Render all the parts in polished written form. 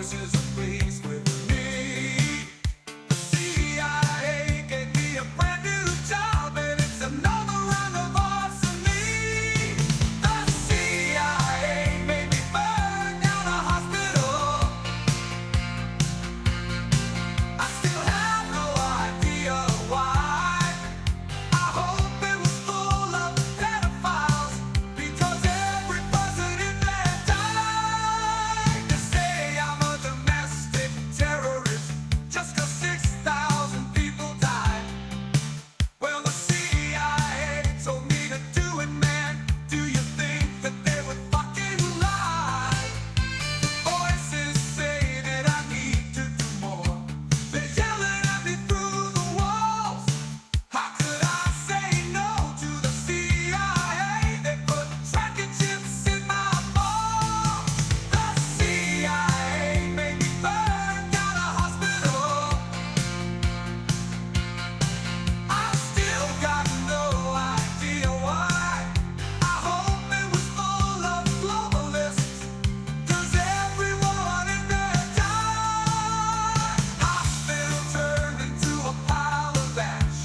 voices are pleased with me. The CIA gave me a brand new job, and it's another round of arson-y. The CIA made me burn down a hospital. I still have no idea why. I hope it was full of pedophiles, because every person in there died. They say I'm a domestic terrorist just 'cause 6,000 people died. Well, the CIA told me to do it, man. Do you think that they would fucking lie? Voices say that I need to do more. They're yelling at me through the walls. How could I say no to the CIA? They put tracking chips in my balls. The CIA made me burn down a hospital. I still got no idea why. I hope it was full of globalists, 'cause everyone in there died. Hospital turned into a pile of ash.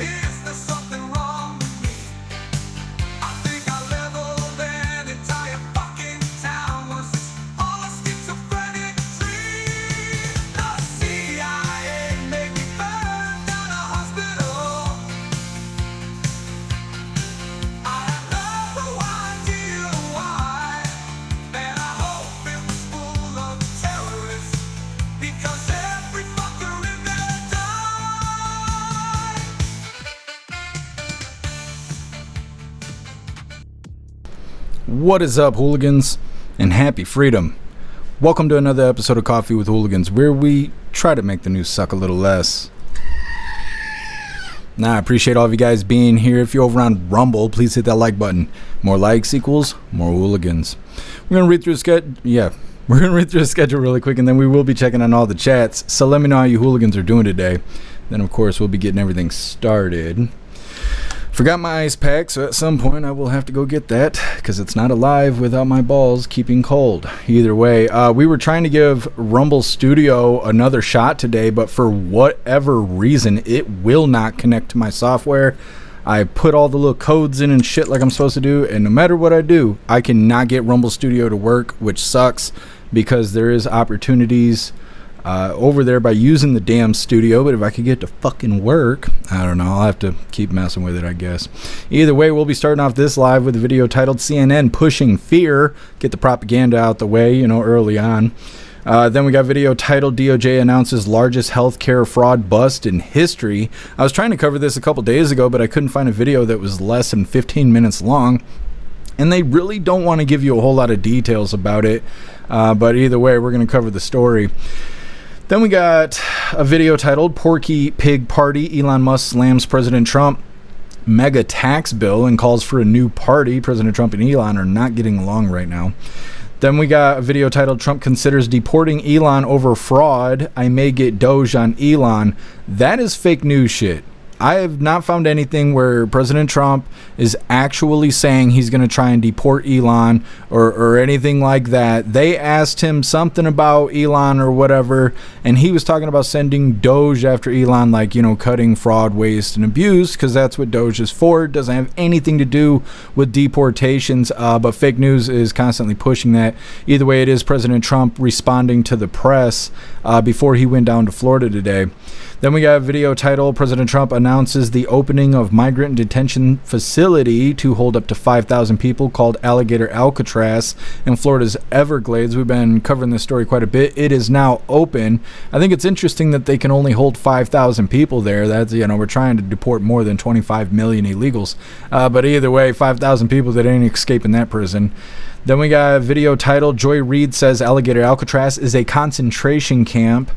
Is there something wrong with me? I think I leveled an entire fucking town. Was this all a schizophrenic dream? The CIA made me burn down a hospital. I have no idea why, and I hope it was full of terrorists, because every fucker in there died. What is up, hooligans, and happy freedom. Welcome to another episode of Coffee with Hooligans, where we try to make the news suck a little less. Now, I appreciate all of you guys being here. If you're over on Rumble, please hit that like button. More likes equals more hooligans. We're gonna read through the schedule really quick, and then we will be checking on all the chats. So let me know how you hooligans are doing today. Then, of course, we'll be getting everything started. Forgot my ice pack, so at some point I will have to go get that, because it's not alive without my balls keeping cold. Either way, we were trying to give Rumble Studio another shot today, but for whatever reason, it will not connect to my software. I put all the little codes in and shit like I'm supposed to do, and no matter what I do, I cannot get Rumble Studio to work, which sucks, because there is opportunities over there by using the damn studio. But if I could get to fucking work, I don't know, I'll have to keep messing with it, I guess. Either way, we'll be starting off this live with a video titled CNN Pushing Fear. Get the propaganda out the way, early on. Then we got video titled DOJ announces largest healthcare fraud bust in history. I was trying to cover this a couple days ago, but I couldn't find a video that was less than 15 minutes long, and they really don't want to give you a whole lot of details about it. But either way, we're going to cover the story. Then we got a video titled Porky Pig Party. Elon Musk slams President Trump mega tax bill and calls for a new party. President Trump and Elon are not getting along right now. Then we got a video titled Trump considers deporting Elon over fraud. I may get Doge on Elon. That is fake news shit. I have not found anything where President Trump is actually saying he's going to try and deport Elon or anything like that. They asked him something about Elon or whatever, and he was talking about sending Doge after Elon, like, cutting fraud, waste, and abuse, because that's what Doge is for. It doesn't have anything to do with deportations, but fake news is constantly pushing that. Either way, it is President Trump responding to the press before he went down to Florida today. Then we got a video titled President Trump announces the opening of migrant detention facility to hold up to 5,000 people called Alligator Alcatraz in Florida's Everglades. We've been covering this story quite a bit. It is now open. I think it's interesting that they can only hold 5,000 people there. That's, we're trying to deport more than 25 million illegals. But either way, 5,000 people that ain't escaping that prison. Then we got a video titled Joy Reid says Alligator Alcatraz is a concentration camp.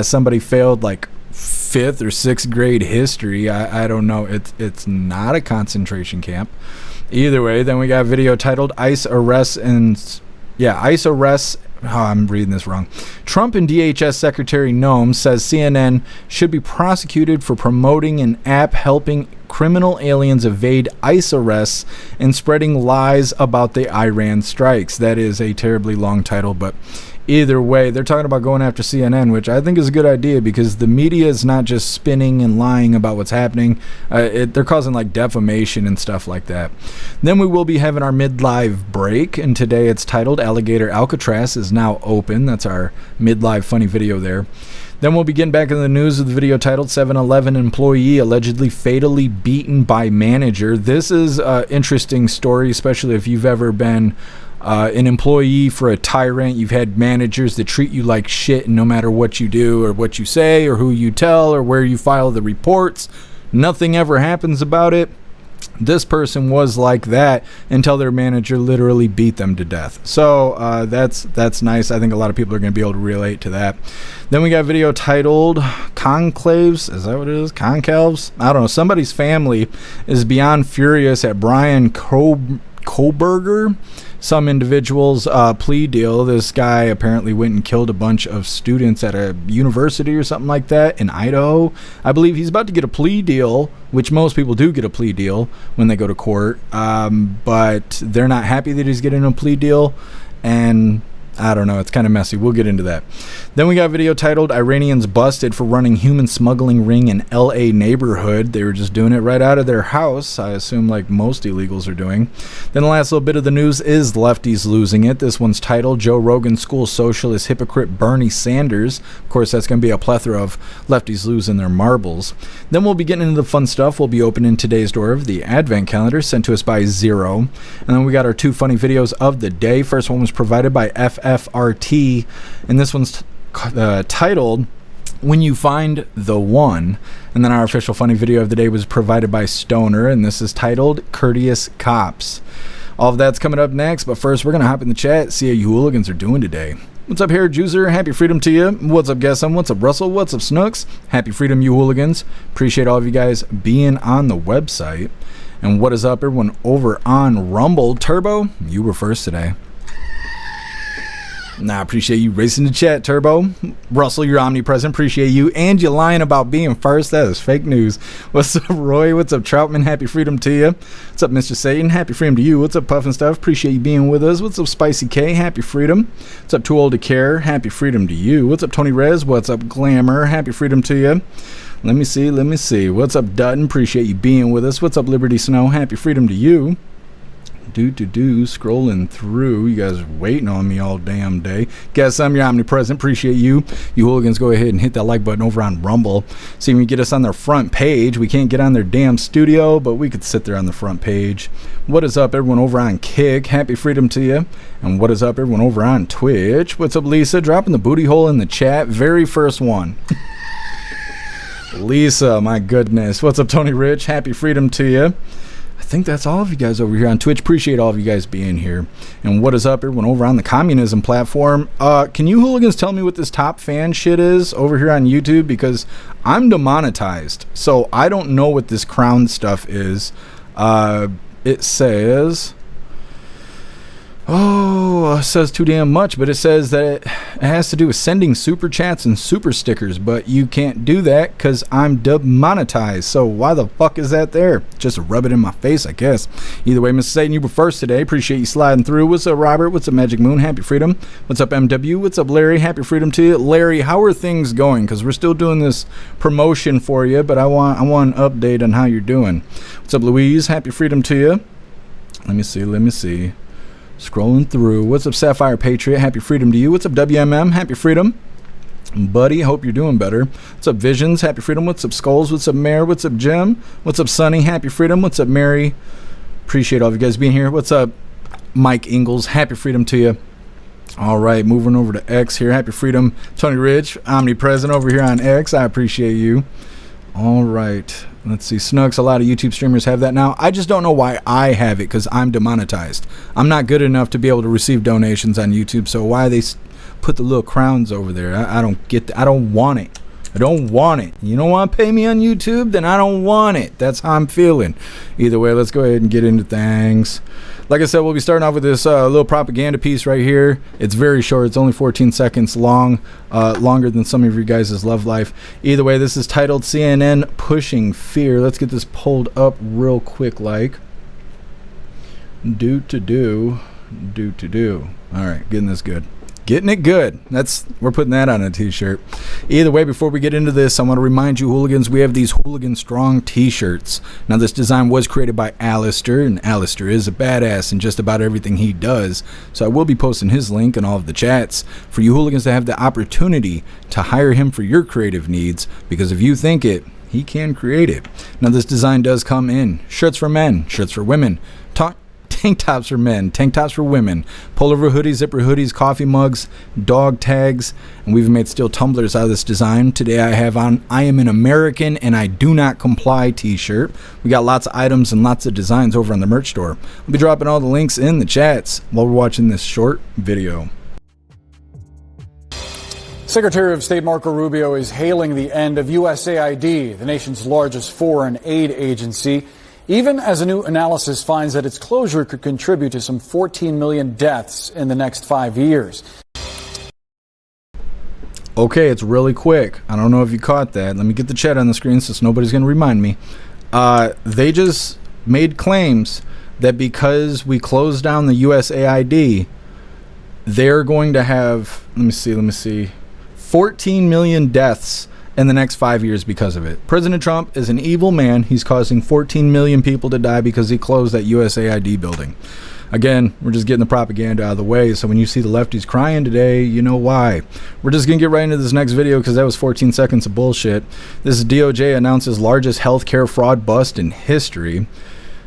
Somebody failed like 5th or 6th grade history. I don't know. It's not a concentration camp. Either way, then we got a video titled ICE arrests. Oh, I'm reading this wrong. Trump and DHS Secretary Noem says CNN should be prosecuted for promoting an app helping criminal aliens evade ICE arrests and spreading lies about the Iran strikes. That is a terribly long title, but Either way, they're talking about going after CNN, which I think is a good idea because the media is not just spinning and lying about what's happening. They're causing like defamation and stuff like that. Then we will be having our mid-live break, and today it's titled Alligator Alcatraz is now open. That's our mid-live funny video there. Then we'll be getting back in the news with the video titled 7-Eleven employee allegedly fatally beaten by manager. This is an interesting story, especially if you've ever been an employee for a tyrant. You've had managers that treat you like shit, and no matter what you do or what you say or who you tell or where you file the reports, nothing ever happens about it. This person was like that until their manager literally beat them to death. So that's nice. I think a lot of people are going to be able to relate to that. Then we got a video titled Conclaves. Is that what it is? Concaves? I don't know. Somebody's family is beyond furious at Brian Koberger, some individual's plea deal. This guy apparently went and killed a bunch of students at a university or something like that in Idaho. I believe he's about to get a plea deal, which most people do get a plea deal when they go to court, but they're not happy that he's getting a plea deal, and I don't know, it's kind of messy. We'll get into that. Then we got a video titled Iranians busted for running human smuggling ring in LA neighborhood. They were just doing it right out of their house, I assume, like most illegals are doing. Then the last little bit of the news is lefties losing it. This one's titled Joe Rogan School Socialist Hypocrite Bernie Sanders. Of course, that's going to be a plethora of lefties losing their marbles. Then we'll be getting into the fun stuff. We'll be opening today's door of the advent calendar sent to us by Zero. And then we got our two funny videos of the day. First one was provided by FFRT, and this one's titled When You Find the One. And then our official funny video of the day was provided by Stoner, and this is titled Courteous Cops. All of that's coming up next, but first we're going to hop in the chat, see how you hooligans are doing today. What's up here, Juicer? Happy freedom to you. What's up, Guessum? What's up, Russell? What's up, Snooks? Happy freedom, you hooligans. Appreciate all of you guys being on the website. And what is up, everyone over on Rumble? Turbo, you were first today. Nah, appreciate you racing the chat, Turbo. Russell, you're omnipresent. Appreciate you. And you lying about being first. That is fake news. What's up, Roy? What's up, Troutman? Happy freedom to you. What's up, Mr. Satan? Happy freedom to you. What's up, Puff and Stuff? Appreciate you being with us. What's up, Spicy K? Happy freedom. What's up, Too Old to Care? Happy freedom to you. What's up, Tony Rez? What's up, Glamour? Happy freedom to you. Let me see. What's up, Dutton? Appreciate you being with us. What's up, Liberty Snow? Happy freedom to you. Scrolling through. You guys are waiting on me all damn day. Guess I'm your omnipresent. Appreciate you. You hooligans, go ahead and hit that like button over on Rumble. See if we can get us on their front page. We can't get on their damn studio, but we could sit there on the front page. What is up, everyone over on Kick? Happy freedom to you. And what is up, everyone over on Twitch? What's up, Lisa? Dropping the booty hole in the chat. Very first one. Lisa, my goodness. What's up, Tony Rich? Happy freedom to you. I think that's all of you guys over here on Twitch. Appreciate all of you guys being here. And what is up, everyone over on the communism platform? Can you hooligans tell me what this top fan shit is over here on YouTube? Because I'm demonetized, so I don't know what this crown stuff is. It says... it says too damn much, but it says that it has to do with sending super chats and super stickers, but you can't do that because I'm demonetized. So why the fuck is that there? Just rub it in my face, I guess. Either way, Mr. Satan, you were first today. Appreciate you sliding through. What's up, Robert? What's up, Magic Moon? Happy freedom. What's up, MW? What's up, Larry? Happy freedom to you. Larry, how are things going? Because we're still doing this promotion for you, but I want an update on how you're doing. What's up, Louise? Happy freedom to you. Let me see. Scrolling through. What's up, Sapphire Patriot? Happy freedom to you. What's up, WMM? Happy freedom. Buddy, hope you're doing better. What's up, Visions? Happy freedom. What's up, Skulls? What's up, Mare? What's up, Jim? What's up, Sunny? Happy freedom. What's up, Mary? Appreciate all of you guys being here. What's up, Mike Ingalls? Happy freedom to you. All right, moving over to X here. Happy freedom. Tony Rich, omnipresent over here on X. I appreciate you. All right. Let's see. Snugs, a lot of YouTube streamers have that now. I just don't know why I have it, because I'm demonetized. I'm not good enough to be able to receive donations on YouTube, so why they put the little crowns over there? I don't get that. I don't want it. I don't want it. You don't want to pay me on YouTube? Then I don't want it. That's how I'm feeling. Either way, let's go ahead and get into things. Like I said, we'll be starting off with this little propaganda piece right here. It's very short. It's only 14 seconds long, longer than some of your guys' love life. Either way, this is titled CNN Pushing Fear. Let's get this pulled up real quick like. Do. All right, getting this good. Getting it good. We're putting that on a t-shirt. Either way, before we get into this, I want to remind you, hooligans, we have these Hooligan Strong t-shirts. Now, this design was created by Alistair, and Alistair is a badass in just about everything he does. So I will be posting his link in all of the chats for you hooligans to have the opportunity to hire him for your creative needs, because if you think it, he can create it. Now, this design does come in shirts for men, shirts for women, tank tops for men, tank tops for women, pullover hoodies, zipper hoodies, coffee mugs, dog tags, and we've made steel tumblers out of this design. Today I have on I am an American and I do not comply t-shirt. We got lots of items and lots of designs over on the merch store. I'll be dropping all the links in the chats while we're watching this short video. Secretary of State Marco Rubio is hailing the end of USAID, the nation's largest foreign aid agency, even as a new analysis finds that its closure could contribute to some 14 million deaths in the next 5 years. Okay, it's really quick. I don't know if you caught that. Let me get the chat on the screen since nobody's going to remind me. They just made claims that because we closed down the USAID, they're going to have, let me see, 14 million deaths in the next 5 years because of it. President Trump is an evil man. He's causing 14 million people to die because he closed that USAID building. Again, we're just getting the propaganda out of the way, so when you see the lefties crying today, you know why. We're just going to get right into this next video because that was 14 seconds of bullshit. This is DOJ announces largest healthcare fraud bust in history.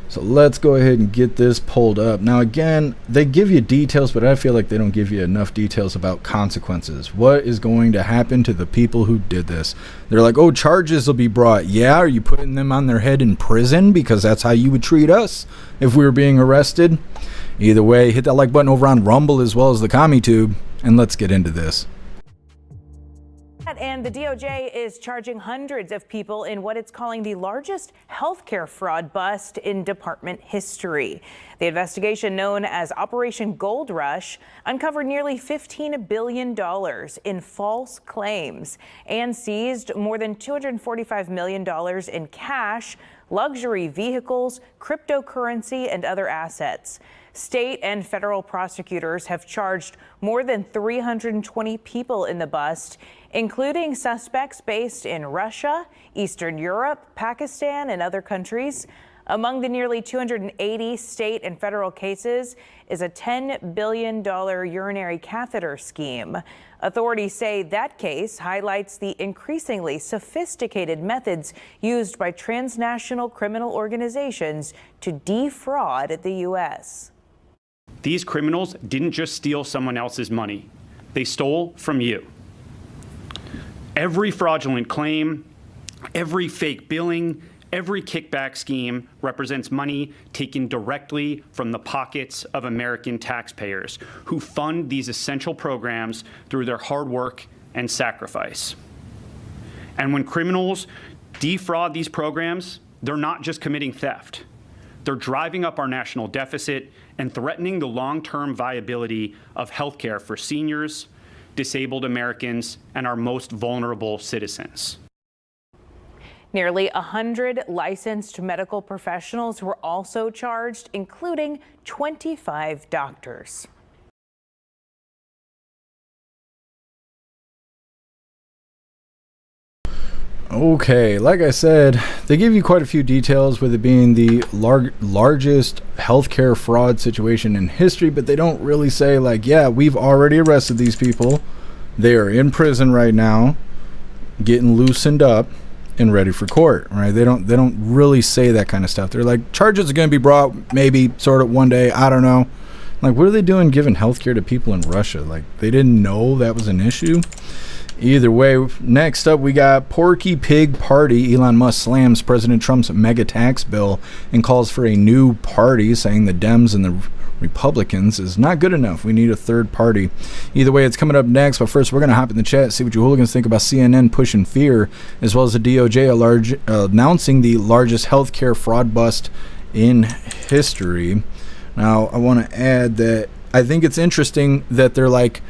So let's go ahead and get this pulled up. Now, again, they give you details, but I feel like they don't give you enough details about consequences. What is going to happen to the people who did this? They're like, oh, charges will be brought. Yeah, are you putting them on their head in prison? Because that's how you would treat us if we were being arrested. Either way, hit that like button over on Rumble as well as the CommuTube, and let's get into this. And the DOJ is charging hundreds of people in what it's calling the largest healthcare fraud bust in department history. The investigation, known as Operation Gold Rush, uncovered nearly $15 billion in false claims and seized more than $245 million in cash, luxury vehicles, cryptocurrency, and other assets. State and federal prosecutors have charged more than 320 people in the bust, including suspects based in Russia, Eastern Europe, Pakistan, and other countries. Among the nearly 280 state and federal cases is a $10 billion urinary catheter scheme. Authorities say that case highlights the increasingly sophisticated methods used by transnational criminal organizations to defraud the U.S. These criminals didn't just steal someone else's money. They stole from you. Every fraudulent claim, every fake billing, every kickback scheme represents money taken directly from the pockets of American taxpayers who fund these essential programs through their hard work and sacrifice. And when criminals defraud these programs, they're not just committing theft. They're driving up our national deficit and threatening the long-term viability of healthcare for seniors, disabled Americans, and our most vulnerable citizens. Nearly 100 licensed medical professionals were also charged, including 25 doctors. Okay, like I said, they give you quite a few details with it being the largest healthcare fraud situation in history, but they don't really say, like, yeah, we've already arrested these people. They are in prison right now, getting loosened up and ready for court, right? They don't really say that kind of stuff. They're like, charges are going to be brought maybe sort of one day, I don't know. Like, what are they doing giving healthcare to people in Russia? Like, they didn't know that was an issue? Either way, next up we got Porky Pig Party. Elon Musk slams President Trump's mega tax bill and calls for a new party, saying the Dems and the Republicans is not good enough. We need a third party. Either way, it's coming up next, but first we're going to hop in the chat, see what you hooligans think about CNN pushing fear, as well as the DOJ announcing the largest healthcare fraud bust in history. Now, I want to add that I think it's interesting that they're like,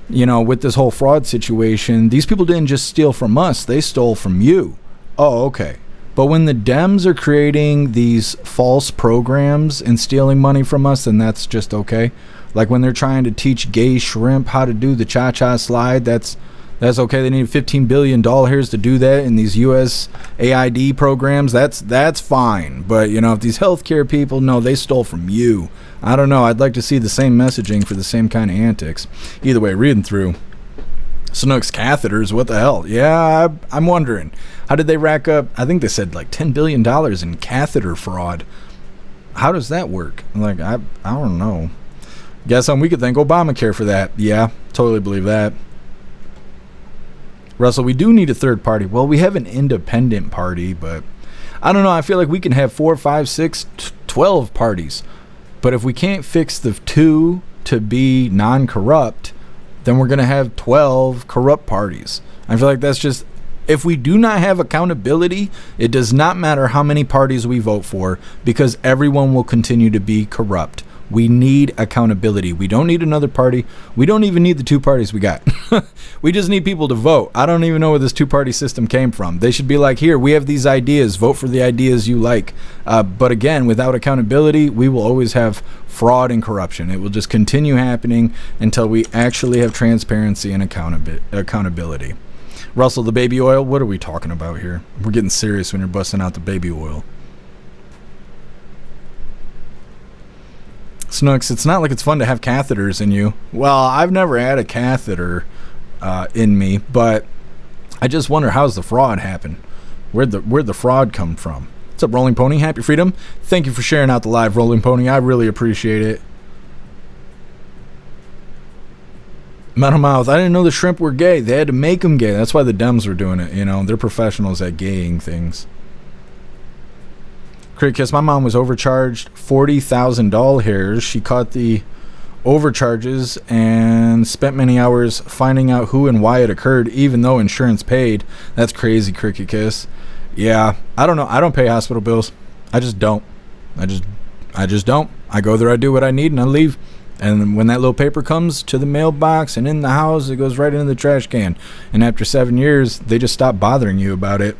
you know, with this whole fraud situation, these people didn't just steal from us, they stole from you. Oh, okay. But when the Dems are creating these false programs and stealing money from us, then that's just okay. Like when they're trying to teach gay shrimp how to do the cha-cha slide, that's okay. They need $15 billion to do that in these USAID programs. That's fine. But, you know, if these healthcare people, no, they stole from you. I don't know. I'd like to see the same messaging for the same kind of antics. Either way, reading through Snook's catheters, what the hell? Yeah, I'm wondering. How did they rack up, I think they said like $10 billion in catheter fraud. How does that work? Like, I don't know. Guess we could thank Obamacare for that. Yeah, totally believe that. Russell, we do need a third party. Well, we have an independent party, but I don't know. I feel like we can have 4, 5, 6, 12 parties. But if we can't fix the 2 to be non-corrupt, then we're going to have 12 corrupt parties. I feel like that's just, if we do not have accountability, it does not matter how many parties we vote for, because everyone will continue to be corrupt. We need accountability. We don't need another party. We don't even need the 2 parties we got. We just need people to vote. I don't even know where this 2-party system came from. They should be like, here, we have these ideas. Vote for the ideas you like. But again, without accountability, we will always have fraud and corruption. It will just continue happening until we actually have transparency and accountability. Russell, the baby oil, what are we talking about here? We're getting serious when you're busting out the baby oil. Snooks, it's not like it's fun to have catheters in you. Well, I've never had a catheter in me, but I just wonder, how's the fraud happen? Where'd the fraud come from? What's up, Rolling Pony? Happy Freedom. Thank you for sharing out the live, Rolling Pony. I really appreciate it. Metal Mouth, I didn't know the shrimp were gay. They had to make them gay. That's why the Dems were doing it. You know, they're professionals at gaying things. Cricket, my mom was overcharged $40,000. She caught the overcharges and spent many hours finding out who and why it occurred, even though insurance paid. That's crazy, Cricket Kiss. Yeah, I don't know. I don't pay hospital bills. I just don't. I just don't. I go there, I do what I need, and I leave. And when that little paper comes to the mailbox and in the house, it goes right into the trash can. And after 7 years, they just stop bothering you about it.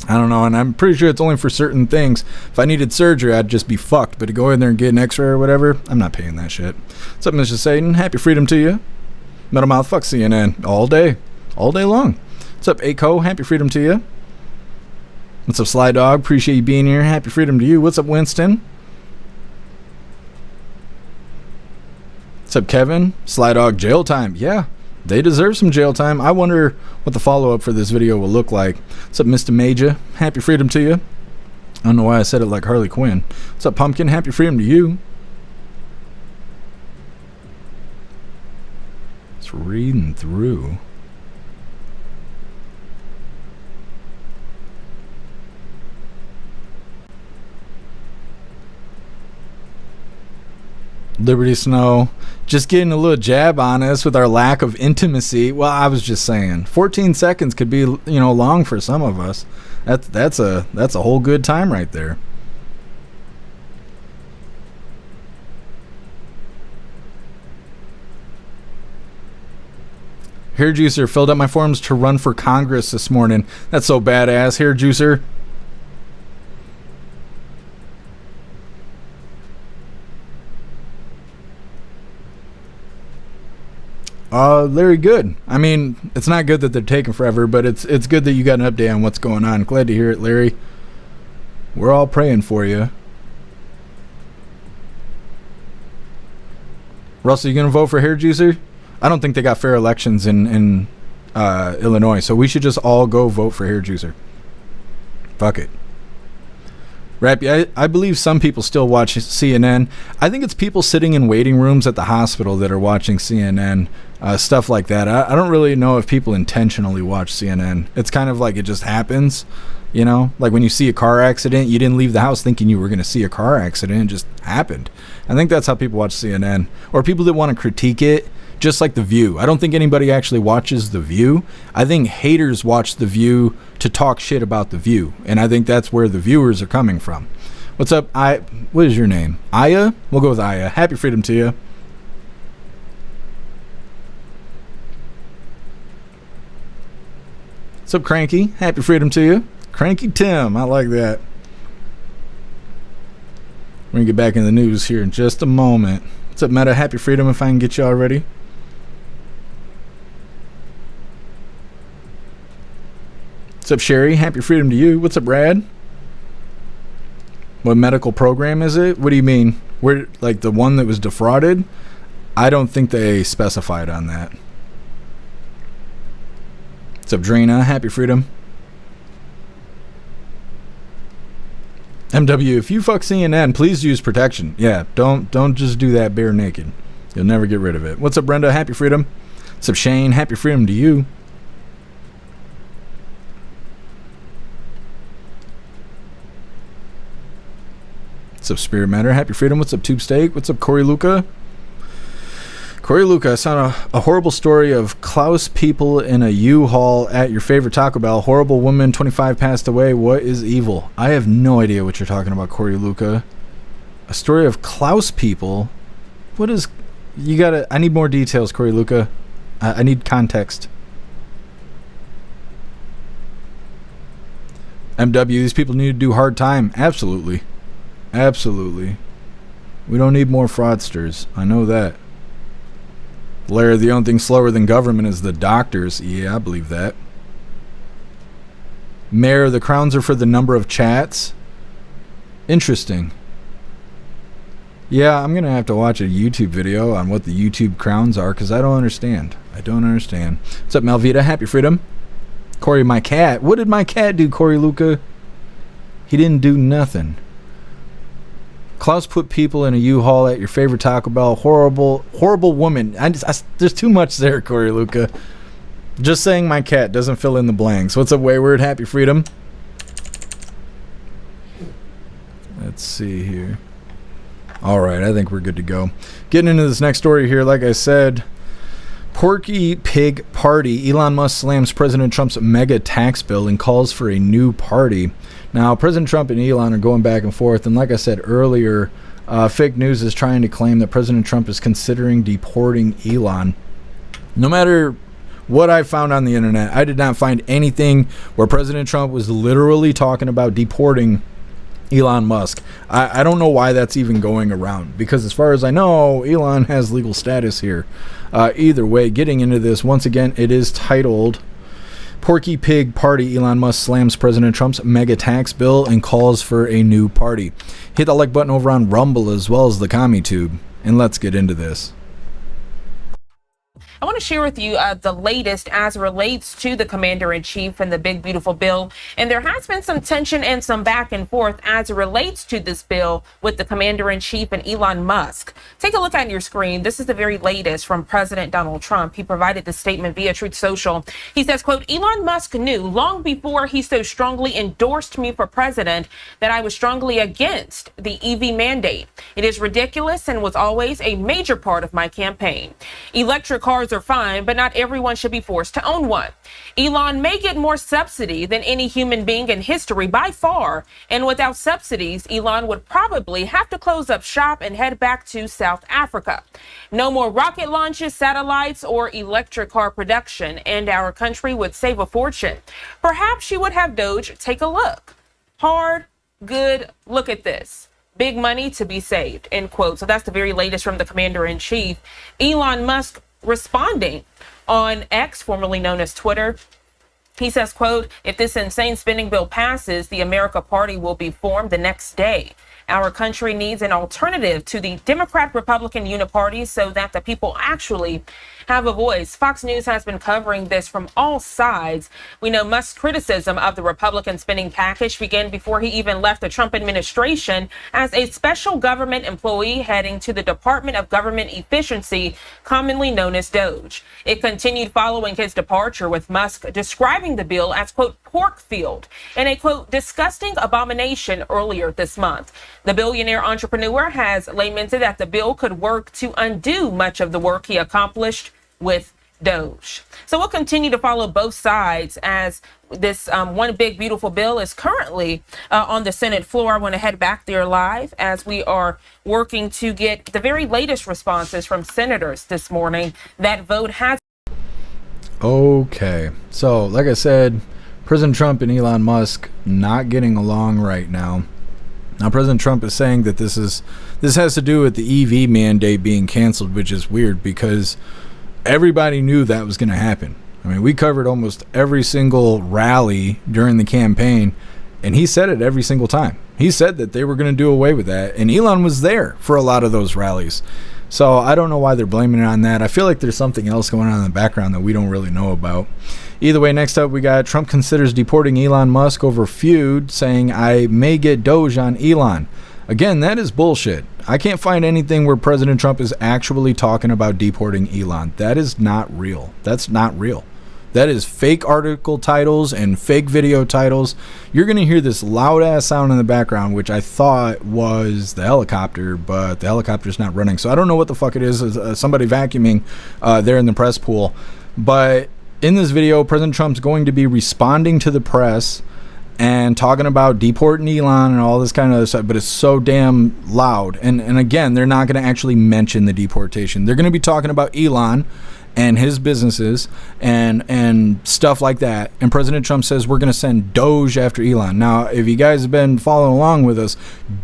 I don't know, and I'm pretty sure it's only for certain things. If I needed surgery, I'd just be fucked. But to go in there and get an x-ray or whatever, I'm not paying that shit. What's up, Mr. Satan? Happy freedom to you. Metal Mouth, fuck CNN. All day long. What's up, Aco? Happy freedom to you. What's up, Sly Dog? Appreciate you being here. Happy freedom to you. What's up, Winston? What's up, Kevin? Sly Dog, jail time. Yeah. They deserve some jail time. I wonder what the follow-up for this video will look like. What's up, Mr. Major? Happy freedom to you. I don't know why I said it like Harley Quinn. What's up, Pumpkin? Happy freedom to you. It's reading through. Liberty Snow, just getting a little jab on us with our lack of intimacy. Well, I was just saying, 14 seconds could be, you know, long for some of us. That's a whole good time right there. Hair Juicer filled out my forms to run for Congress this morning. That's so badass. Hair Juicer. Larry, good. I mean, it's not good that they're taking forever, but it's good that you got an update on what's going on. Glad to hear it, Larry. We're all praying for you. Russell, you gonna vote for Hair Juicer? I don't think they got fair elections in Illinois, so we should just all go vote for Hair Juicer. Fuck it. Rappy, I believe some people still watch CNN. I think it's people sitting in waiting rooms at the hospital that are watching CNN, stuff like that. I don't really know if people intentionally watch CNN. It's kind of like it just happens, you know? Like when you see a car accident, you didn't leave the house thinking you were going to see a car accident. It just happened. I think that's how people watch CNN. Or people that want to critique it, just like The View. I don't think anybody actually watches The View. I think haters watch The View to talk shit about The View. And I think that's where the viewers are coming from. What's up? What is your name? Aya? We'll go with Aya. Happy freedom to you. What's up, Cranky? Happy freedom to you. Cranky Tim. I like that. We're going to get back in the news here in just a moment. What's up, Meta? Happy Freedom if I can get you already. What's up, Sherry? Happy Freedom to you. What's up, Brad? What medical program is it? What do you mean? Where, like the one that was defrauded? I don't think they specified on that. What's up, Drina? Happy Freedom. MW, if you fuck CNN, please use protection. Yeah, don't just do that bare naked. You'll never get rid of it. What's up, Brenda? Happy Freedom. What's up, Shane? Happy Freedom to you. What's up, Spirit Matter? Happy Freedom. What's up, Tube Steak? What's up, Corey Luca? Corey Luca, I saw a horrible story of Klaus people in a U-Haul at your favorite Taco Bell. Horrible woman, 25, passed away. What is evil? I have no idea what you're talking about, Corey Luca. A story of Klaus people? What is... You gotta... I need more details, Corey Luca. I need context. MW, these people need to do hard time. Absolutely. Absolutely. We don't need more fraudsters. I know that. Larry, the only thing slower than government is the doctors. Yeah, I believe that. Mayor, the crowns are for the number of chats. Interesting. Yeah, I'm going to have to watch a YouTube video on what the YouTube crowns are because I don't understand. I don't understand. What's up, Malvita? Happy Freedom. Corey, my cat. What did my cat do, Corey Luca? He didn't do nothing. Klaus put people in a U-Haul at your favorite Taco Bell. Horrible woman. There's too much there, Corey Luca. Just saying my cat doesn't fill in the blanks. What's up, Wayward? Happy Freedom. Let's see here. All right, I think we're good to go. Getting into this next story here, like I said, Porky Pig Party. Elon Musk slams President Trump's mega tax bill and calls for a new party. Now, President Trump and Elon are going back and forth, and like I said earlier, fake news is trying to claim that President Trump is considering deporting Elon. No matter what I found on the internet, I did not find anything where President Trump was literally talking about deporting Elon Musk. I don't know why that's even going around, because as far as I know, Elon has legal status here. Either way, getting into this, once again, it is titled Porky Pig Party. Elon Musk slams President Trump's mega tax bill and calls for a new party. Hit the like button over on Rumble as well as the CommuTube, and let's get into this. I want to share with you the latest as it relates to the commander-in-chief and the big, beautiful bill. And there has been some tension and some back and forth as it relates to this bill with the commander-in-chief and Elon Musk. Take a look at your screen. This is the very latest from President Donald Trump. He provided the statement via Truth Social. He says, quote, Elon Musk knew long before he so strongly endorsed me for president that I was strongly against the EV mandate. It is ridiculous and was always a major part of my campaign. Electric cars are fine, but not everyone should be forced to own one. Elon may get more subsidy than any human being in history by far, and without subsidies, Elon would probably have to close up shop and head back to South Africa. No more rocket launches, satellites, or electric car production, and our country would save a fortune. Perhaps you would have Doge take a look. Hard, good, look at this. Big money to be saved, end quote. So that's the very latest from the commander-in-chief. Elon Musk responding on X, formerly known as Twitter. He says, quote, if this insane spending bill passes, the America Party will be formed the next day. Our country needs an alternative to the Democrat-Republican uniparty so that the people actually have a voice. Fox News has been covering this from all sides. We know Musk's criticism of the Republican spending package began before he even left the Trump administration as a special government employee heading to the Department of Government Efficiency, commonly known as DOGE. It continued following his departure, with Musk describing the bill as, quote, pork field and a, quote, disgusting abomination earlier this month. The billionaire entrepreneur has lamented that the bill could work to undo much of the work he accomplished with Doge. So we'll continue to follow both sides as this one big, beautiful bill is currently on the Senate floor. I want to head back there live as we are working to get the very latest responses from senators this morning. That vote has. Okay, so like I said, President Trump and Elon Musk not getting along right now. Now, President Trump is saying that this has to do with the EV mandate being canceled, which is weird because everybody knew that was going to happen. I mean, we covered almost every single rally during the campaign, and he said it every single time. He said that they were going to do away with that, and Elon was there for a lot of those rallies. So I don't know why they're blaming it on that. I feel like there's something else going on in the background that we don't really know about. Either way, next up we got Trump considers deporting Elon Musk over feud, saying I may get Doge on Elon. Again, that is bullshit. I can't find anything where President Trump is actually talking about deporting Elon. That is not real. That's not real. That is fake article titles and fake video titles. You're going to hear this loud ass sound in the background, which I thought was the helicopter, but the helicopter's not running. So I don't know what the fuck it is. Somebody vacuuming there in the press pool. But in this video, President Trump's going to be responding to the press and talking about deporting Elon and all this kind of stuff, but it's so damn loud. And again, they're not going to actually mention the deportation. They're going to be talking about Elon and his businesses and stuff like that. And President Trump says we're going to send Doge after Elon. Now, if you guys have been following along with us,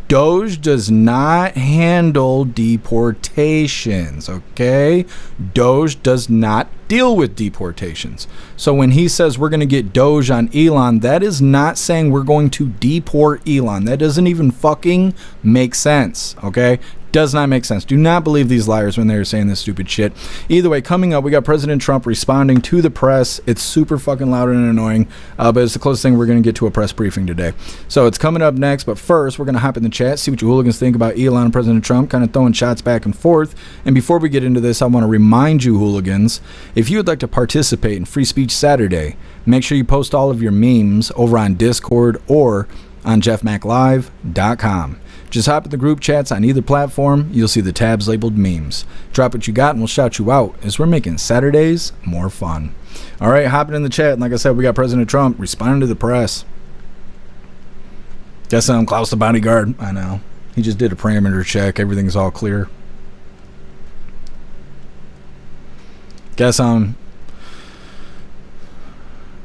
Doge does not handle deportations, okay? Doge does not deal with deportations. So when he says we're going to get Doge on Elon, that is not saying we're going to deport Elon. That doesn't even fucking make sense, okay? Does not make sense. Do not believe these liars when they're saying this stupid shit. Either way, coming up, we got President Trump responding to the press. It's super fucking loud and annoying, but it's the closest thing we're going to get to a press briefing today. So it's coming up next, but first, we're going to hop in the chat, see what you hooligans think about Elon and President Trump, kind of throwing shots back and forth. And before we get into this, I want to remind you hooligans, if you would like to participate in Free Speech Saturday, make sure you post all of your memes over on Discord or on jeffmaclive.com. Just hop in the group chats on either platform. You'll see the tabs labeled memes. Drop what you got and we'll shout you out as we're making Saturdays more fun. All right, hopping in the chat. And like I said, we got President Trump responding to the press. Guess I'm Klaus the bodyguard. I know. He just did a parameter check. Everything's all clear. Guess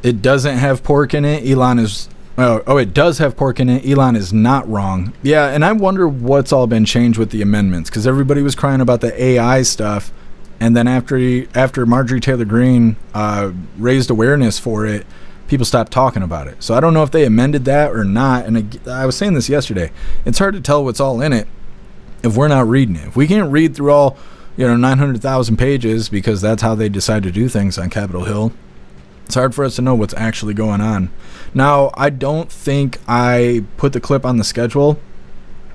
it doesn't have pork in it. Elon is... Oh, it does have pork in it. Elon is not wrong. Yeah, and I wonder what's all been changed with the amendments, because everybody was crying about the AI stuff, and then after Marjorie Taylor Greene raised awareness for it, people stopped talking about it. So I don't know if they amended that or not, and I was saying this yesterday. It's hard to tell what's all in it if we're not reading it. If we can't read through all 900,000 pages, because that's how they decide to do things on Capitol Hill, it's hard for us to know what's actually going on. Now, I don't think I put the clip on the schedule,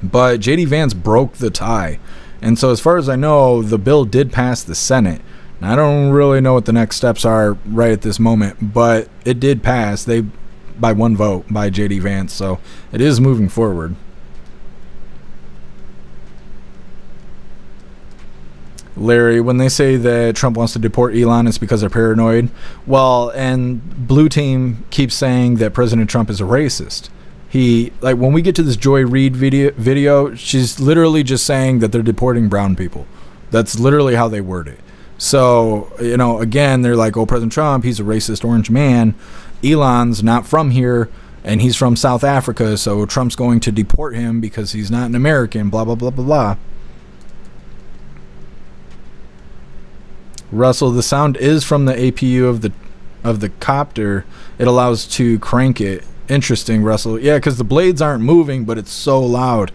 but J.D. Vance broke the tie. And so as far as I know, the bill did pass the Senate. Now, I don't really know what the next steps are right at this moment, but it did pass by one vote by J.D. Vance. So it is moving forward. Larry, when they say that Trump wants to deport Elon, it's because they're paranoid. Well, and Blue Team keeps saying that President Trump is a racist. When we get to this Joy Reid video, she's literally just saying that they're deporting brown people. That's literally how they word it. So, again, they're like, oh, President Trump, he's a racist orange man. Elon's not from here, and he's from South Africa, so Trump's going to deport him because he's not an American, blah, blah, blah, blah, blah. Russell, the sound is from the APU of the copter. It allows to crank it. Interesting, Russell. Yeah, because the blades aren't moving, but it's so loud.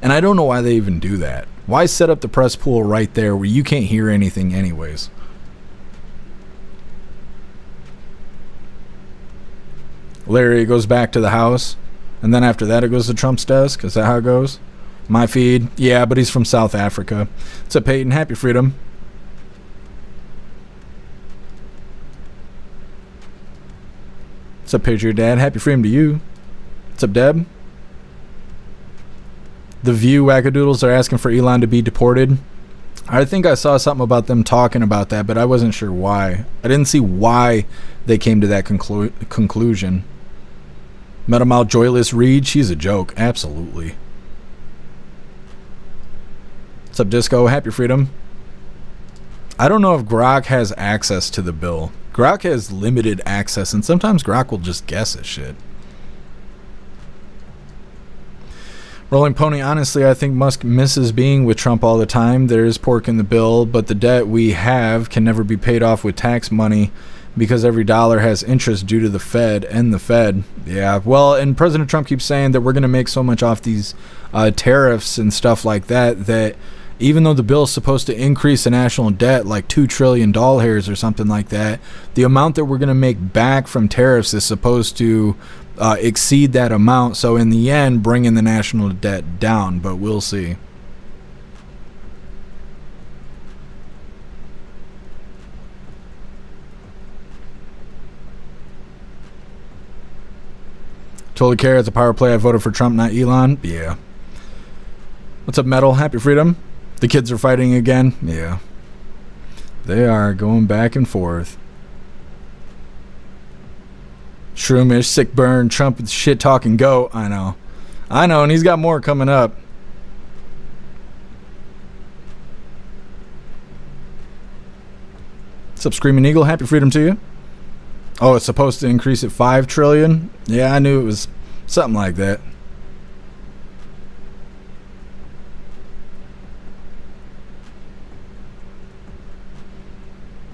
And I don't know why they even do that. Why set up the press pool right there where you can't hear anything anyways? Larry, it goes back to the house. And then after that, it goes to Trump's desk. Is that how it goes? My feed. Yeah, but he's from South Africa. What's up, Peyton? Happy freedom. What's up, Patriot Dad? Happy freedom to you. What's up, Deb? The View wackadoodles are asking for Elon to be deported. I think I saw something about them talking about that, but I wasn't sure why. I didn't see why they came to that conclusion. Metamouth Joyless Reed, she's a joke. Absolutely. What's up, Disco? Happy freedom. I don't know if Grok has access to the bill. Grok has limited access, and sometimes Grok will just guess at shit. Rolling Pony, honestly, I think Musk misses being with Trump all the time. There is pork in the bill, but the debt we have can never be paid off with tax money because every dollar has interest due to the Fed and the Fed. Yeah, well, and President Trump keeps saying that we're going to make so much off these tariffs and stuff like that, that even though the bill is supposed to increase the national debt like $2 trillion or something like that, the amount that we're going to make back from tariffs is supposed to exceed that amount. So in the end, bringing the national debt down, but we'll see. Totally care. It's a power play. I voted for Trump, not Elon. Yeah. What's up, Metal? Happy Freedom. The kids are fighting again. Yeah. They are going back and forth. Shroomish, sick burn, Trump with shit talking goat. I know, and he's got more coming up. What's up, Screaming Eagle? Happy Freedom to you. Oh, it's supposed to increase at 5 trillion. Yeah, I knew it was something like that.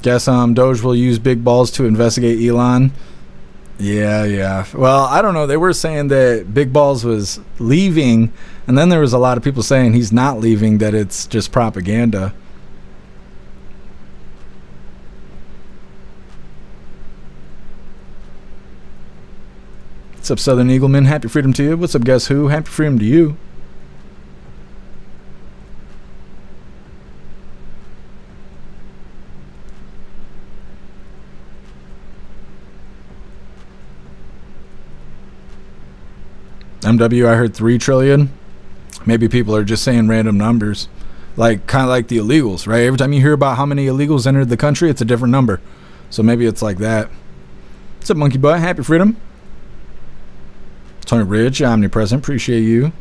Guess Doge will use big balls to investigate Elon. Yeah. Well, I don't know. They were saying that Big Balls was leaving, and then there was a lot of people saying he's not leaving, that it's just propaganda. What's up, Southern Eagleman? Happy Freedom to you. What's up, Guess Who? Happy Freedom to you. MW, I heard 3 trillion. Maybe people are just saying random numbers, like kind of like the illegals, right? Every time you hear about how many illegals entered the country, it's a different number. So maybe it's like that. What's up, Monkey Butt? Happy Freedom. Tony Ridge, omnipresent. Appreciate you.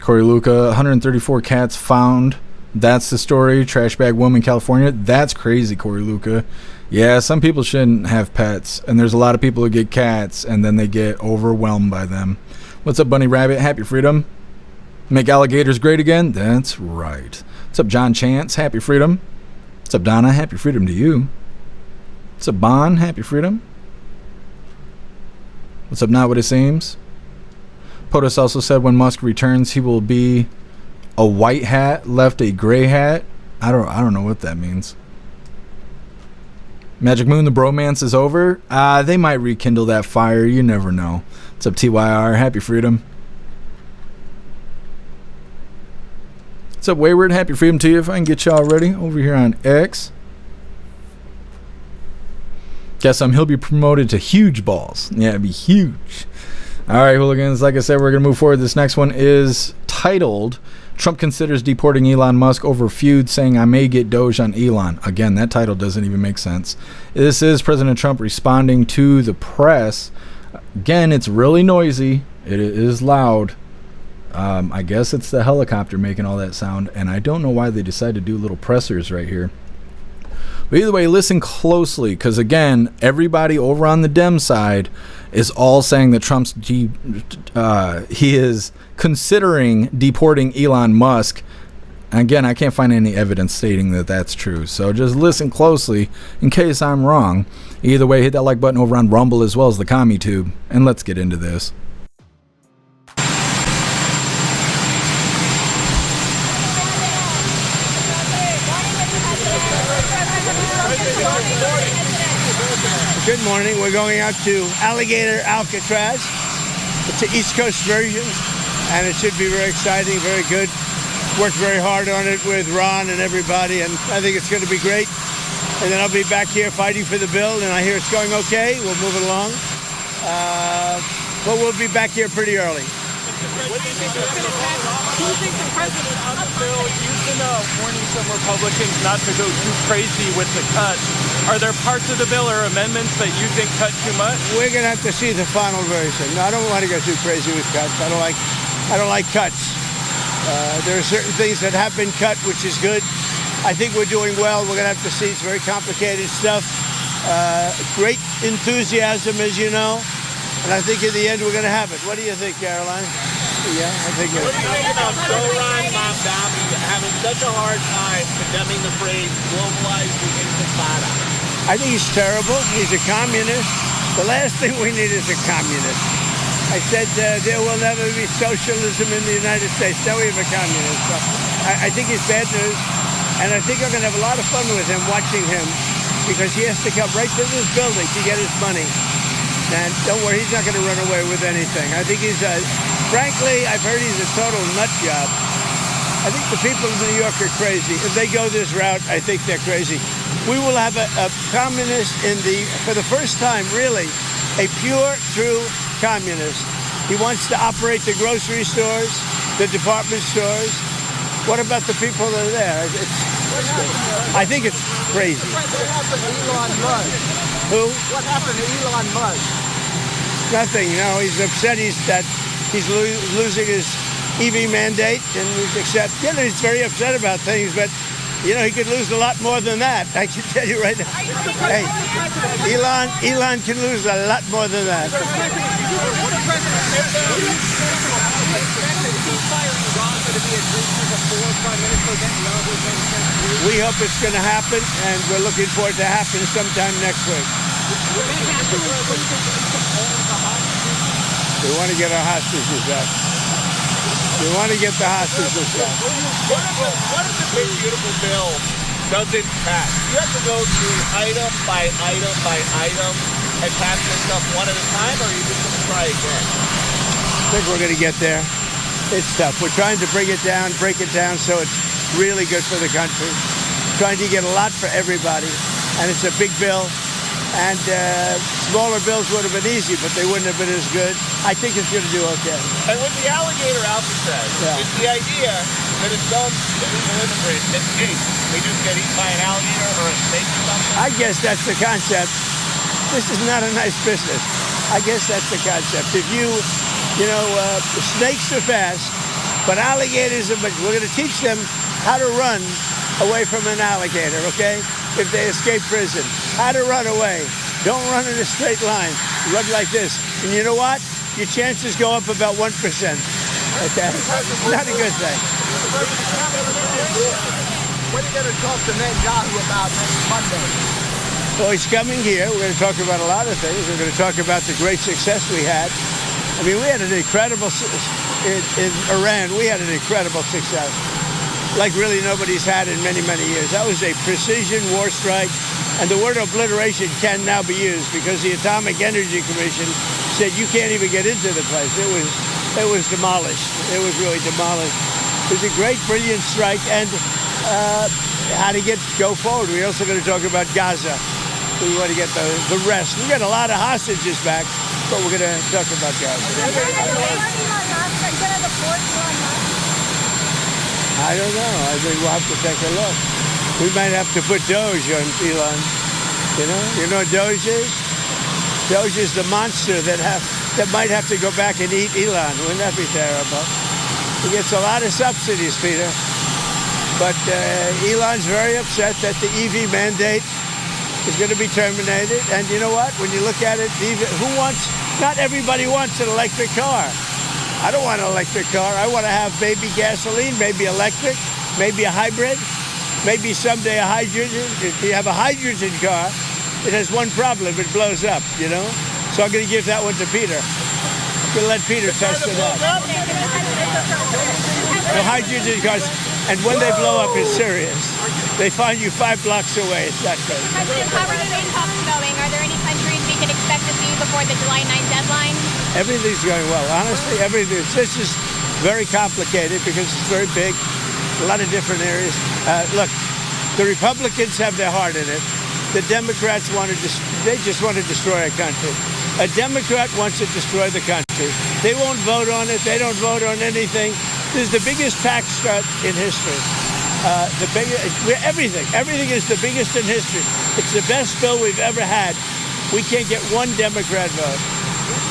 Corey Luca, 134 cats found. That's the story. Trash bag woman, California. That's crazy, Corey Luca. Yeah, some people shouldn't have pets, and there's a lot of people who get cats, and then they get overwhelmed by them. What's up, Bunny Rabbit? Happy Freedom. Make alligators great again? That's right. What's up, John Chance? Happy Freedom. What's up, Donna? Happy Freedom to you. What's up, Bon? Happy Freedom. What's up, Not What It Seems? POTUS also said when Musk returns, he will be a white hat, left a gray hat. I don't know what that means. Magic Moon, the bromance is over. They might rekindle that fire. You never know. What's up, TYR? Happy Freedom. What's up, Wayward? Happy Freedom to you. If I can get y'all ready over here on X. Guess he'll be promoted to huge balls. Yeah, it'd be huge. All right, hooligans. Like I said, we're going to move forward. This next one is titled, Trump considers deporting Elon Musk over feud, saying I may get Doge on Elon. Again, that title doesn't even make sense. This is President Trump responding to the press. Again, it's really noisy. It is loud. I guess it's the helicopter making all that sound, and I don't know why they decided to do little pressers right here. But either way, listen closely, because again, everybody over on the Dem side is all saying that he is considering deporting Elon Musk. And again, I can't find any evidence stating that that's true. So just listen closely in case I'm wrong. Either way, hit that like button over on Rumble as well as the Commie Tube, and let's get into this. Good morning. We're going out to Alligator Alcatraz. It's an East Coast version, and it should be very exciting, very good. Worked very hard on it with Ron and everybody, and I think it's going to be great. And then I'll be back here fighting for the bill, and I hear it's going okay. We'll move it along. But we'll be back here pretty early. What do you think the president on the bill? You've been warning some Republicans not to go too crazy with the cuts. Are there parts of the bill or amendments that you think cut too much? We're going to have to see the final version. No, I don't want to go too crazy with cuts. I don't like cuts. There are certain things that have been cut, which is good. I think we're doing well. We're going to have to see. It's very complicated stuff. Great enthusiasm, as you know. And I think in the end, we're going to have it. What do you think, Caroline? Yeah, I think What do you think about Sohran Mamdani having such a hard time condemning the phrase globalized intifada? I think he's terrible. He's a communist. The last thing we need is a communist. I said there will never be socialism in the United States. Now we have a communist. So I think he's bad news. And I think I'm going to have a lot of fun with him, watching him, because he has to come right to this building to get his money. And don't worry, he's not going to run away with anything. I think he's frankly, I've heard he's a total nut job. I think the people of New York are crazy. If they go this route, I think they're crazy. We will have a communist for the first time, really, a pure, true communist. He wants to operate the grocery stores, the department stores. What about the people that are there? I think it's crazy. What happened to Elon Musk? Who? What happened to Elon Musk? Nothing. No, he's upset. He's losing his EV mandate, and he's very upset about things. But he could lose a lot more than that. I can tell you right now. Hey, Elon can lose a lot more than that. We hope it's going to happen, and we're looking forward to happen sometime next week. We want to get our hostages back. We want to get the hostages back. What if the big beautiful bill doesn't pass? You have to go through item by item by item and pass this stuff one at a time, or are you just going to try again? I think we're going to get there. It's tough. We're trying to break it down so it's really good for the country. Trying to get a lot for everybody. And it's a big bill. And smaller bills would have been easy, but they wouldn't have been as good. I think it's going to do okay. And with the Alligator Alcatraz, is the idea that if some illegal immigrants escape, they just get eaten by an alligator or a snake or something? I guess that's the concept. This is not a nice business. I guess that's the concept. If snakes are fast, but alligators are, we're going to teach them how to run away from an alligator, okay? If they escape prison, how to run away. Don't run in a straight line. Run like this. And you know what? Your chances go up about 1%. Okay? Not a good thing. What are you going to talk to Netanyahu about next Monday? Well, he's coming here. We're going to talk about a lot of things. We're going to talk about the great success we had. I mean, we had an incredible, in Iran, we had an incredible success. Like really nobody's had in many, many years. That was a precision war strike. And the word obliteration can now be used because the Atomic Energy Commission said you can't even get into the place. It was demolished. It was really demolished. It was a great, brilliant strike. And how to go forward. We're also going to talk about Gaza. We want to get the rest. We got a lot of hostages back, but we're going to talk about Gaza. I don't know. I think we'll have to take a look. We might have to put Doge on Elon. You know what Doge is? Doge is the monster that might have to go back and eat Elon. Wouldn't that be terrible? He gets a lot of subsidies, Peter. But Elon's very upset that the EV mandate is going to be terminated. And you know what? When you look at it, not everybody wants an electric car. I don't want an electric car. I want to have maybe gasoline, maybe electric, maybe a hybrid, maybe someday a hydrogen. If you have a hydrogen car, it has one problem. It blows up, So I'm going to give that one to Peter. I'm going to let Peter test it out. The hydrogen cars, and when they blow up, it's serious. They find you 5 blocks away. It's that crazy. President, how are the trade talks going? Are there any countries we can expect to see before the July 9th deadline? Everything's going well. Honestly, everything. This is very complicated because it's very big, a lot of different areas. Look, the Republicans have their heart in it. The Democrats they just want to destroy our country. A Democrat wants to destroy the country. They won't vote on it. They don't vote on anything. This is the biggest tax cut in history. Everything is the biggest in history. It's the best bill we've ever had. We can't get one Democrat vote.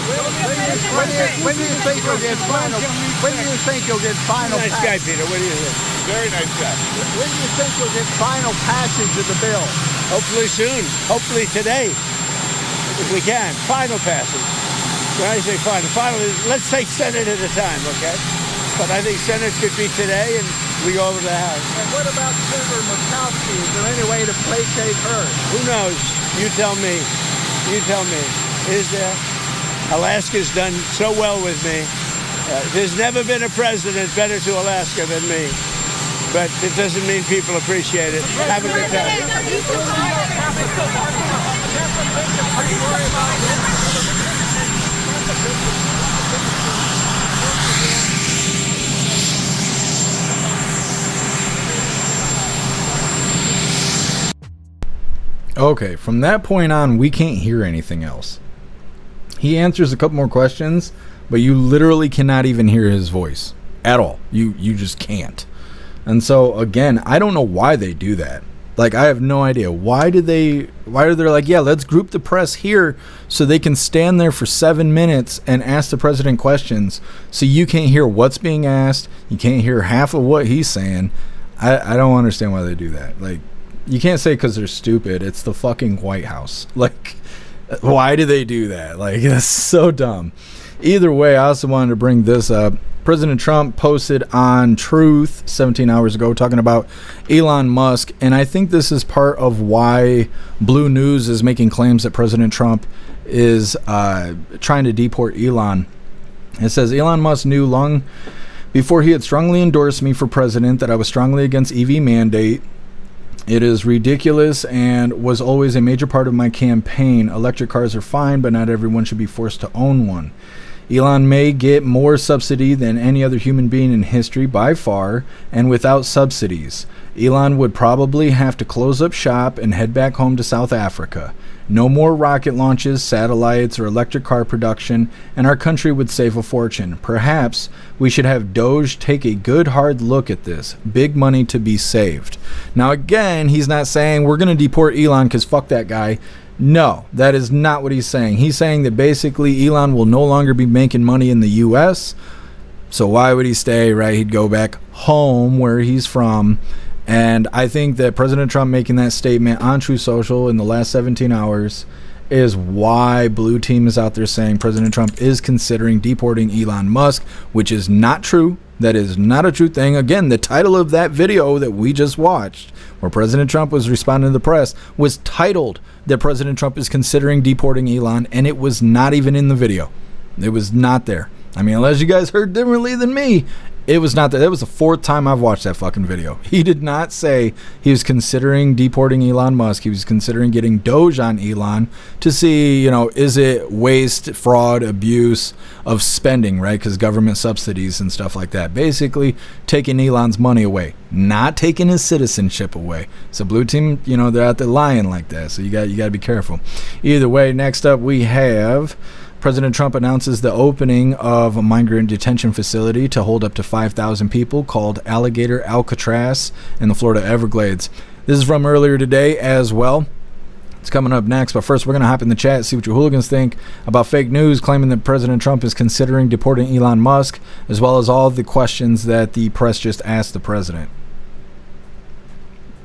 When do you think you'll get final? When do you think you'll get final? Nice guy, Peter. What do you think? Very nice guy. When do you think you'll get final passage of the bill? Hopefully soon. Hopefully today, if we can. Final passage. When I say final, final is, let's take Senate at a time, okay? But I think Senate could be today, and we go over to the House. And what about Senator Murkowski? Is there any way to placate her? Who knows? You tell me. You tell me. Is there? Alaska's done so well with me. There's never been a president better to Alaska than me. But it doesn't mean people appreciate it. Have a good time. Okay, from that point on, we can't hear anything else. He answers a couple more questions, but you literally cannot even hear his voice at all. You just can't. And so, again, I don't know why they do that. Like, I have no idea. Why are they like, yeah, let's group the press here so they can stand there for 7 minutes and ask the president questions so you can't hear what's being asked. You can't hear half of what he's saying. I don't understand why they do that. Like, you can't say because they're stupid. It's the fucking White House. Like, why do they do that? Like, that's so dumb. Either way, I also wanted to bring this up. President Trump posted on Truth 17 hours ago talking about Elon Musk, and I think this is part of why Blue News is making claims that President Trump is trying to deport Elon. It says, Elon Musk knew long before he had strongly endorsed me for president that I was strongly against EV mandate. It is ridiculous and was always a major part of my campaign. Electric cars are fine, but not everyone should be forced to own one. Elon may get more subsidy than any other human being in history by far, and without subsidies, Elon would probably have to close up shop and head back home to South Africa. No more rocket launches, satellites, or electric car production, and our country would save a fortune. Perhaps we should have Doge take a good hard look at this. Big money to be saved. Now again, he's not saying we're going to deport Elon because fuck that guy. No, that is not what he's saying. He's saying that basically Elon will no longer be making money in the U.S., so why would he stay, right? He'd go back home where he's from. And I think that President Trump making that statement on Truth Social in the last 17 hours is why Blue Team is out there saying President Trump is considering deporting Elon Musk, which is not true. That is not a true thing. Again, the title of that video that we just watched, where President Trump was responding to the press, was titled that President Trump is considering deporting Elon, and it was not even in the video. It was not there. I mean, unless you guys heard differently than me, it was not there. That was the fourth time I've watched that fucking video. He did not say he was considering deporting Elon Musk. He was considering getting Doge on Elon to see, is it waste, fraud, abuse of spending, right? Because government subsidies and stuff like that. Basically, taking Elon's money away, not taking his citizenship away. So Blue Team, they're out there lying like that. So you got to be careful. Either way, next up we have President Trump announces the opening of a migrant detention facility to hold up to 5,000 people called Alligator Alcatraz in the Florida Everglades. This is from earlier today as well. It's coming up next, but first we're going to hop in the chat, see what your hooligans think about fake news claiming that President Trump is considering deporting Elon Musk, as well as all the questions that the press just asked the president.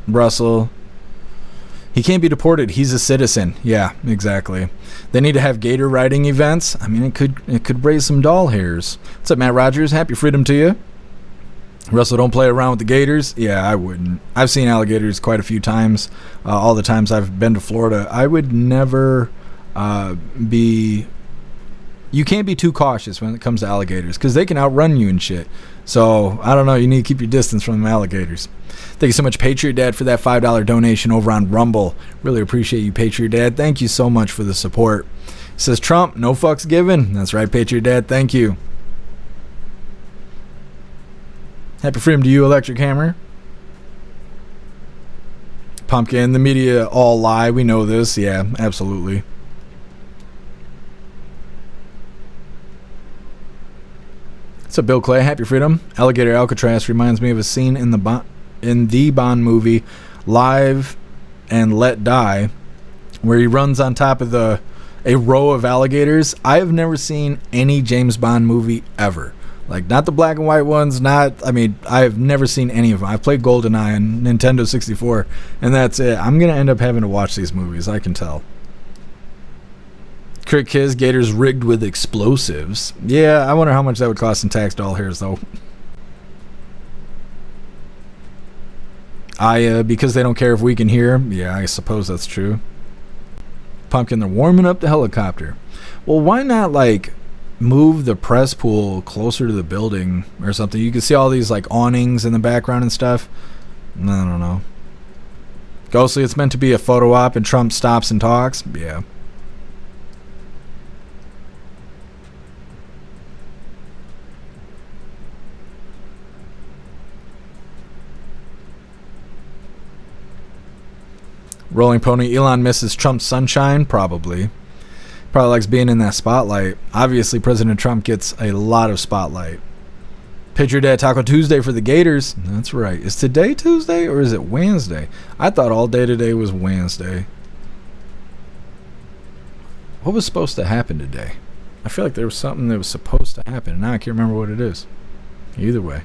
Russell, he can't be deported. He's a citizen. Yeah, exactly. They need to have gator riding events. I mean, it could raise some doll hairs. What's up, Matt Rogers? Happy freedom to you. Russell, don't play around with the gators. Yeah, I wouldn't. I've seen alligators quite a few times. All the times I've been to Florida. I would never be... You can't be too cautious when it comes to alligators because they can outrun you and shit. So, I don't know. You need to keep your distance from the alligators. Thank you so much, Patriot Dad, for that $5 donation over on Rumble. Really appreciate you, Patriot Dad. Thank you so much for the support. Says Trump, no fucks given. That's right, Patriot Dad. Thank you. Happy freedom to you, Electric Hammer. Pumpkin, the media all lie. We know this. Yeah, absolutely. What's up, Bill Clay? Happy freedom. Alligator Alcatraz reminds me of a scene in the Bond movie Live and Let Die, where he runs on top of a row of alligators. I have never seen any James Bond movie ever. Like, not the black and white ones, I have never seen any of them. I've played GoldenEye on Nintendo 64, and that's it. I'm going to end up having to watch these movies, I can tell. Crick Kiss, Gators rigged with explosives. Yeah, I wonder how much that would cost in tax dollars, though. Because they don't care if we can hear. Yeah, I suppose that's true. Pumpkin, they're warming up the helicopter. Well, why not, like, move the press pool closer to the building or something? You can see all these, like, awnings in the background and stuff. I don't know. Ghostly, it's meant to be a photo op and Trump stops and talks. Yeah. Rolling Pony, Elon misses Trump's sunshine? Probably. Probably likes being in that spotlight. Obviously, President Trump gets a lot of spotlight. Picture Day Taco Tuesday for the Gators. That's right. Is today Tuesday or is it Wednesday? I thought all day today was Wednesday. What was supposed to happen today? I feel like there was something that was supposed to happen, and now I can't remember what it is. Either way.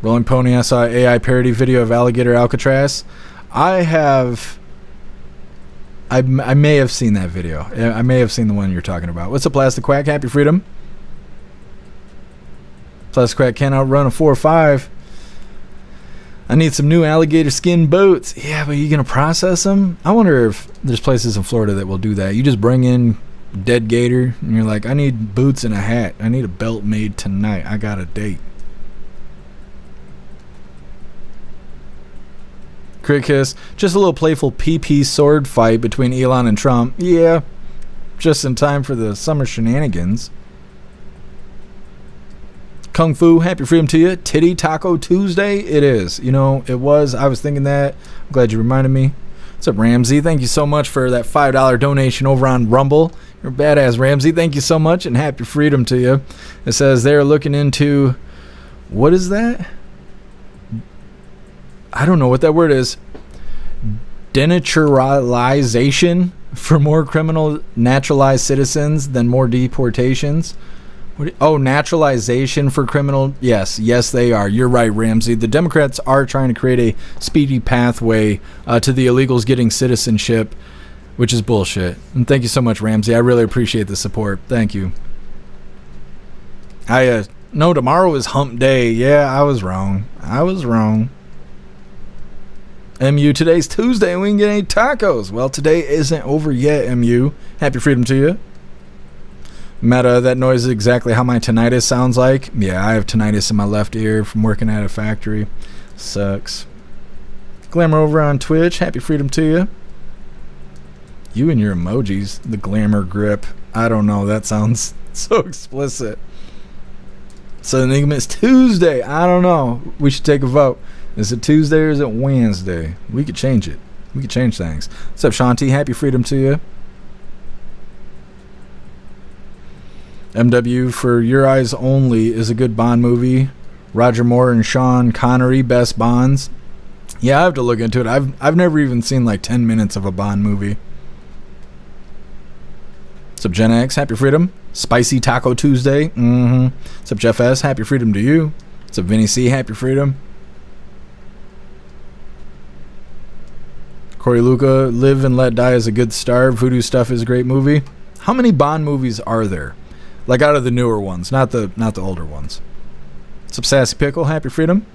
Rolling Pony, I saw an AI parody video of Alligator Alcatraz. I may have seen that video. I may have seen the one you're talking about. What's up, Plastic Quack? Happy Freedom. Plastic Quack can't outrun a 4 or 5. I need some new alligator skin boots. Yeah, but are you going to process them? I wonder if there's places in Florida that will do that. You just bring in dead gator, and you're like, I need boots and a hat. I need a belt made tonight. I got a date. Crickis, just a little playful PP sword fight between Elon and Trump. Yeah, just in time for the summer shenanigans. Kung Fu, happy freedom to you. Titty Taco Tuesday? It is. You know, it was. I was thinking that. I'm glad you reminded me. What's up, Ramsey? Thank you so much for that $5 donation over on Rumble. You're a badass, Ramsey. Thank you so much, and happy freedom to you. It says they're looking into... What is that? I don't know what that word is. Denaturalization for more criminal naturalized citizens than more deportations. Naturalization for criminal. Yes, they are. You're right, Ramsey. The Democrats are trying to create a speedy pathway to the illegals getting citizenship, which is bullshit. And thank you so much, Ramsey. I really appreciate the support. Thank you. No, tomorrow is hump day. Yeah, I was wrong. MU, today's Tuesday and we can get any tacos. Well, today isn't over yet, MU. Happy freedom to you. Meta, that noise is exactly how my tinnitus sounds like. Yeah, I have tinnitus in my left ear from working at a factory. Sucks. Glamour over on Twitch, happy freedom to you. You and your emojis, the glamour grip. I don't know, that sounds so explicit. So Enigma is Tuesday. I don't know. We should take a vote. Is it Tuesday or is it Wednesday? We could change it. We could change things. What's up, Shanti? Happy freedom to you. MW, For Your Eyes Only is a good Bond movie. Roger Moore and Sean Connery, best Bonds. Yeah, I have to look into it. I've never even seen like 10 minutes of a Bond movie. What's up, Gen X? Happy freedom. Spicy Taco Tuesday. What's up, Jeff S? Happy freedom to you. What's up, Vinny C? Happy freedom. Corey Luca, Live and Let Die is a good start. Voodoo Stuff is a great movie. How many Bond movies are there? Like out of the newer ones, not the older ones. What's up, Sassy Pickle? Happy freedom.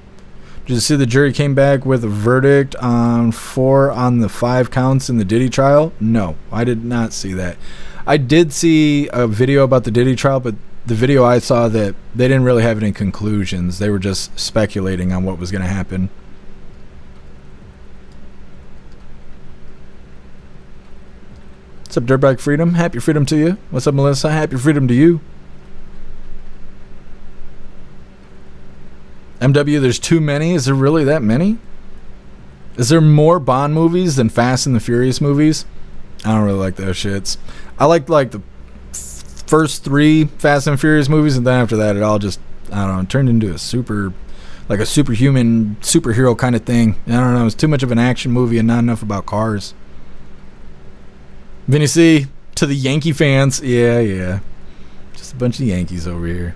Did you see the jury came back with a verdict on 4 on the 5 counts in the Diddy trial? No, I did not see that. I did see a video about the Diddy trial, but the video I saw that they didn't really have any conclusions. They were just speculating on what was going to happen. What's up, Dirtbag Freedom? Happy freedom to you. What's up, Melissa? Happy freedom to you. MW, there's too many. Is there really that many? Is there more Bond movies than Fast and the Furious movies? I don't really like those shits. I like the first 3 Fast and Furious movies, and then after that, it all just, I don't know, it turned into a superhuman superhero kind of thing. I don't know. It was too much of an action movie and not enough about cars. Vinny C, to the Yankee fans. Yeah. Just a bunch of Yankees over here.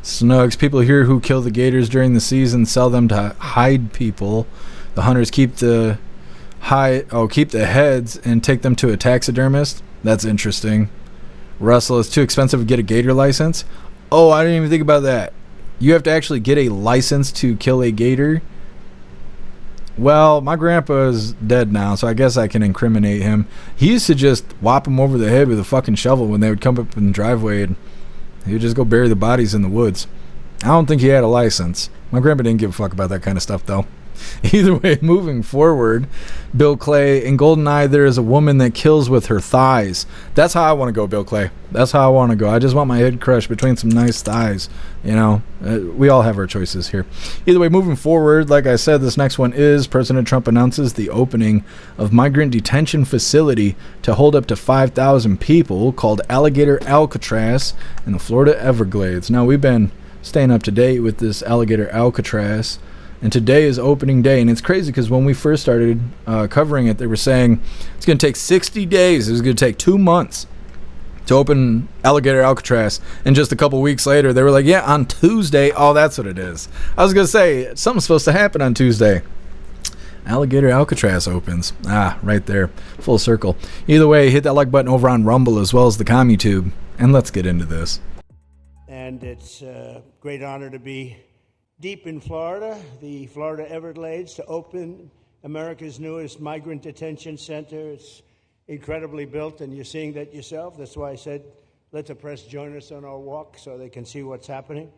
Snugs. People here who kill the gators during the season sell them to hide people. The hunters keep the heads and take them to a taxidermist. That's interesting. Russell, it's too expensive to get a gator license. Oh, I didn't even think about that. You have to actually get a license to kill a gator. Well, my grandpa is dead now, so I guess I can incriminate him. He used to just whop him over the head with a fucking shovel when they would come up in the driveway, and he would just go bury the bodies in the woods. I don't think he had a license. My grandpa didn't give a fuck about that kind of stuff, though. Either way, moving forward, Bill Clay, in GoldenEye, there is a woman that kills with her thighs. That's how I want to go, Bill Clay. That's how I want to go. I just want my head crushed between some nice thighs. You know, we all have our choices here. Either way, moving forward, like I said, this next one is President Trump announces the opening of migrant detention facility to hold up to 5,000 people called Alligator Alcatraz in the Florida Everglades. Now, we've been staying up to date with this Alligator Alcatraz, and today is opening day. And it's crazy because when we first started covering it, they were saying it's going to take 60 days. It was going to take 2 months to open Alligator Alcatraz. And just a couple weeks later, they were like, yeah, on Tuesday. Oh, that's what it is. I was going to say, something's supposed to happen on Tuesday. Alligator Alcatraz opens. Ah, right there. Full circle. Either way, hit that like button over on Rumble as well as the CommuTube. And let's get into this. And it's a great honor to be deep in Florida, the Florida Everglades, to open America's newest migrant detention center. It's incredibly built, and you're seeing that yourself. That's why I said, let the press join us on our walk so they can see what's happening.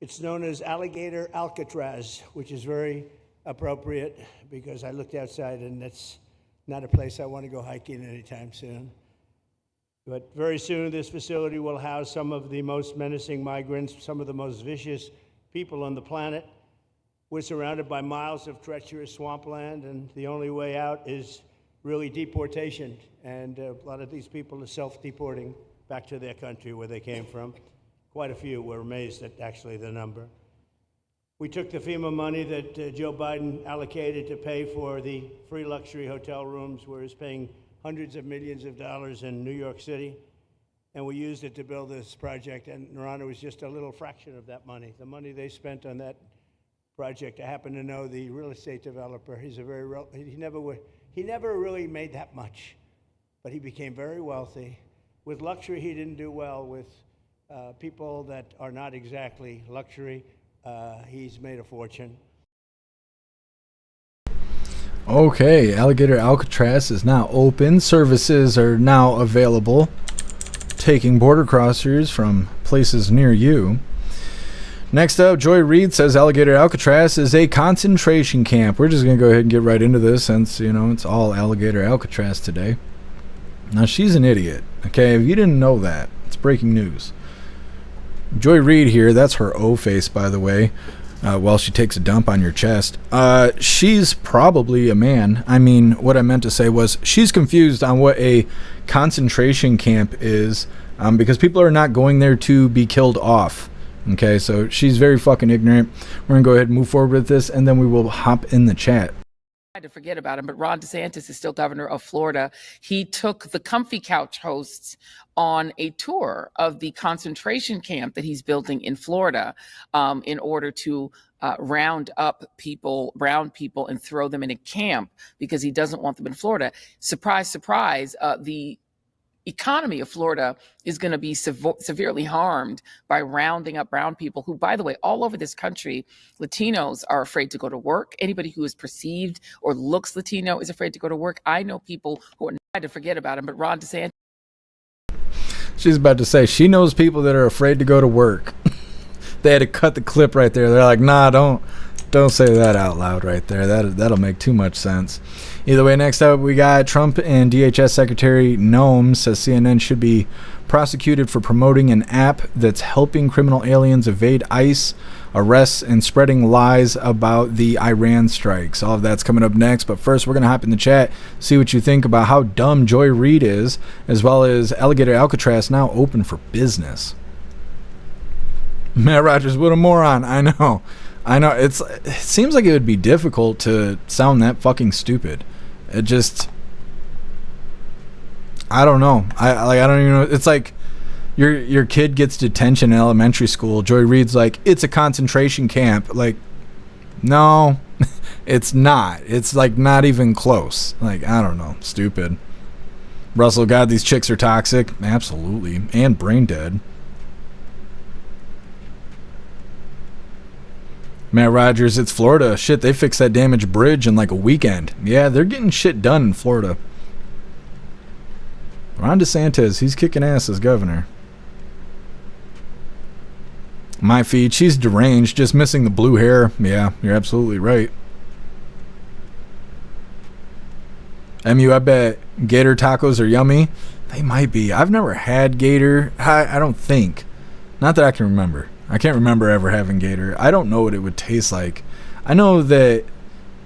It's known as Alligator Alcatraz, which is very appropriate because I looked outside and that's not a place I want to go hiking anytime soon. But very soon this facility will house some of the most menacing migrants, some of the most vicious people on the planet. We're surrounded by miles of treacherous swampland, and the only way out is really deportation. And a lot of these people are self-deporting back to their country where they came from. Quite a few. We're amazed at actually the number. We took the FEMA money that Joe Biden allocated to pay for the free luxury hotel rooms, where he's paying hundreds of millions of dollars in New York City. And we used it to build this project, and Narana was just a little fraction of that money. The money they spent on that project, I happen to know the real estate developer. He's a very he never really made that much, but he became very wealthy. With luxury, he didn't do well. With people that are not exactly luxury, he's made a fortune. Okay, Alligator Alcatraz is now open. Services are now available, taking border crossers from places near you. Next up, Joy Reid says Alligator Alcatraz is a concentration camp. We're just going to go ahead and get right into this since, you know, it's all Alligator Alcatraz today. Now, she's an idiot, okay? If you didn't know that, it's breaking news. Joy Reid here, that's her O face, by the way, while she takes a dump on your chest. She's probably a man. I mean, what I meant to say was she's confused on what a concentration camp is, because people are not going there to be killed off. Okay, so she's very fucking ignorant. We're going to go ahead and move forward with this, and then we will hop in the chat. To forget about him, but Ron DeSantis is still governor of Florida. He took the Comfy Couch hosts on a tour of the concentration camp that he's building in Florida, in order to round up people, brown people, and throw them in a camp because he doesn't want them in Florida. Surprise, surprise, the economy of Florida is going to be severely harmed by rounding up brown people who, by the way, all over this country, Latinos are afraid to go to work. Anybody who is perceived or looks Latino is afraid to go to work. I know people who are not to forget about him, but Ron DeSantis. She's about to say she knows people that are afraid to go to work. They had to cut the clip right there. They're like, nah, don't say that out loud right there. That'll make too much sense. Either way, next up we got Trump and DHS Secretary Noem says CNN should be prosecuted for promoting an app that's helping criminal aliens evade ICE arrests and spreading lies about the Iran strikes. All of that's coming up next, but first we're going to hop in the chat, see what you think about how dumb Joy Reid is, as well as Alligator Alcatraz now open for business. Matt Rogers, what a moron. I know. It seems like it would be difficult to sound that fucking stupid. It just, I don't know. I don't even know. It's like Your kid gets detention in elementary school. Joy Reid's like, it's a concentration camp. Like, no, it's not. It's like not even close. Like, I don't know. Stupid. Russell, God, these chicks are toxic. Absolutely. And brain dead. Matt Rogers, it's Florida. Shit, they fixed that damaged bridge in like a weekend. Yeah, they're getting shit done in Florida. Ron DeSantis, he's kicking ass as governor. My feed, she's deranged, just missing the blue hair. Yeah, you're absolutely right. MU, I bet gator tacos are yummy. They might be. I've never had gator. I don't think. Not that I can remember. I can't remember ever having gator. I don't know what it would taste like. I know that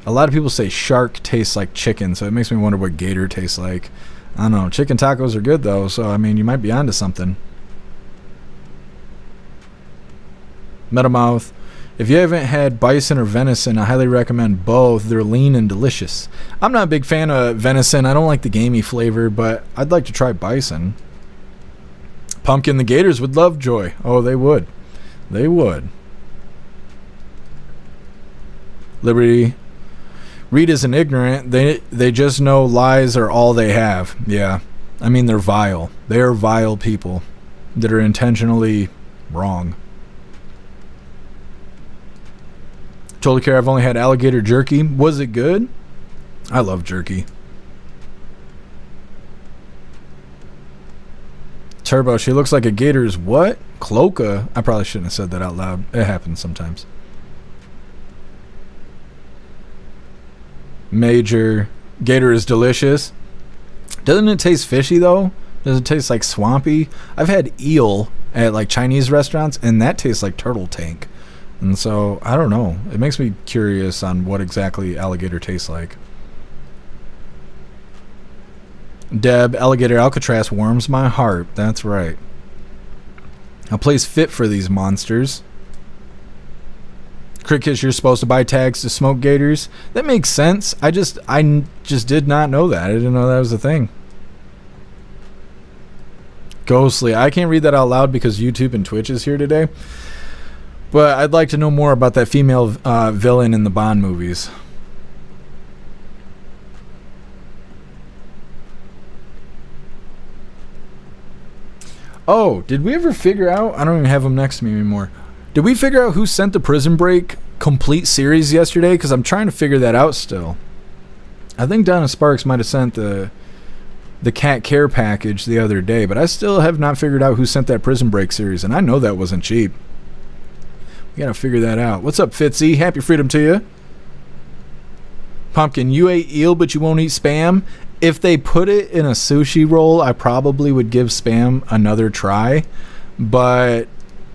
a lot of people say shark tastes like chicken, so it makes me wonder what gator tastes like. I don't know. Chicken tacos are good, though, so, I mean, you might be onto something. Metamouth, if you haven't had bison or venison, I highly recommend both. They're lean and delicious. I'm not a big fan of venison. I don't like the gamey flavor, but I'd like to try bison. Pumpkin, the gators would love Joy. Oh, they would. They would. Liberty, Reed isn't ignorant. They just know lies are all they have. Yeah. I mean, they're vile. They are vile people that are intentionally wrong. Told Care, I've only had alligator jerky. Was it good? I love jerky. Turbo, she looks like a gator's what? Cloaca? I probably shouldn't have said that out loud. It happens sometimes. Major, gator is delicious. Doesn't it taste fishy though? Does it taste like swampy? I've had eel at like Chinese restaurants and that tastes like turtle tank. And so, I don't know. It makes me curious on what exactly alligator tastes like. Deb, Alligator Alcatraz warms my heart. That's right. A place fit for these monsters. Crickets, you're supposed to buy tags to smoke gators. That makes sense. I just did not know that. I didn't know that was a thing. Ghostly. I can't read that out loud because YouTube and Twitch is here today. But I'd like to know more about that female villain in the Bond movies. Oh, did we ever figure out? I don't even have them next to me anymore. Did we figure out who sent the Prison Break complete series yesterday? Because I'm trying to figure that out still. I think Donna Sparks might have sent the Cat Care package the other day, but I still have not figured out who sent that Prison Break series, and I know that wasn't cheap. We gotta figure that out. What's up, Fitzy? Happy freedom to you. Pumpkin, you ate eel, but you won't eat Spam? If they put it in a sushi roll, I probably would give Spam another try. But,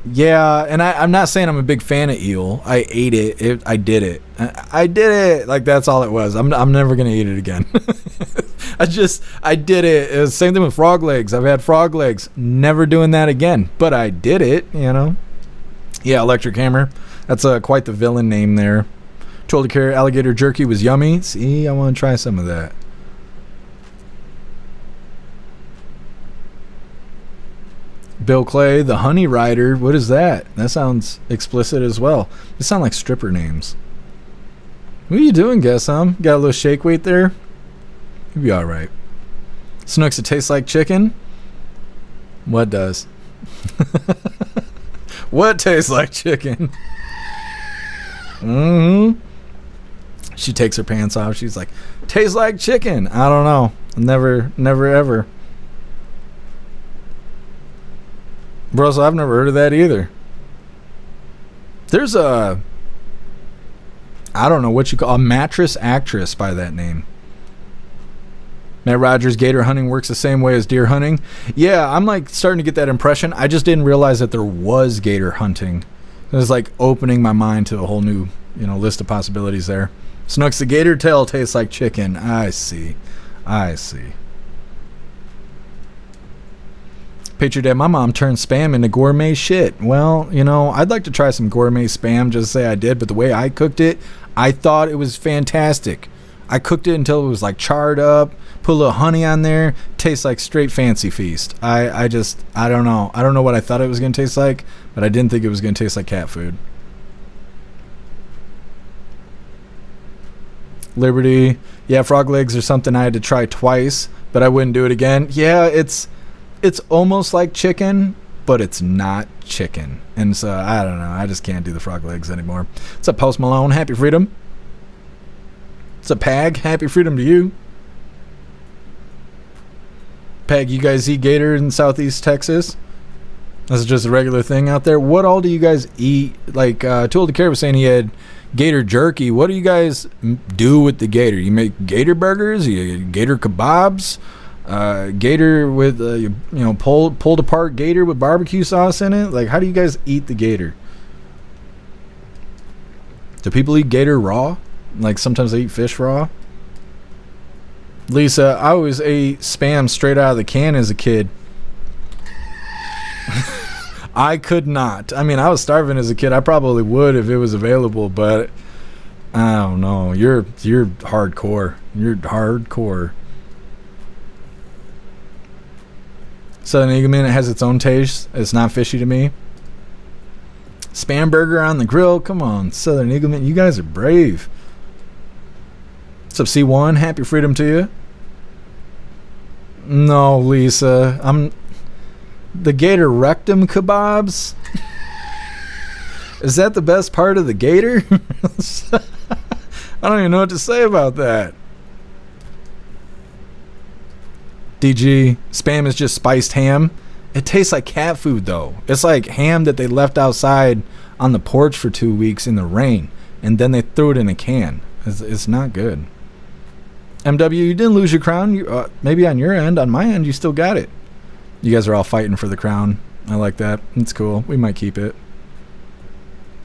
yeah, and I'm not saying I'm a big fan of eel. I ate it. I did it. I did it. Like, that's all it was. I'm never gonna eat it again. I did it. It was the same thing with frog legs. I've had frog legs. Never doing that again. But I did it, you know. Yeah, Electric Hammer. That's quite the villain name there. Told to Care, alligator jerky was yummy. See, I want to try some of that. Bill Clay, the Honey Rider. What is that? That sounds explicit as well. They sound like stripper names. What are you doing, guess, Got a little shake weight there? You'll be alright. Snooks, it tastes like chicken? What does? What tastes like chicken? Mm-hmm. She takes her pants off. She's like, tastes like chicken. I don't know. Never, ever. Bro, so I've never heard of that either. There's I don't know what you call a mattress actress by that name. Matt Rogers, gator hunting works the same way as deer hunting. Yeah, I'm like starting to get that impression. I just didn't realize that there was gator hunting. It was like opening my mind to a whole new, list of possibilities there. Snooks, the gator tail tastes like chicken. I see. Patriot Dad, my mom turned Spam into gourmet shit. Well, I'd like to try some gourmet Spam, just to say I did, but the way I cooked it, I thought it was fantastic. I cooked it until it was like charred up, put a little honey on there. Tastes like straight fancy feast. I don't know. I don't know what I thought it was going to taste like, but I didn't think it was going to taste like cat food. Liberty. Yeah, frog legs are something I had to try twice, but I wouldn't do it again. Yeah, it's almost like chicken, but it's not chicken. And so, I don't know. I just can't do the frog legs anymore. What's up, Post Malone? Happy freedom. What's up, Pag? Happy freedom to you. Pag, you guys eat gator in Southeast Texas? This is just a regular thing out there. What all do you guys eat? Like, Tool the Care was saying he had gator jerky. What do you guys do with the gator? You make gator burgers? You gator kebabs? Gator with pulled apart gator with barbecue sauce in it. Like, how do you guys eat the gator? Do people eat gator raw? Like, sometimes they eat fish raw. Lisa, I always ate Spam straight out of the can as a kid. I could not. I mean, I was starving as a kid. I probably would if it was available, but I don't know. You're hardcore. You're hardcore. Southern Eagleman, it has its own taste. It's not fishy to me. Spam burger on the grill. Come on, Southern Eagleman. You guys are brave. What's up, C1? Happy freedom to you. No, Lisa. The gator rectum kebabs? Is that the best part of the gator? I don't even know what to say about that. DG, Spam is just spiced ham. It tastes like cat food, though. It's like ham that they left outside on the porch for 2 weeks in the rain, and then they threw it in a can. It's not good. MW, you didn't lose your crown. You, maybe on your end. On my end, you still got it. You guys are all fighting for the crown. I like that. It's cool. We might keep it.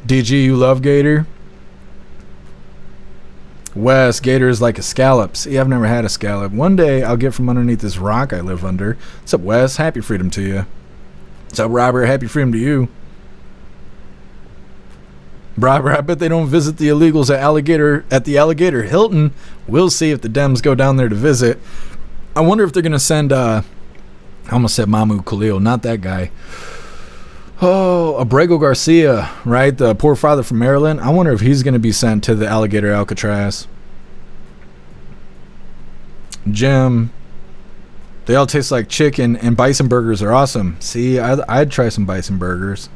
DG, you love gator? Wes, gator is like a scallop. See, I've never had a scallop. One day, I'll get from underneath this rock I live under. What's up, Wes? Happy freedom to you. What's up, Robert? Happy freedom to you. Robert, I bet they don't visit the illegals at the Alligator Hilton. We'll see if the Dems go down there to visit. I wonder if they're going to send, I almost said Mahmoud Khalil, not that guy. Oh, Abrego Garcia, right? The poor father from Maryland. I wonder if he's going to be sent to the Alligator Alcatraz. Jim, they all taste like chicken, and bison burgers are awesome. See, I'd try some bison burgers.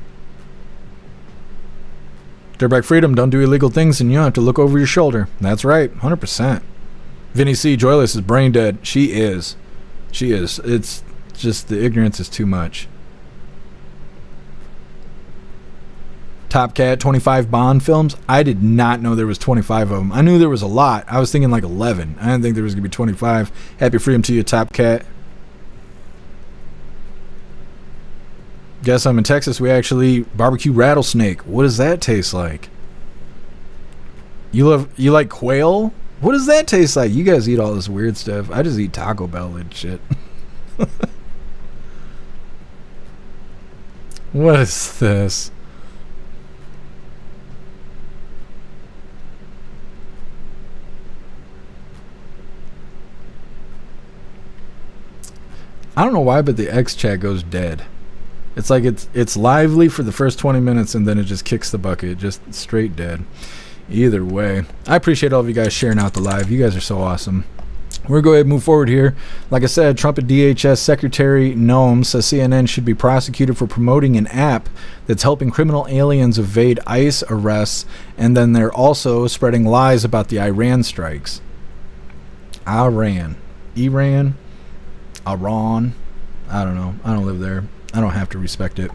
Dirtbag Freedom, don't do illegal things and you don't have to look over your shoulder. That's right, 100%. Vinny C. Joyless is brain dead. She is. It's just the ignorance is too much. Top Cat, 25 Bond films. I did not know there was 25 of them. I knew there was a lot. I was thinking like 11. I didn't think there was going to be 25. Happy freedom to you, Top Cat. Guess I'm in Texas. We actually eat barbecue rattlesnake. What does that taste like? You like quail? What does that taste like? You guys eat all this weird stuff. I just eat Taco Bell and shit. What is this? I don't know why, but the X chat goes dead. It's like it's lively for the first 20 minutes and then it just kicks the bucket, just straight dead. Either way, I appreciate all of you guys sharing out the live. You guys are so awesome. We're going to go ahead and move forward here. Like I said, Trump and DHS Secretary Noem says CNN should be prosecuted for promoting an app that's helping criminal aliens evade ICE arrests, and then they're also spreading lies about the Iran strikes. Iran. I don't know. I don't live there. I don't have to respect it.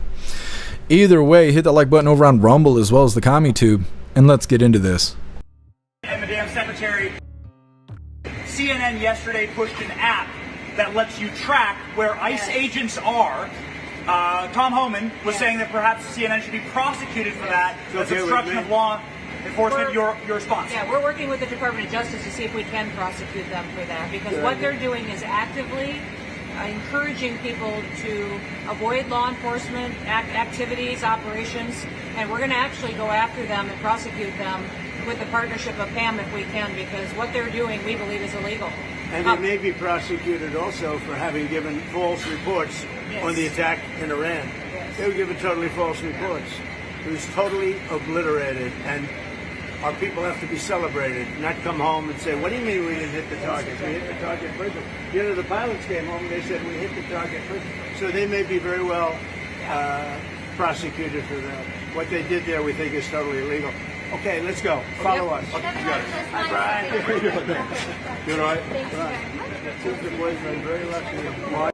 Either way, hit that like button over on Rumble as well as the CommuTube, and let's get into this. And Madam Secretary, CNN yesterday pushed an app that lets you track where ICE agents are. Tom Homan was saying that perhaps CNN should be prosecuted for that as obstruction of law enforcement. Your response? Yeah, we're working with the Department of Justice to see if we can prosecute them for that, because what they're doing is actively encouraging people to avoid law enforcement activities, operations, and we're going to actually go after them and prosecute them with the partnership of PAM if we can, because what they're doing, we believe, is illegal. And they may be prosecuted also for having given false reports on the attack in Iran. They were given totally false reports. It was totally obliterated, and our people have to be celebrated, not come home and say, what do you mean we didn't hit the target? We hit the target first. You know, the pilots came home and they said we hit the target first. So they may be very well prosecuted for that. What they did there we think is totally illegal. Okay, let's go. Follow us. Okay, you got it. Hi, Brian. How are you doing? You all right? Thanks very much. The boys been very lucky.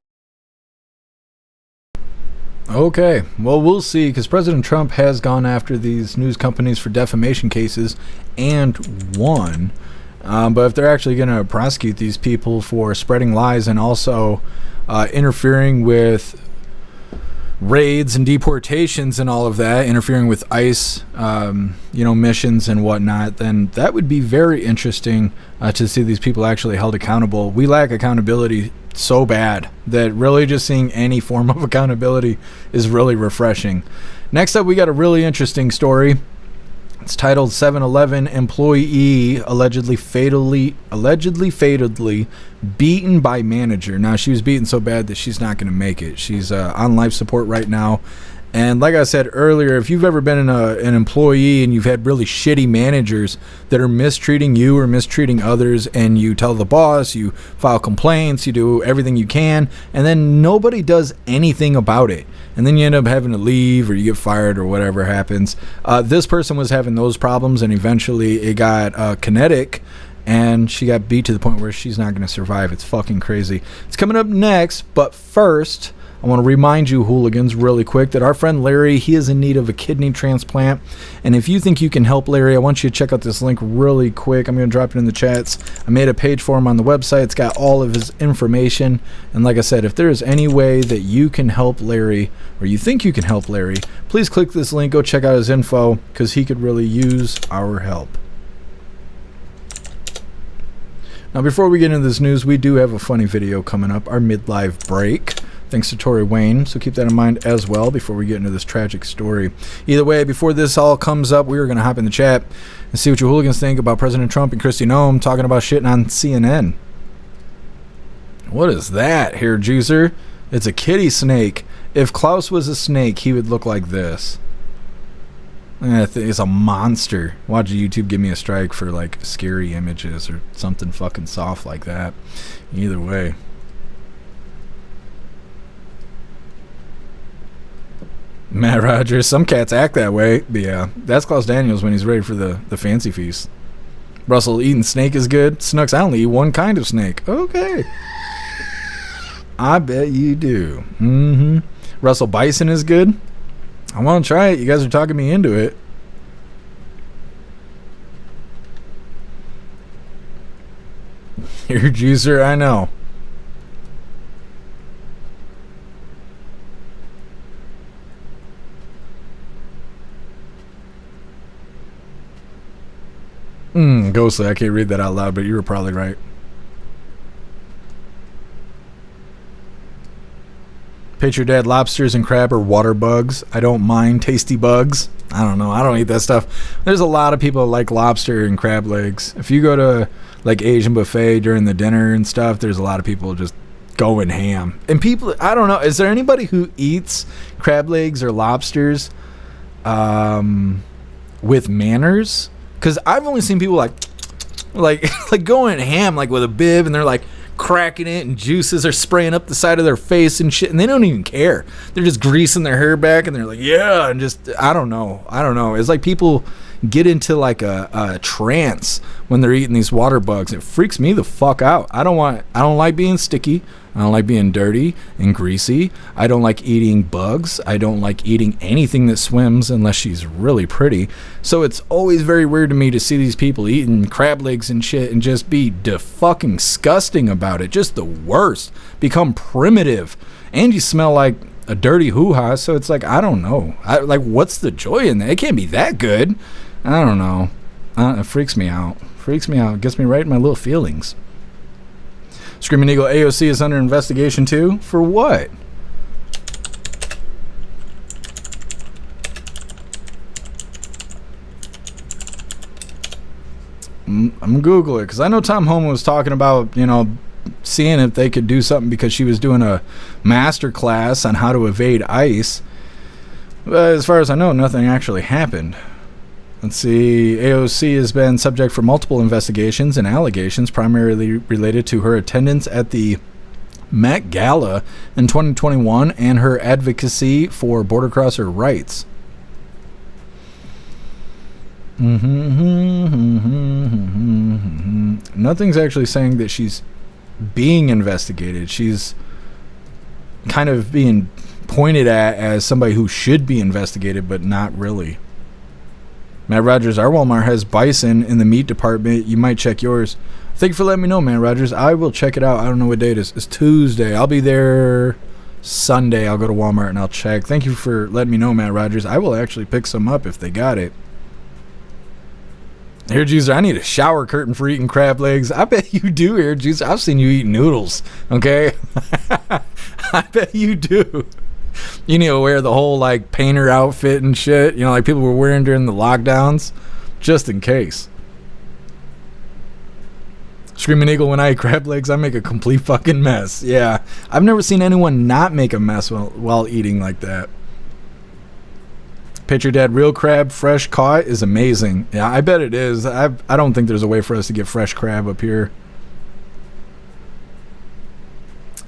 Okay, well, we'll see, because President Trump has gone after these news companies for defamation cases and won. But if they're actually going to prosecute these people for spreading lies and also interfering with raids and deportations and all of that, interfering with ICE, missions and whatnot, then that would be very interesting to see these people actually held accountable. We lack accountability so bad that really just seeing any form of accountability is really refreshing. Next up, we got a really interesting story. It's titled 7-Eleven employee allegedly fatally beaten by manager. Now, she was beaten so bad that she's not going to make it. She's on life support right now. And like I said earlier, if you've ever been an employee and you've had really shitty managers that are mistreating you or mistreating others, and you tell the boss, you file complaints, you do everything you can, and then nobody does anything about it, and then you end up having to leave or you get fired or whatever happens. This person was having those problems, and eventually it got kinetic, and she got beat to the point where she's not going to survive. It's fucking crazy. It's coming up next, but first, I want to remind you, hooligans, really quick, that our friend Larry, he is in need of a kidney transplant. And if you think you can help Larry, I want you to check out this link really quick. I'm going to drop it in the chats. I made a page for him on the website. It's got all of his information. And like I said, if there is any way that you can help Larry, or you think you can help Larry, please click this link. Go check out his info, because he could really use our help. Now, before we get into this news, we do have a funny video coming up, our midlife break. Thanks to Tori Wayne, so keep that in mind as well before we get into this tragic story. Either way, before this all comes up, we are going to hop in the chat and see what you hooligans think about President Trump and Kristi Noem talking about shitting on CNN. What is that, hair juicer? It's a kitty snake. If Klaus was a snake, he would look like this. It's a monster. Watch YouTube give me a strike for like scary images or something fucking soft like that. Either way. Matt Rogers, some cats act that way. But yeah, that's Klaus Daniels when he's ready for the fancy feast. Russell, eating snake is good. Snooks, I only eat one kind of snake. Okay. I bet you do. Russell, bison is good. I want to try it. You guys are talking me into it. You're a juicer, I know. Ghostly, I can't read that out loud, but you were probably right. Picture Dad, lobsters and crab are water bugs. I don't mind tasty bugs. I don't know. I don't eat that stuff. There's a lot of people that like lobster and crab legs. If you go to like Asian buffet during the dinner and stuff, there's a lot of people just going ham. And people, I don't know. Is there anybody who eats crab legs or lobsters with manners? Because I've only seen people like going ham like with a bib, and they're like cracking it, and juices are spraying up the side of their face and shit, and they don't even care. They're just greasing their hair back, and they're like, yeah, and just I don't know. It's like people get into like a trance when they're eating these water bugs. It freaks me the fuck out. I don't like being sticky. I don't like being dirty and greasy. I don't like eating bugs. I don't like eating anything that swims unless she's really pretty. So it's always very weird to me to see these people eating crab legs and shit and just be fucking disgusting about it. Just the worst. Become primitive. And you smell like a dirty hoo-ha. So it's like, I don't know. What's the joy in that? It can't be that good. I don't know. It freaks me out. It gets me right in my little feelings. Screaming Eagle AOC is under investigation too? For what? I'm gonna Google it because I know Tom Homan was talking about, you know, seeing if they could do something because she was doing a master class on how to evade ICE. But as far as I know, nothing actually happened. Let's see. AOC has been subject for multiple investigations and allegations, primarily related to her attendance at the Met Gala in 2021 and her advocacy for border crosser rights. Nothing's actually saying that she's being investigated. She's kind of being pointed at as somebody who should be investigated, but not really. Matt Rogers, our Walmart has bison in the meat department. You might check yours. Thank you for letting me know, Matt Rogers. I will check it out. I don't know what day it is. It's Tuesday. I'll be there Sunday. I'll go to Walmart and I'll check. Thank you for letting me know, Matt Rogers. I will actually pick some up if they got it. Hair Juicer, I need a shower curtain for eating crab legs. I bet you do, Hair Juicer. I've seen you eat noodles, okay? I bet you do. You need to wear the whole, like, painter outfit and shit, you know, like people were wearing during the lockdowns, just in case. Screaming Eagle, when I eat crab legs, I make a complete fucking mess. Yeah, I've never seen anyone not make a mess while eating like that. Picture Dad, real crab fresh caught is amazing. Yeah, I bet it is. I don't think there's a way for us to get fresh crab up here.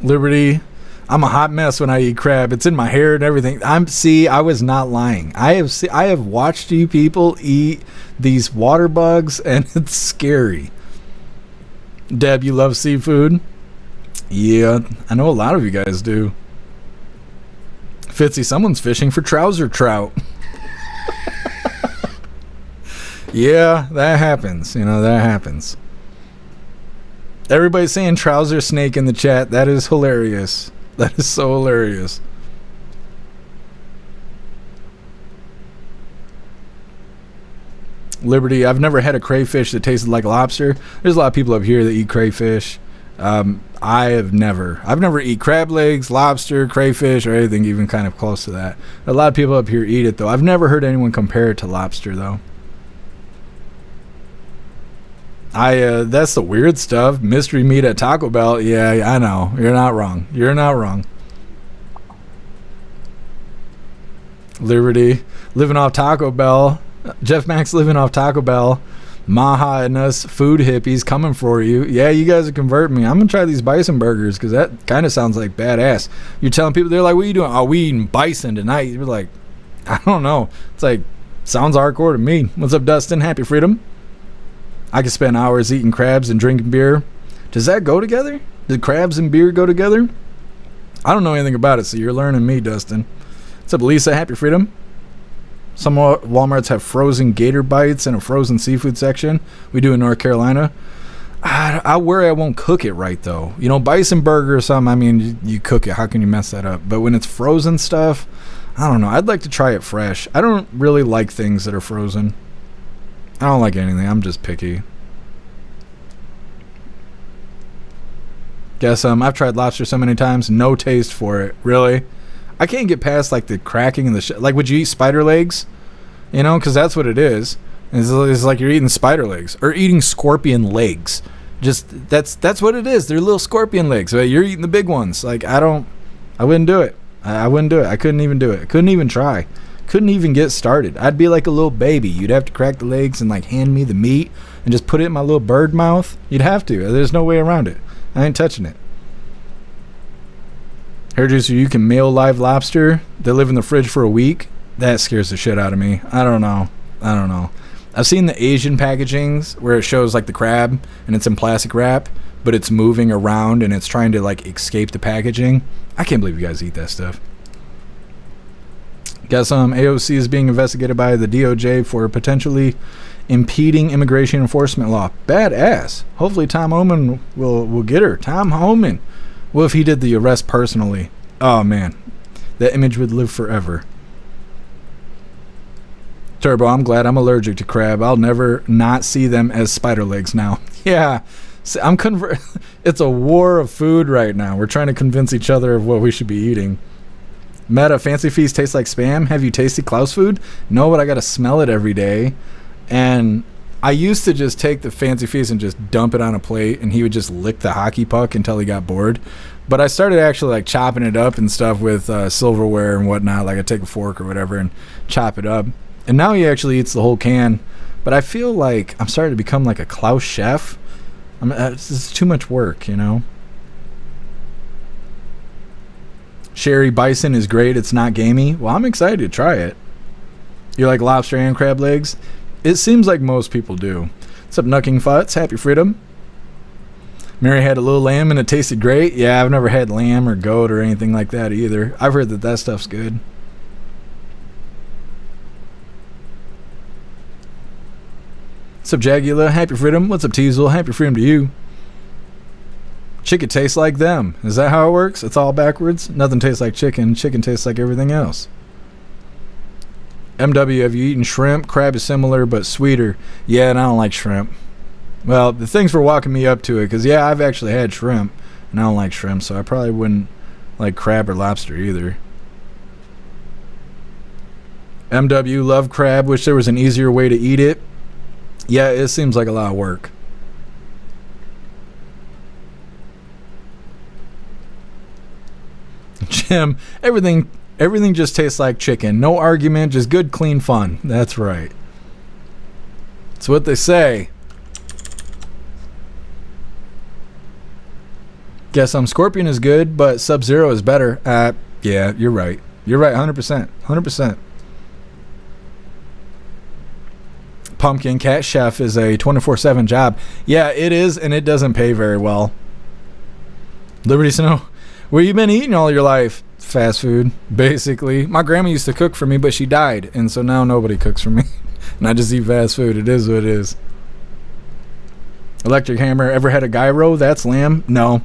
Liberty, I'm a hot mess when I eat crab. It's in my hair and everything. I was not lying. I have watched you people eat these water bugs and it's scary. Deb, you love seafood? Yeah, I know a lot of you guys do. Fitzy, someone's fishing for trouser trout. Yeah, that happens. You know, that happens. Everybody's saying trouser snake in the chat. That is hilarious. That is so hilarious. Liberty, I've never had a crayfish that tasted like lobster. There's a lot of people up here that eat crayfish. I've never eat crab legs, lobster, crayfish, or anything even kind of close to that. A lot of people up here eat it though. I've never heard anyone compare it to lobster though. That's the weird stuff. Mystery meat at Taco Bell. Yeah, I know. You're not wrong. You're not wrong. Liberty, living off Taco Bell. Jeff Max living off Taco Bell. Maha and us food hippies coming for you. Yeah, you guys are converting me. I'm going to try these bison burgers because that kind of sounds like badass. You're telling people, they're like, what are you doing? Oh, we eating bison tonight. You're like, I don't know. It's like, sounds hardcore to me. What's up, Dustin? Happy Freedom. I could spend hours eating crabs and drinking beer. Does that go together? Did crabs and beer go together? I don't know anything about it, so you're learning me, Dustin. What's up, Lisa? Happy Freedom. Some Walmarts have frozen gator bites and a frozen seafood section. We do in North Carolina. I worry I won't cook it right, though. You know, bison burger or something, I mean, you cook it. How can you mess that up? But when it's frozen stuff, I don't know. I'd like to try it fresh. I don't really like things that are frozen. I don't like anything. I'm just picky. Guess I've tried lobster so many times. No taste for it. Really? I can't get past like the cracking and the like. Would you eat spider legs? You know, because that's what it is. It's like you're eating spider legs or eating scorpion legs. Just that's what it is. They're little scorpion legs. But you're eating the big ones. Like I wouldn't do it. I wouldn't do it. I couldn't even do it. I couldn't even try. Couldn't even get started. I'd be like a little baby. You'd have to crack the legs and like hand me the meat and just put it in my little bird mouth. You'd have to. There's no way around it. I ain't touching it. Hair Juicer, you can mail live lobster. They live in the fridge for a week. That scares the shit out of me. I don't know. I've seen the Asian packagings where it shows like the crab and it's in plastic wrap, but it's moving around and it's trying to like escape the packaging. I can't believe you guys eat that stuff. Guess AOC is being investigated by the DOJ for potentially impeding immigration enforcement law. Badass. Hopefully Tom Homan will get her. Tom Homan. Well, if he did the arrest personally. Oh, man. That image would live forever. Turbo, I'm glad I'm allergic to crab. I'll never not see them as spider legs now. Yeah. See, it's a war of food right now. We're trying to convince each other of what we should be eating. Meta, Fancy Feast tastes like spam. Have you tasted Klaus food? No, but I got to smell it every day. And I used to just take the fancy feast and just dump it on a plate, and he would just lick the hockey puck until he got bored. But I started actually like chopping it up and stuff with silverware and whatnot. Like I take a fork or whatever and chop it up. And now he actually eats the whole can. But I feel like I'm starting to become like a Klaus chef. It's too much work, you know. Sherry Bison is great. It's not gamey. Well, I'm excited to try it. You like lobster and crab legs? It seems like most people do. What's up, Knucking Futz? Happy freedom. Mary had a little lamb and it tasted great. Yeah, I've never had lamb or goat or anything like that either. I've heard that that stuff's good. What's up, Jagula? Happy freedom. What's up, Teasel? Happy freedom to you. Chicken tastes like them. Is that how it works? It's all backwards? Nothing tastes like chicken. Chicken tastes like everything else. MW, have you eaten shrimp? Crab is similar but sweeter. Yeah, and I don't like shrimp. Well, the thanks for walking me up to it, because yeah, I've actually had shrimp, and I don't like shrimp, so I probably wouldn't like crab or lobster either. MW, love crab. Wish there was an easier way to eat it. Yeah, it seems like a lot of work. Jim, everything just tastes like chicken. No argument, just good, clean fun. That's right. That's what they say. Guess Scorpion is good, but Sub-Zero is better. Yeah, you're right. You're right, 100%. 100%. Pumpkin Cat Chef is a 24/7 job. Yeah, it is, and it doesn't pay very well. Liberty Snow, where you been eating all your life? Fast food, basically. My grandma used to cook for me, but she died, and so now nobody cooks for me. And I just eat fast food. It is what it is. Electric Hammer, ever had a gyro? That's lamb? No.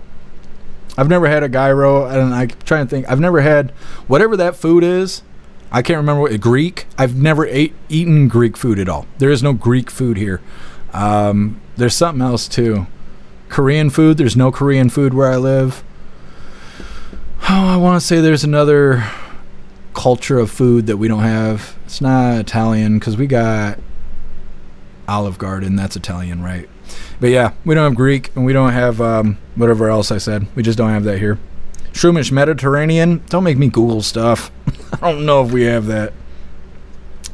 I've never had a gyro, and I'm trying to think. I've never had whatever that food is. I can't remember what Greek. I've never eaten Greek food at all. There is no Greek food here. There's something else too. Korean food. There's no Korean food where I live. Oh, I want to say there's another culture of food that we don't have. It's not Italian because we got Olive Garden. That's Italian, right? But yeah, we don't have Greek, and we don't have whatever else I said. We just don't have that here. Shroomish Mediterranean. Don't make me Google stuff. I don't know if we have that.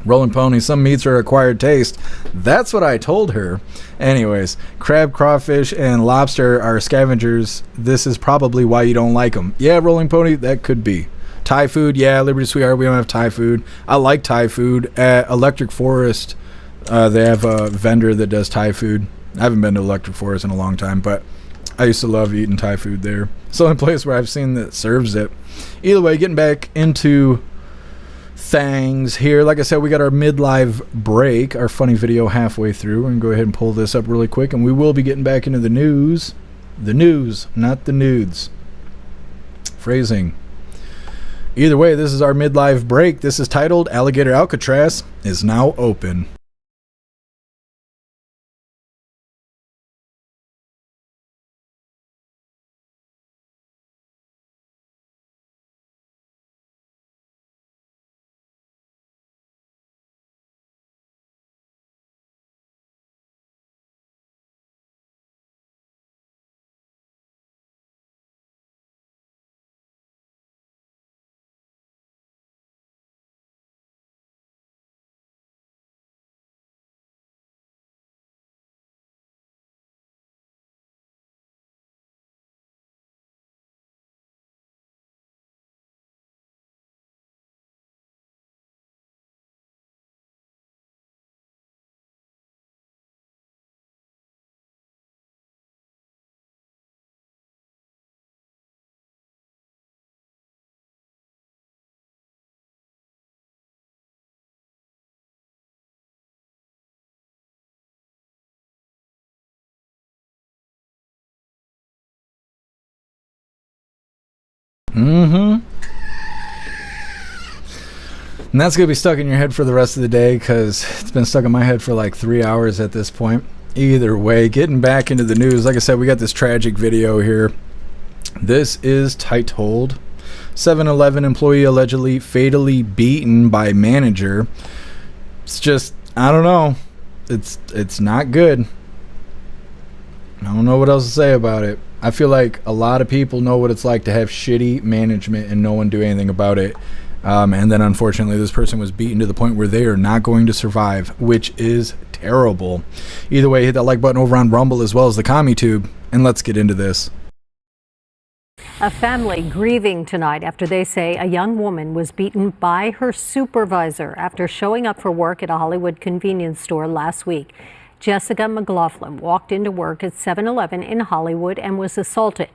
Rolling Pony. Some meats are acquired taste. That's what I told her. Anyways, crab, crawfish, and lobster are scavengers. This is probably why you don't like them. Yeah, Rolling Pony, that could be. Thai food. Yeah, Liberty Sweetheart, we don't have Thai food. I like Thai food. At Electric Forest, they have a vendor that does Thai food. I haven't been to Electric Forest in a long time, but I used to love eating Thai food there. It's the only place where I've seen that serves it. Either way, getting back into things here. Like I said, we got our mid-live break, our funny video halfway through. We're going to go ahead and pull this up really quick, and we will be getting back into the news. The news, not the nudes. Phrasing. Either way, this is our mid-live break. This is titled Alligator Alcatraz is now open. And that's going to be stuck in your head for the rest of the day because it's been stuck in my head for like 3 hours at this point. Either way, getting back into the news. Like I said, we got this tragic video here. This is titled 7-Eleven employee allegedly fatally beaten by manager. It's just, I don't know. it's not good. I don't know what else to say about it. I feel like a lot of people know what it's like to have shitty management and no one do anything about it. And then unfortunately this person was beaten to the point where they are not going to survive, which is terrible. Either way, hit that like button over on Rumble as well as the CommuTube, and let's get into this. A family grieving tonight after they say a young woman was beaten by her supervisor after showing up for work at a Hollywood convenience store last week. Jessica McLaughlin walked into work at 7-Eleven in Hollywood and was assaulted.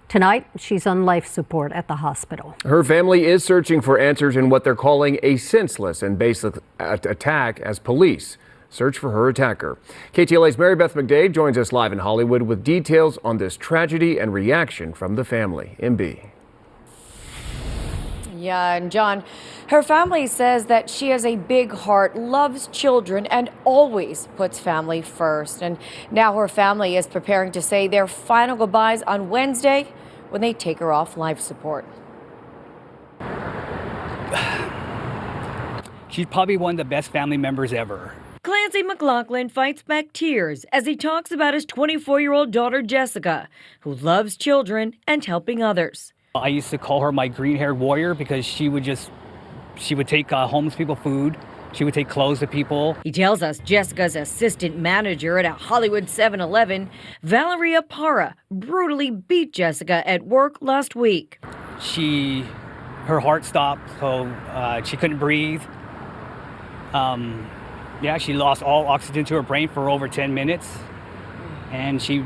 Tonight, she's on life support at the hospital. Her family is searching for answers in what they're calling a senseless and baseless attack as police search for her attacker. KTLA's Mary Beth McDade joins us live in Hollywood with details on this tragedy and reaction from the family. MB. Yeah, and John, her family says that she has a big heart, loves children, and always puts family first. And now her family is preparing to say their final goodbyes on Wednesday when they take her off life support. She's probably one of the best family members ever. Clancy McLaughlin fights back tears as he talks about his 24-year-old daughter, Jessica, who loves children and helping others. I used to call her my green-haired warrior because she would take homeless people food. She would take clothes to people. He tells us Jessica's assistant manager at a Hollywood 7-Eleven, Valeria Parra, brutally beat Jessica at work last week. Her heart stopped, so she couldn't breathe. She lost all oxygen to her brain for over 10 minutes, and she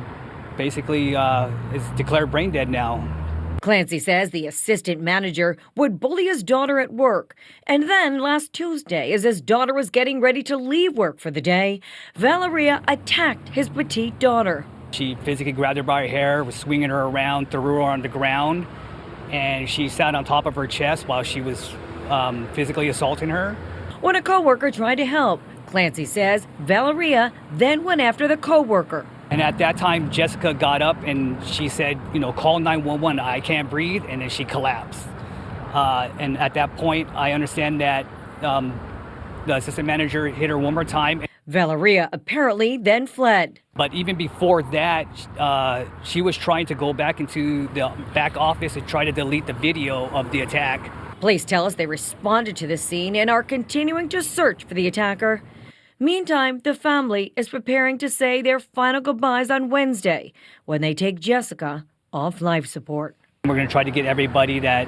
basically is declared brain dead now. Clancy says the assistant manager would bully his daughter at work. And then last Tuesday, as his daughter was getting ready to leave work for the day, Valeria attacked his petite daughter. She physically grabbed her by her hair, was swinging her around, threw her on the ground, and she sat on top of her chest while she was physically assaulting her. When a coworker tried to help, Clancy says Valeria then went after the coworker. And at that time, Jessica got up and she said, call 911, I can't breathe, and then she collapsed. And at that point, I understand that the assistant manager hit her one more time. Valeria apparently then fled. But even before that, she was trying to go back into the back office and try to delete the video of the attack. Police tell us they responded to the scene and are continuing to search for the attacker. Meantime, the family is preparing to say their final goodbyes on Wednesday when they take Jessica off life support. We're going to try to get everybody that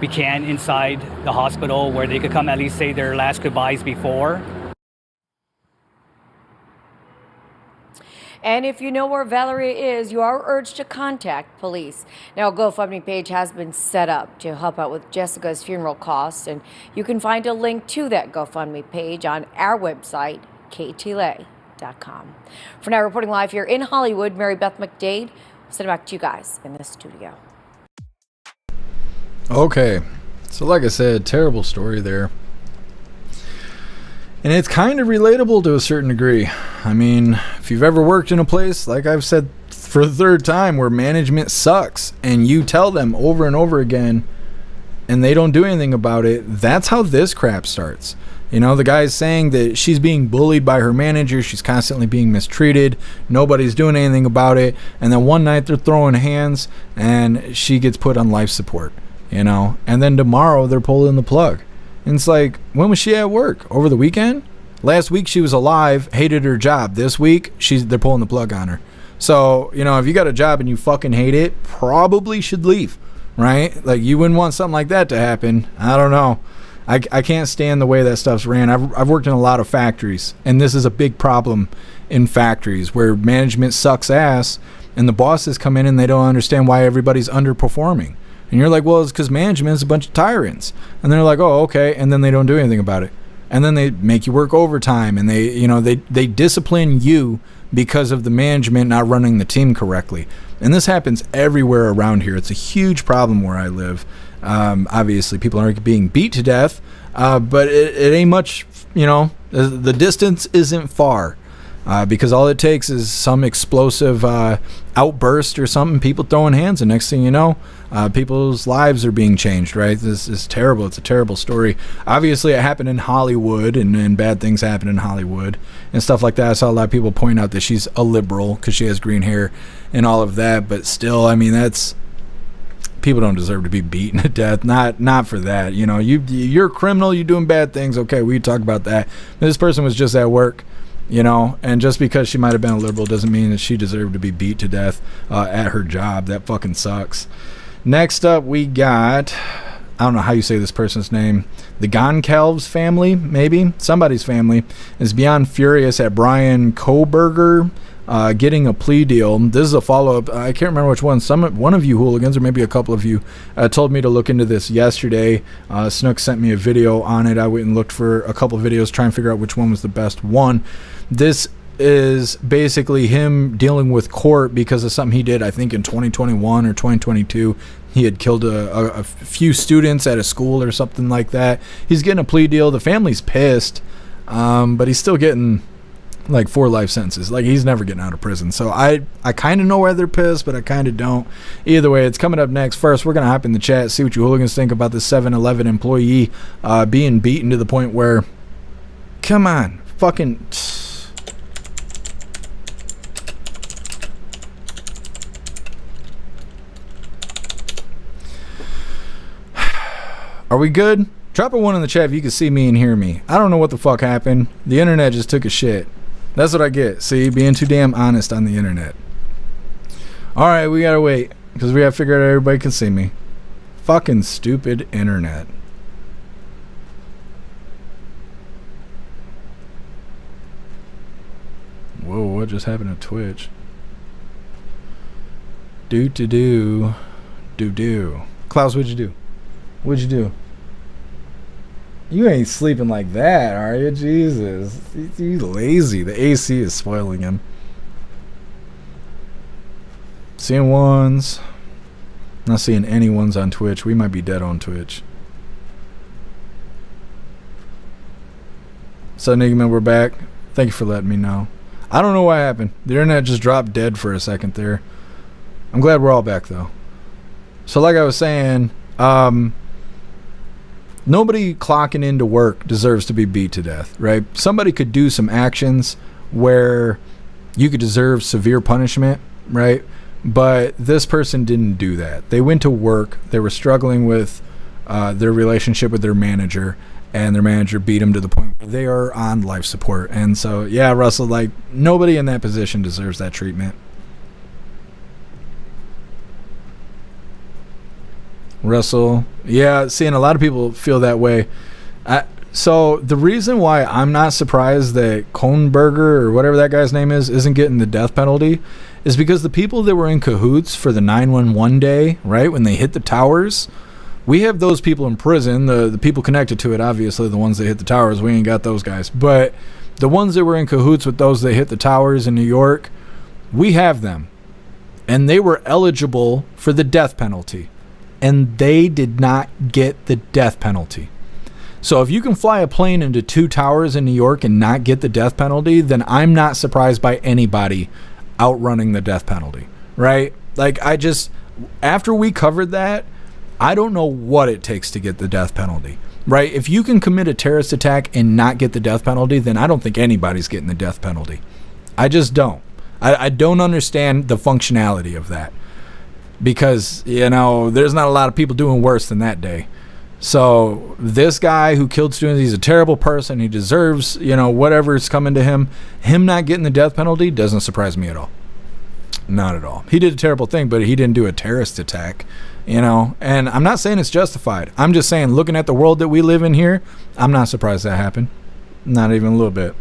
we can inside the hospital where they could come at least say their last goodbyes before. And if you know where Valeria is, you are urged to contact police. Now, a GoFundMe page has been set up to help out with Jessica's funeral costs, and you can find a link to that GoFundMe page on our website, KTLA.com. For now, reporting live here in Hollywood, Mary Beth McDade. I'll send it back to you guys in the studio. Okay, so like I said, terrible story there. And it's kind of relatable to a certain degree. I mean, if you've ever worked in a place, like I've said for the third time, where management sucks and you tell them over and over again and they don't do anything about it, that's how this crap starts. The guy's saying that she's being bullied by her manager, she's constantly being mistreated, nobody's doing anything about it, and then one night they're throwing hands and she gets put on life support, and then tomorrow they're pulling the plug. And it's like, when was she at work? Over the weekend? Last week she was alive, hated her job. This week they're pulling the plug on her. So, if you got a job and you fucking hate it, probably should leave, right? Like, you wouldn't want something like that to happen. I don't know. I can't stand the way that stuff's ran. I've worked in a lot of factories, and this is a big problem in factories where management sucks ass and the bosses come in and they don't understand why everybody's underperforming. And you're like, well, it's because management is a bunch of tyrants. And they're like, oh, okay. And then they don't do anything about it. And then they make you work overtime, and they discipline you because of the management not running the team correctly. And this happens everywhere around here. It's a huge problem where I live. Obviously, people aren't being beat to death, but it ain't much, the distance isn't far. because all it takes is some explosive outburst or something, people throwing hands, and next thing you know, people's lives are being changed, right? This is terrible. It's a terrible story. Obviously, it happened in Hollywood, and bad things happen in Hollywood and stuff like that. I saw a lot of people point out that she's a liberal because she has green hair and all of that, but still, I mean, that's... People don't deserve to be beaten to death. Not for that. You know, you're a criminal. You're doing bad things. Okay, we talk about that. But this person was just at work, you know, and just because she might have been a liberal doesn't mean that she deserved to be beat to death at her job. That fucking sucks. Next up, we got, I don't know how you say this person's name, the Goncalves family, maybe somebody's family is beyond furious at Brian Kohberger getting a plea deal. This is a follow-up. I can't remember which one. One of you hooligans, or maybe a couple of you, told me to look into this yesterday. Snook sent me a video on it. I went and looked for a couple of videos, trying to figure out which one was the best one. This is basically him dealing with court because of something he did, I think, in 2021 or 2022. He had killed a few students at a school or something like that. He's getting a plea deal. The family's pissed, but he's still getting like 4 life sentences. Like, he's never getting out of prison. So I kind of know why they're pissed, but I kind of don't. Either way, it's coming up next. First, we're going to hop in the chat, see what you hooligans think about this 7-Eleven employee being beaten to the point where, come on, fucking... Are we good? Drop a 1 in the chat if you can see me and hear me. I don't know what the fuck happened. The internet just took a shit. That's what I get. See, being too damn honest on the internet. Alright, we gotta wait, because we gotta figure out everybody can see me. Fucking stupid internet. Whoa, what just happened to Twitch? Do. Klaus, what'd you do? What'd you do? You ain't sleeping like that, are you? Jesus. He's lazy. The AC is spoiling him. Seeing ones. Not seeing any ones on Twitch. We might be dead on Twitch. So, Enigma, we're back. Thank you for letting me know. I don't know what happened. The internet just dropped dead for a second there. I'm glad we're all back, though. So, like I was saying, nobody clocking into work deserves to be beat to death, right? Somebody could do some actions where you could deserve severe punishment, right? But this person didn't do that. They went to work. They were struggling with their relationship with their manager, and their manager beat them to the point where they are on life support. And so, yeah, Russell, like, nobody in that position deserves that treatment. Russell, yeah, seeing a lot of people feel that way. So the reason why I'm not surprised that Kohnberger, or whatever that guy's name is, isn't getting the death penalty is because the people that were in cahoots for the 911 day, right, when they hit the towers, we have those people in prison, the people connected to it, obviously, the ones that hit the towers, we ain't got those guys. But the ones that were in cahoots with those that hit the towers in New York, we have them. And they were eligible for the death penalty. And they did not get the death penalty. So if you can fly a plane into 2 towers in New York and not get the death penalty, then I'm not surprised by anybody outrunning the death penalty, right? Like, after we covered that, I don't know what it takes to get the death penalty, right? If you can commit a terrorist attack and not get the death penalty, then I don't think anybody's getting the death penalty. I just don't. I don't understand the functionality of that. Because, you know, there's not a lot of people doing worse than that day. So this guy who killed students, he's a terrible person. He deserves, you know, whatever's coming to him. Him not getting the death penalty doesn't surprise me at all. Not at all. He did a terrible thing, but he didn't do a terrorist attack, you know. And I'm not saying it's justified. I'm just saying, looking at the world that we live in here, I'm not surprised that happened. Not even a little bit.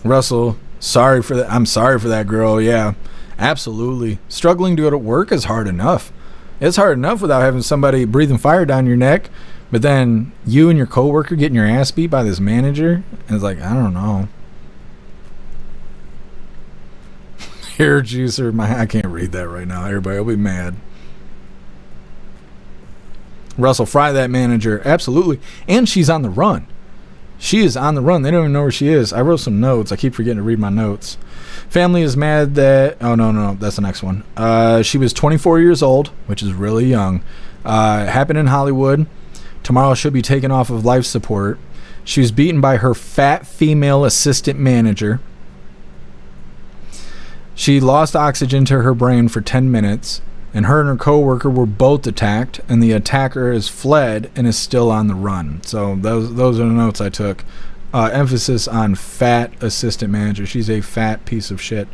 Russell, sorry for that. I'm sorry for that girl. Yeah, absolutely. Struggling to go to work is hard enough. It's hard enough without having somebody breathing fire down your neck. But then you and your coworker getting your ass beat by this manager. And it's like, I don't know. Hair juicer. I can't read that right now. Everybody will be mad. Russell, fry that manager. Absolutely. And she's on the run. She is on the run. They don't even know where she is. I wrote some notes. I keep forgetting to read my notes. Family is mad that... Oh, no. That's the next one. She was 24 years old, which is really young. Happened in Hollywood. Tomorrow she'll be taken off of life support. She was beaten by her fat female assistant manager. She lost oxygen to her brain for 10 minutes. And her and her co-worker were both attacked, and the attacker has fled and is still on the run. So those are the notes I took. Emphasis on fat assistant manager. She's a fat piece of shit.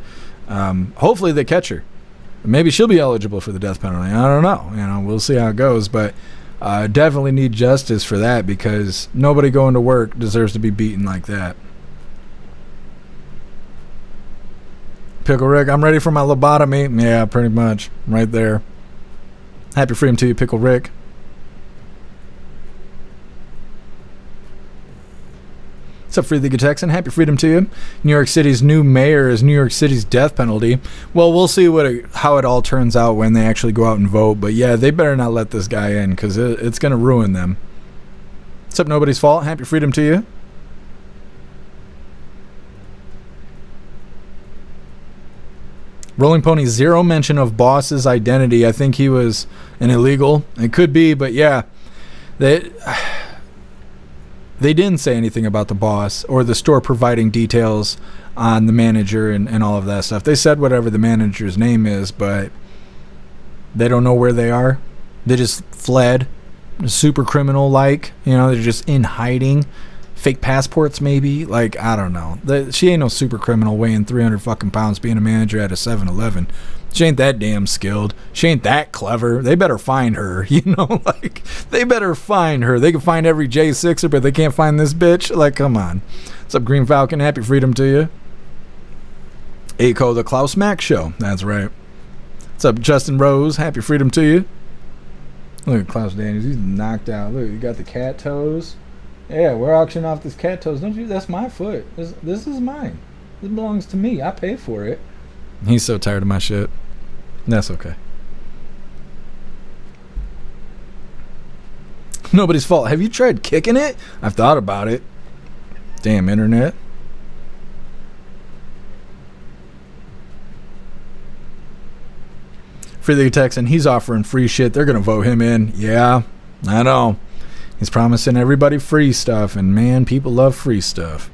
Hopefully they catch her. Maybe she'll be eligible for the death penalty. I don't know. We'll see how it goes. But definitely need justice for that, because nobody going to work deserves to be beaten like that. Pickle Rick, I'm ready for my lobotomy. Yeah, pretty much. Right there. Happy freedom to you, Pickle Rick. What's up, Free the Texan? Happy freedom to you. New York City's new mayor is New York City's death penalty. Well, we'll see how it all turns out when they actually go out and vote. But yeah, they better not let this guy in, because it's going to ruin them. What's up, Nobody's Fault? Happy freedom to you. Rolling Pony, zero mention of boss's identity. I think he was an illegal. It could be, but yeah. They didn't say anything about the boss or the store providing details on the manager and all of that stuff. They said whatever the manager's name is, but they don't know where they are. They just fled. Super criminal-like. They're just in hiding. Fake passports, maybe. Like, I don't know. She ain't no super criminal weighing 300 fucking pounds being a manager at a 7-Eleven. She ain't that damn skilled. She ain't that clever. They better find her. They better find her. They can find every J6er, but they can't find this bitch. Like, come on. What's up, Green Falcon? Happy freedom to you. Aco, the Klaus Mack Show. That's right. What's up, Justin Rose? Happy freedom to you. Look at Klaus Daniels. He's knocked out. Look, you got the cat toes. Yeah, we're auctioning off this cat toes. Don't you? That's my foot. This is mine. This belongs to me. I paid for it. He's so tired of my shit. That's okay. Nobody's fault. Have you tried kicking it? I've thought about it. Damn internet. Free the Texan, he's offering free shit. They're going to vote him in. Yeah, I know. He's promising everybody free stuff, and man, people love free stuff.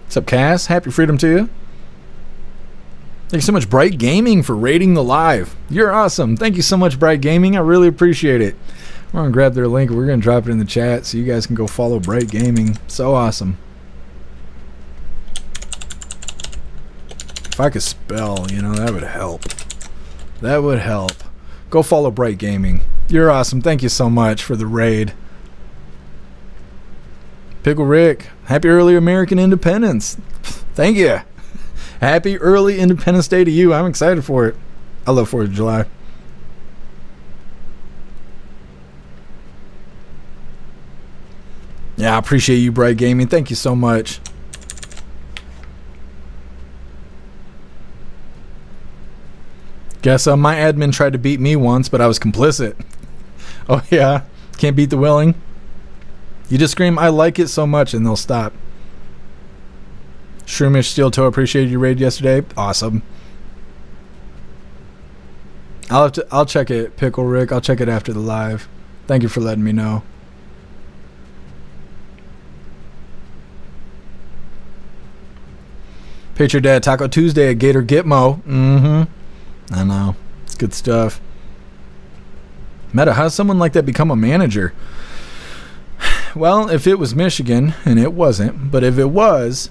What's up, Cass? Happy freedom to you. Thank you so much, Bright Gaming, for rating the live. You're awesome. Thank you so much, Bright Gaming. I really appreciate it. We're going to grab their link. We're going to drop it in the chat so you guys can go follow Bright Gaming. So awesome. If I could spell, that would help. That would help. Go follow Bright Gaming. You're awesome. Thank you so much for the raid. Pickle Rick, happy early American independence. Thank you. Happy early Independence Day to you. I'm excited for it. I love 4th of July. Yeah, I appreciate you, Bright Gaming. Thank you so much. Guess my admin tried to beat me once, but I was complicit. Oh, yeah? Can't beat the willing? You just scream, I like it so much, and they'll stop. Shroomish Steel Toe, appreciated your raid yesterday. Awesome. I'll check it, Pickle Rick. I'll check it after the live. Thank you for letting me know. Picture Dad, Taco Tuesday at Gator Gitmo. I know. It's good stuff. Meta, how does someone like that become a manager? Well, if it was Michigan, and it wasn't, but if it was,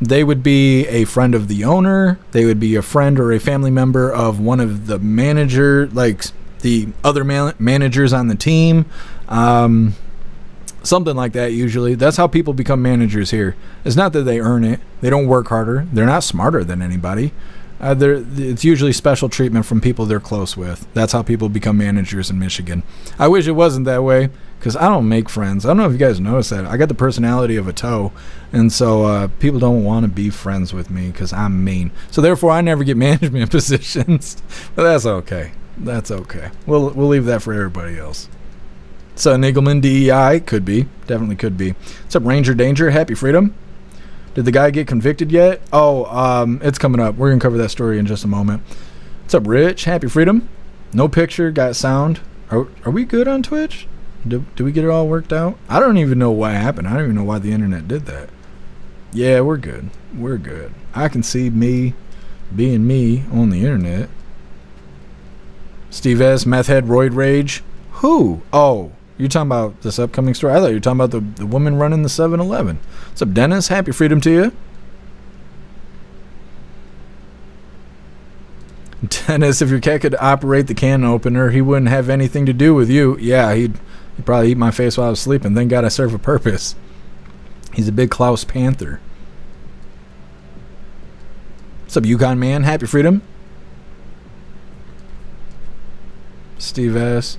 they would be a friend of the owner. They would be a friend or a family member of one of the manager, like the other managers on the team. Something like that usually. That's how people become managers here. It's not that they earn it. They don't work harder. They're not smarter than anybody. It's usually special treatment from people they're close with. That's how people become managers in Michigan. I wish it wasn't that way, because I don't make friends. I don't know if you guys noticed that. I got the personality of a toe, and so people don't want to be friends with me because I'm mean. So therefore, I never get management positions. But that's okay. That's okay. We'll leave that for everybody else. So Nigelman, DEI, could be. Definitely could be. What's up, Ranger Danger? Happy Freedom. Did the guy get convicted yet? Oh, it's coming up. We're going to cover that story in just a moment. What's up, Rich? Happy Freedom. No picture, got sound. Are we good on Twitch? Do we get it all worked out? I don't even know what happened. I don't even know why the internet did that. Yeah, we're good. We're good. I can see me being me on the internet. Steve S. Meth Head Roid Rage. Who? Oh, you're talking about this upcoming story? I thought you were talking about the woman running the 7-Eleven. What's up, Dennis? Happy Freedom to you. Dennis, if your cat could operate the can opener, he wouldn't have anything to do with you. Yeah, he'd probably eat my face while I was sleeping. Thank God I serve a purpose. He's a big Klaus Panther. What's up, Yukon Man? Happy Freedom. Steve S.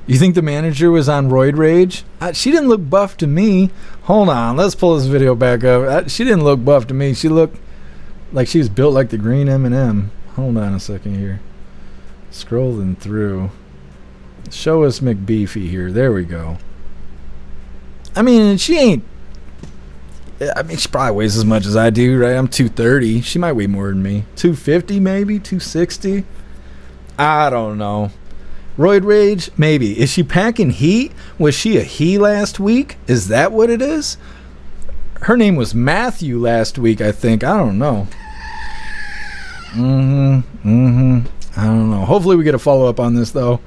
You think the manager was on Roid Rage? She didn't look buff to me. Hold on, let's pull this video back up. She didn't look buff to me. She looked like she was built like the green M&M. Hold on a second here. Scrolling through. Show us McBeefy here. There we go. I mean, she ain't... I mean, she probably weighs as much as I do, right? I'm 230. She might weigh more than me. 250 maybe? 260? I don't know. Roid Rage? Maybe. Is she packing heat? Was she a he last week? Is that what it is? Her name was Matthew last week, I think. I don't know. I don't know. Hopefully we get a follow-up on this, though.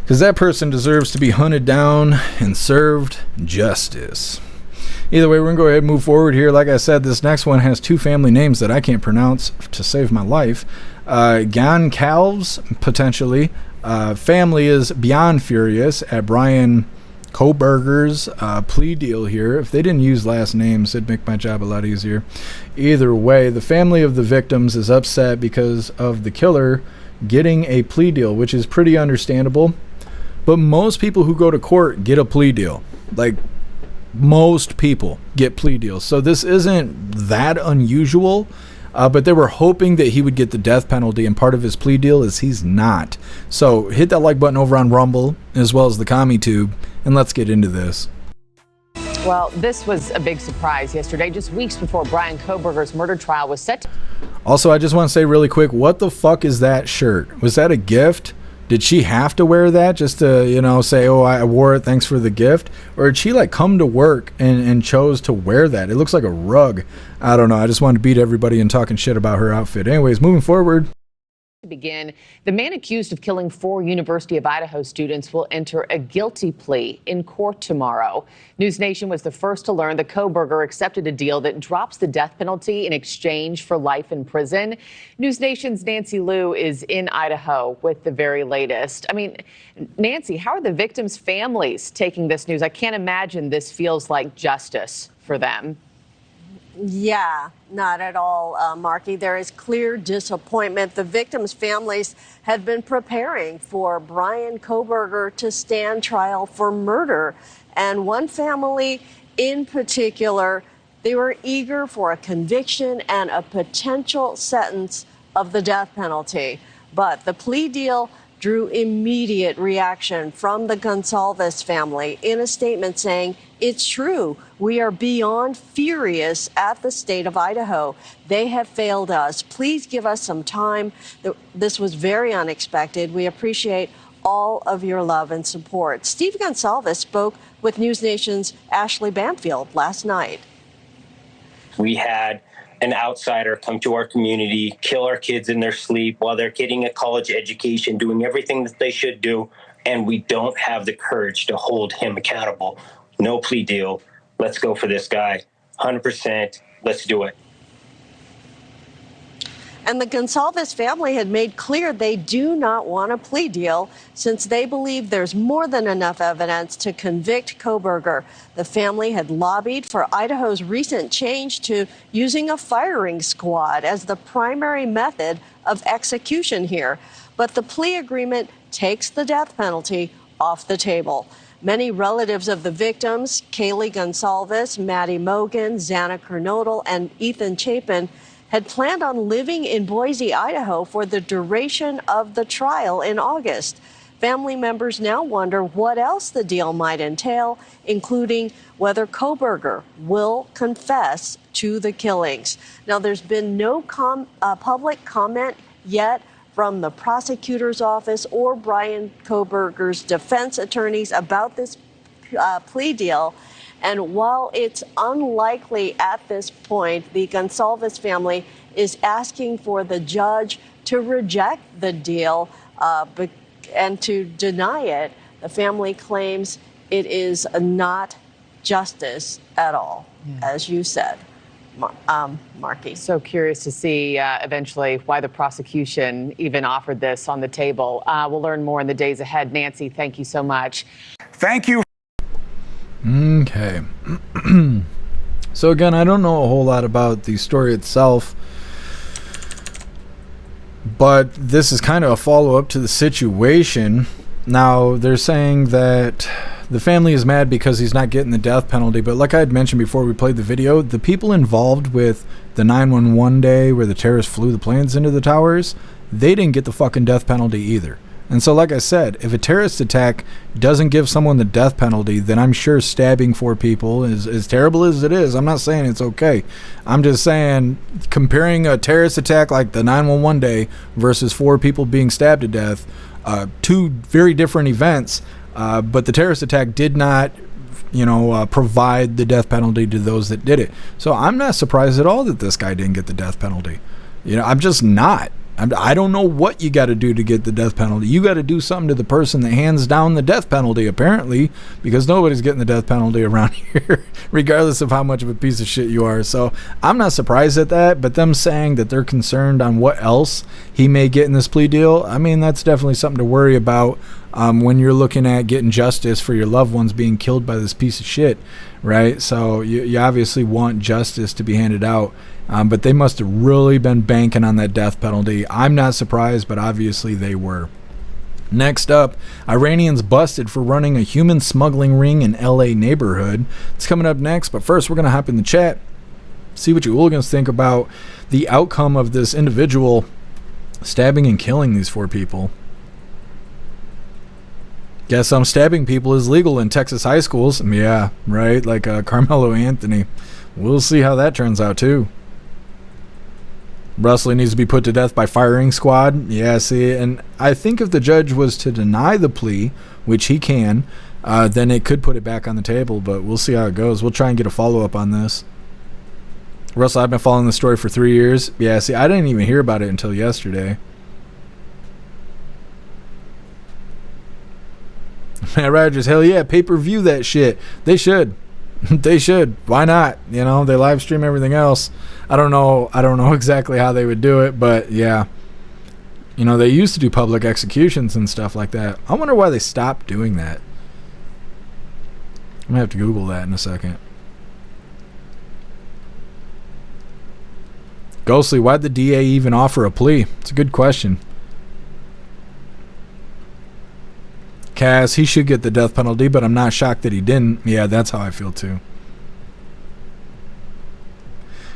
Because that person deserves to be hunted down and served justice. Either way, we're going to go ahead and move forward here. Like I said, this next one has two family names that I can't pronounce to save my life. Goncalves, potentially. Family is beyond furious at Brian Koberger's plea deal here. If they didn't use last names, it'd make my job a lot easier. Either way, the family of the victims is upset because of the killer getting a plea deal, which is pretty understandable. But most people who go to court get a plea deal. Like, most people get plea deals. So this isn't that unusual. But they were hoping that he would get the death penalty, and part of his plea deal is he's not. So hit that like button over on Rumble, as well as the CommiTube, and let's get into this. Well, this was a big surprise yesterday, just weeks before Brian Koberger's murder trial was set. Also, I just want to say really quick, what the fuck is that shirt? Was that a gift? Did she have to wear that just to, you know, say, oh, I wore it, thanks for the gift? Or did she, like, come to work and chose to wear that? It looks like a rug. I don't know. I just wanted to beat everybody and talking shit about her outfit. Anyways, moving forward. To begin, the man accused of killing 4 University of Idaho students will enter a guilty plea in court tomorrow. News Nation was the first to learn that Koberger accepted a deal that drops the death penalty in exchange for life in prison. News Nation's Nancy Liu is in Idaho with the very latest. I mean, Nancy, how are the victims' families taking this news? I can't imagine this feels like justice for them. Yeah, not at all, Marky. There is clear disappointment. The victims' families had been preparing for Brian Koberger to stand trial for murder. And one family in particular, they were eager for a conviction and a potential sentence of the death penalty. But the plea deal drew immediate reaction from the Gonsalves family in a statement saying, it's true, we are beyond furious at the state of Idaho. They have failed us. Please give us some time. This was very unexpected. We appreciate all of your love and support. Steve Gonsalves spoke with News Nation's Ashley Bamfield last night. We had an outsider come to our community, kill our kids in their sleep while they're getting a college education, doing everything that they should do, and we don't have the courage to hold him accountable. No plea deal. Let's go for this guy. 100%. Let's do it. And the Gonsalves family had made clear they do not want a plea deal since they believe there's more than enough evidence to convict Kohberger. The family had lobbied for Idaho's recent change to using a firing squad as the primary method of execution here. But the plea agreement takes the death penalty off the table. Many relatives of the victims, Kaylee Gonsalves, Maddie Mogan, Xana Kernodle, and Ethan Chapin, had planned on living in Boise, Idaho for the duration of the trial in August. Family members now wonder what else the deal might entail, including whether Kohberger will confess to the killings. Now, there's been no public comment yet from the prosecutor's office or Brian Kohberger's defense attorneys about this plea deal. And while it's unlikely at this point, the Gonsalves family is asking for the judge to reject the deal and to deny it. The family claims it is not justice at all, as you said, Marky. So curious to see eventually why the prosecution even offered this on the table. We'll learn more in the days ahead. Nancy, thank you so much. Thank you. Okay. So again, I don't know a whole lot about the story itself, but this is kind of a follow-up to the situation. Now, they're saying that the family is mad because he's not getting the death penalty, but like I had mentioned before we played the video, the people involved with the 9/11 day where the terrorists flew the planes into the towers, they didn't get the fucking death penalty either. And so, like I said, if a terrorist attack doesn't give someone the death penalty, then I'm sure stabbing 4 people is as terrible as it is. I'm not saying it's okay. I'm just saying comparing a terrorist attack like the 9/11 day versus 4 people being stabbed to death, 2 very different events, but the terrorist attack did not, provide the death penalty to those that did it. So I'm not surprised at all that this guy didn't get the death penalty. I'm just not. I don't know what you got to do to get the death penalty. You got to do something to the person that hands down the death penalty, apparently, because nobody's getting the death penalty around here, regardless of how much of a piece of shit you are. So I'm not surprised at that, but them saying that they're concerned on what else he may get in this plea deal, I mean, that's definitely something to worry about when you're looking at getting justice for your loved ones being killed by this piece of shit, right? So you obviously want justice to be handed out. But they must have really been banking on that death penalty. I'm not surprised, but obviously they were. Next up, Iranians busted for running a human smuggling ring in LA neighborhood. It's coming up next, but first we're going to hop in the chat, see what you hooligans think about the outcome of this individual stabbing and killing these 4 people. Guess stabbing people is legal in Texas high schools. Yeah, right, like Carmelo Anthony. We'll see how that turns out too. Russell needs to be put to death by firing squad. Yeah, see, and I think if the judge was to deny the plea, which he can, then it could put it back on the table, but we'll see how it goes. We'll try and get a follow-up on this. Russell, I've been following the story for 3 years. Yeah, see, I didn't even hear about it until yesterday. Matt Rogers, hell yeah, pay-per-view that shit. They should. They should. Why not? They live stream everything else. I don't know exactly how they would do it, but yeah. They used to do public executions and stuff like that. I wonder why they stopped doing that. I'm gonna have to Google that in a second. Ghostly, why'd the DA even offer a plea? It's a good question. Cass, he should get the death penalty, but I'm not shocked that he didn't. Yeah, that's how I feel too.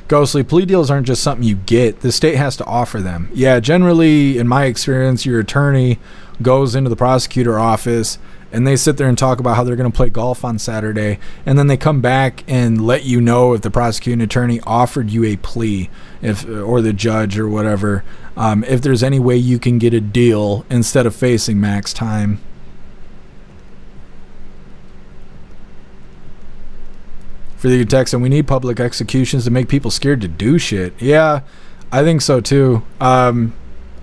Ghostly, plea deals aren't just something you get. The state has to offer them. Yeah, generally, in my experience, your attorney goes into the prosecutor office and they sit there and talk about how they're going to play golf on Saturday, and then they come back and let you know if the prosecuting attorney offered you a plea, or the judge or whatever, if there's any way you can get a deal instead of facing max time. For the text, and we need public executions to make people scared to do shit. Yeah, I think so too.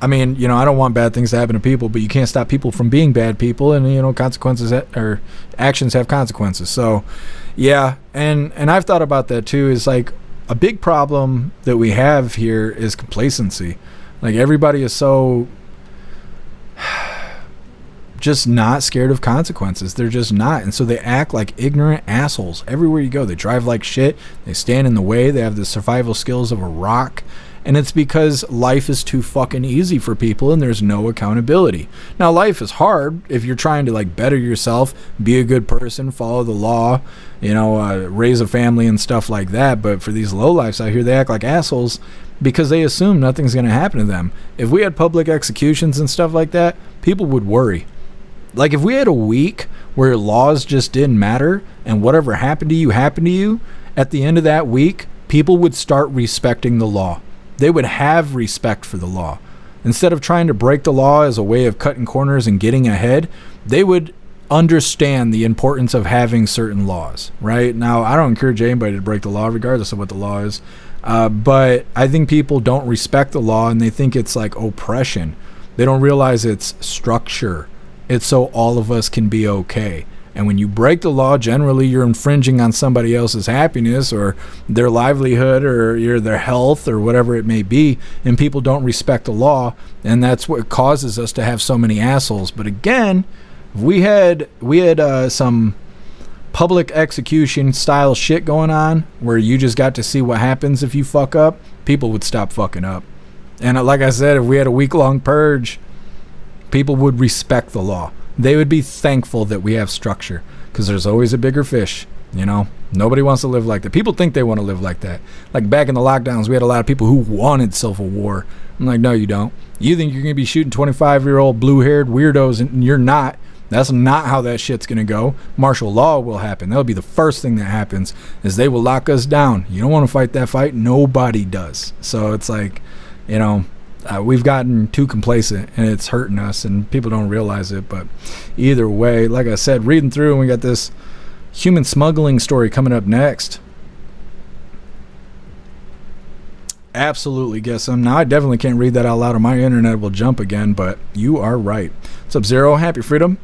I mean, I don't want bad things to happen to people, but you can't stop people from being bad people, and consequences or actions have consequences. So, yeah, and I've thought about that too. Is like a big problem that we have here is complacency. Like, everybody is so just not scared of consequences. They're just not. And so they act like ignorant assholes everywhere you go. They drive like shit. They stand in the way. They have the survival skills of a rock. And it's because life is too fucking easy for people and there's no accountability. Now, life is hard if you're trying to like better yourself, be a good person, follow the law, you know, raise a family and stuff like that. But for these lowlifes out here, they act like assholes because they assume nothing's going to happen to them. If we had public executions and stuff like that, people would worry. Like, if we had a week where laws just didn't matter and whatever happened to you, at the end of that week, people would start respecting the law. They would have respect for the law. Instead of trying to break the law as a way of cutting corners and getting ahead, they would understand the importance of having certain laws, right? Now, I don't encourage anybody to break the law regardless of what the law is. But I think people don't respect the law and they think it's like oppression. They don't realize it's structure. It's so all of us can be okay. And when you break the law, generally you're infringing on somebody else's happiness or their livelihood or their health or whatever it may be, and people don't respect the law, and that's what causes us to have so many assholes. But again, if we had some public execution style shit going on where you just got to see what happens if you fuck up, people would stop fucking up. And like I said, if we had a week-long purge, people would respect the law. They would be thankful that we have structure because there's always a bigger fish, you know? Nobody wants to live like that. People think they want to live like that. Like back in the lockdowns, we had a lot of people who wanted civil war. I'm like, no, you don't. You think you're going to be shooting 25-year-old blue-haired weirdos and you're not. That's not how that shit's going to go. Martial law will happen. That'll be the first thing that happens is they will lock us down. You don't want to fight that fight. Nobody does. So it's like, you know, we've gotten too complacent and it's hurting us and people don't realize it. But either way, like I said, reading through, and we got this human smuggling story coming up next. Absolutely guess some. Now I definitely can't read that out loud or my internet will jump again, but you are right. What's up, Zero? Happy freedom.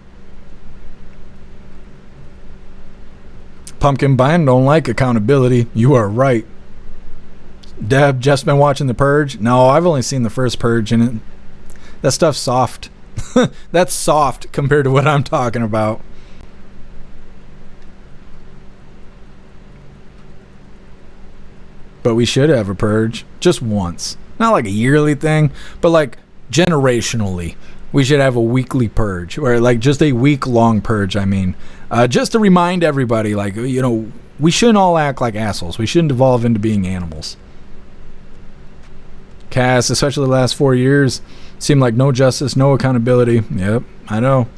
Pumpkin Bind don't like accountability. You are right. Deb, just been watching The Purge? No, I've only seen the first Purge, and that stuff's soft. That's soft compared to what I'm talking about. But we should have a Purge just once. Not like a yearly thing, but like generationally. We should have a weekly Purge, or like just a week-long Purge, I mean. Just to remind everybody, like, you know, we shouldn't all act like assholes. We shouldn't evolve into being animals. Cass, especially the last 4 years, seemed like no justice, no accountability. Yep, I know.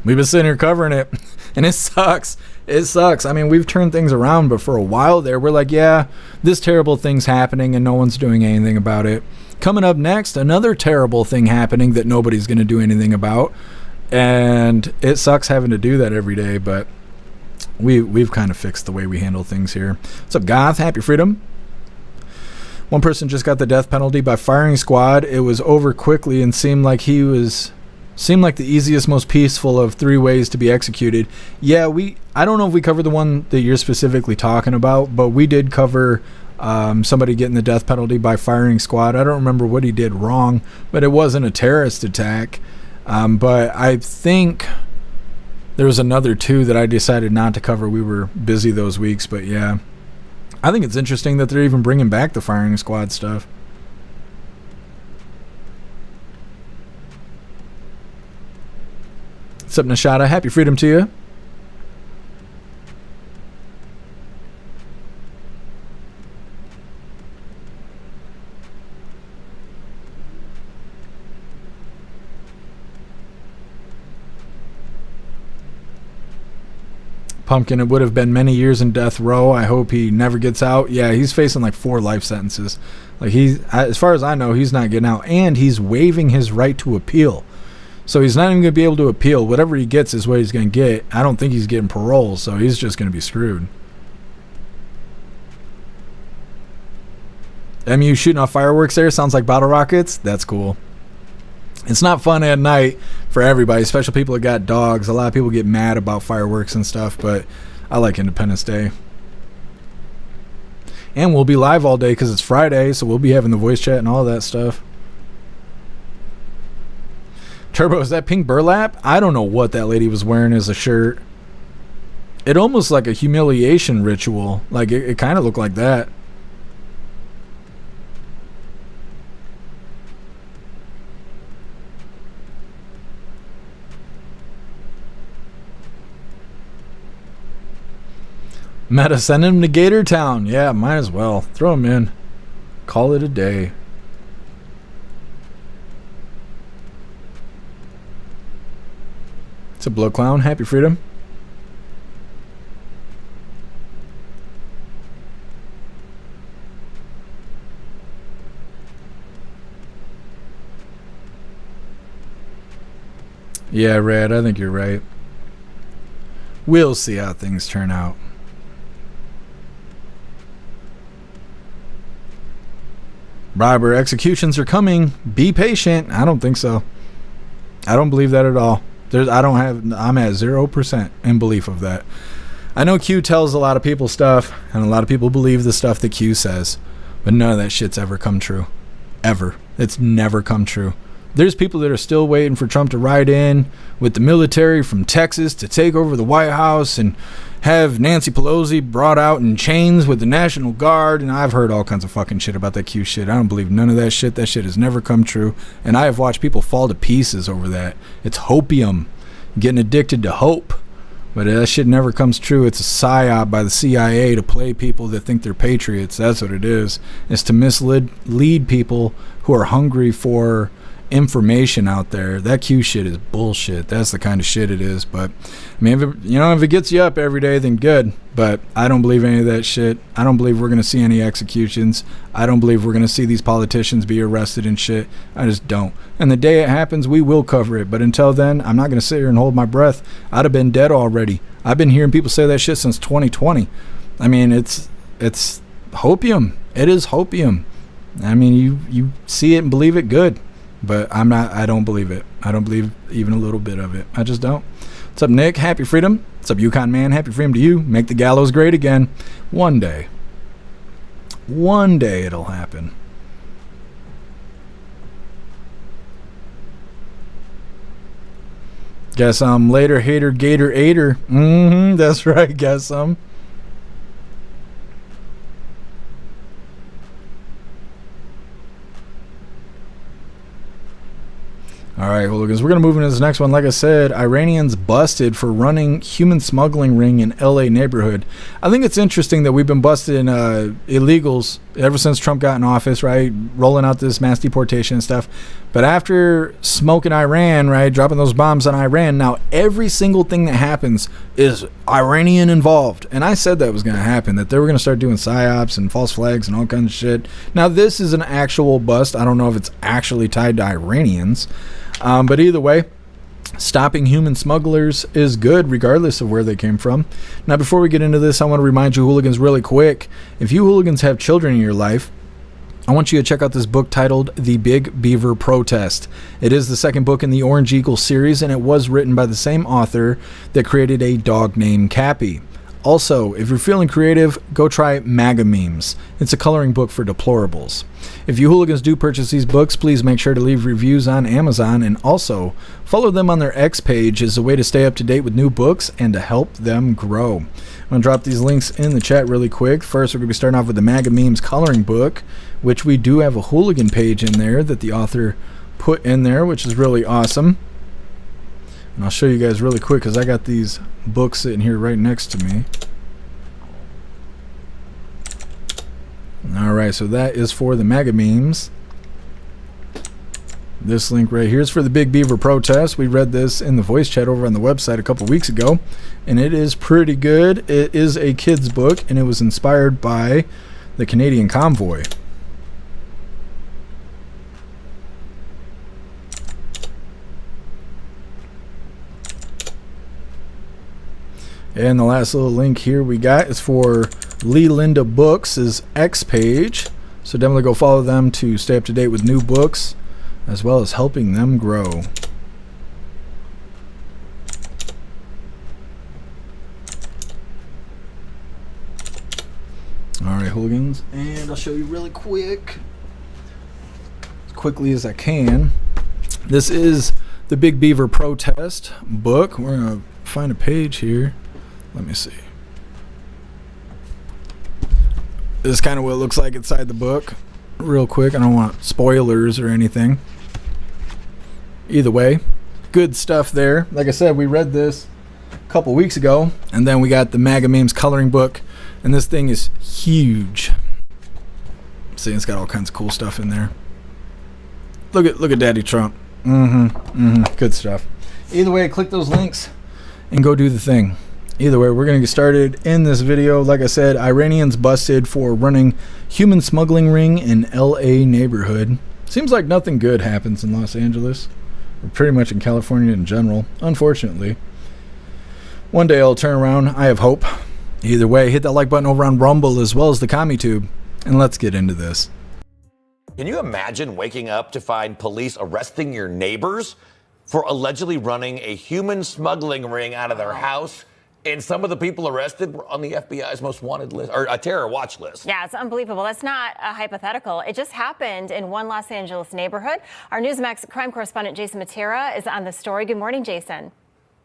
We've been sitting here covering it, and it sucks. It sucks. I mean, we've turned things around, but for a while there, we're like, yeah, this terrible thing's happening, and no one's doing anything about it. Coming up next, another terrible thing happening that nobody's going to do anything about, and it sucks having to do that every day, but we've kind of fixed the way we handle things here. What's up, Goth? Happy freedom. One person just got the death penalty by firing squad. It was over quickly and seemed like the easiest, most peaceful of 3 ways to be executed. Yeah, I don't know if we covered the one that you're specifically talking about, but we did cover somebody getting the death penalty by firing squad. I don't remember what he did wrong, but it wasn't a terrorist attack. But I think there was another 2 that I decided not to cover. We were busy those weeks, but yeah. I think it's interesting that they're even bringing back the firing squad stuff. What's up, Nashada? Happy freedom to you. Pumpkin, it would have been many years in death row. I hope he never gets out. Yeah, he's facing like 4 life sentences. Like as far as I know, he's not getting out, and he's waiving his right to appeal. So he's not even going to be able to appeal. Whatever he gets is what he's going to get. I don't think he's getting parole, so he's just going to be screwed. MU shooting off fireworks there. Sounds like bottle rockets. That's cool. It's not fun at night for everybody, especially people that got dogs. A lot of people get mad about fireworks and stuff, but I like Independence Day. And we'll be live all day because it's Friday, so we'll be having the voice chat and all that stuff. Turbo, is that pink burlap? I don't know what that lady was wearing as a shirt. It almost like a humiliation ritual. Like, it kind of looked like that. Meta, send him to Gator Town. Yeah, might as well. Throw him in. Call it a day. It's a blow clown. Happy freedom. Yeah, Red, I think you're right. We'll see how things turn out. Robber, executions are coming. Be patient. I don't think so. I don't believe that at all. I'm at 0% in belief of that. I know Q tells a lot of people stuff, and a lot of people believe the stuff that Q says, but none of that shit's ever come true. Ever. It's never come true. There's people that are still waiting for Trump to ride in with the military from Texas to take over the White House and have Nancy Pelosi brought out in chains with the National Guard. And I've heard all kinds of fucking shit about that Q shit. I don't believe none of that shit. That shit has never come true. And I have watched people fall to pieces over that. It's hopium. Getting addicted to hope. But that shit never comes true. It's a psyop by the CIA to play people that think they're patriots. That's what it is. It's to mislead people who are hungry for information out there. That Q shit is bullshit. That's the kind of shit it is. But I mean, if it gets you up every day, then good. But I don't believe any of that shit. I don't believe we're gonna see any executions. I don't believe we're gonna see these politicians be arrested and shit. I just don't. And the day it happens, we will cover it. But until then, I'm not gonna sit here and hold my breath. I'd have been dead already. I've been hearing people say that shit since 2020. I mean, it's hopium. It is hopium. I mean, you see it and believe it, good. But I don't believe it. I don't believe even a little bit of it. I just don't. What's up, Nick? Happy freedom. What's up, Yukon Man? Happy freedom to you. Make the gallows great again. One day. One day it'll happen. Guess I'm later, hater, gator, aider. That's right. Guess I'm. All right, hooligans, we're going to move into this next one. Like I said, Iranians busted for running human smuggling ring in L.A. neighborhood. I think it's interesting that we've been busting illegals ever since Trump got in office, right, rolling out this mass deportation and stuff. But after smoking Iran, right, dropping those bombs on Iran, now every single thing that happens is Iranian involved. And I said that was going to happen, that they were going to start doing psyops and false flags and all kinds of shit. Now, this is an actual bust. I don't know if it's actually tied to Iranians. But either way, stopping human smugglers is good regardless of where they came from. Now, before we get into this, I want to remind you hooligans really quick. If you hooligans have children in your life, I want you to check out this book titled The Big Beaver Protest. It is the second book in the Orange Eagle series, and it was written by the same author that created A Dog Named Cappy. Also, if you're feeling creative, go try MAGA Memes. It's a coloring book for deplorables. If you hooligans do purchase these books, please make sure to leave reviews on Amazon, and also follow them on their X page as a way to stay up to date with new books and to help them grow. I'm going to drop these links in the chat really quick. First, we're going to be starting off with the MAGA Memes coloring book, which we do have a hooligan page in there that the author put in there, which is really awesome. And I'll show you guys really quick because I got these books sitting here right next to me. Alright, so that is for the MAGA Memes. This link right here is for the Big Beaver Protest. We read this in the voice chat over on the website a couple weeks ago, and it is pretty good. It is a kid's book, and it was inspired by the Canadian convoy. And the last little link here we got is for Lee Linda Books' X page. So definitely go follow them to stay up to date with new books, as well as helping them grow. Alright, hooligans. And I'll show you really quick, as quickly as I can. This is the Big Beaver protest book. We're going to find a page here. Let me see. This is kind of what it looks like inside the book. Real quick, I don't want spoilers or anything. Either way, good stuff there. Like I said, we read this a couple weeks ago, and then we got the MAGA memes coloring book, and this thing is huge. See, it's got all kinds of cool stuff in there. Look at Daddy Trump. Good stuff. Either way, click those links and go do the thing. Either way, we're going to get started in this video. Like I said, Iranians busted for running human smuggling ring in LA neighborhood. Seems like nothing good happens in Los Angeles, or pretty much in California in general, unfortunately. One day I'll turn around. I have hope. Either way, hit that like button over on Rumble as well as the CommuTube, and let's get into this. Can you imagine waking up to find police arresting your neighbors for allegedly running a human smuggling ring out of their house? And some of the people arrested were on the FBI's most wanted list, or a terror watch list. Yeah, it's unbelievable. That's not a hypothetical. It just happened in one Los Angeles neighborhood. Our Newsmax crime correspondent Jason Matera is on the story. Good morning, Jason.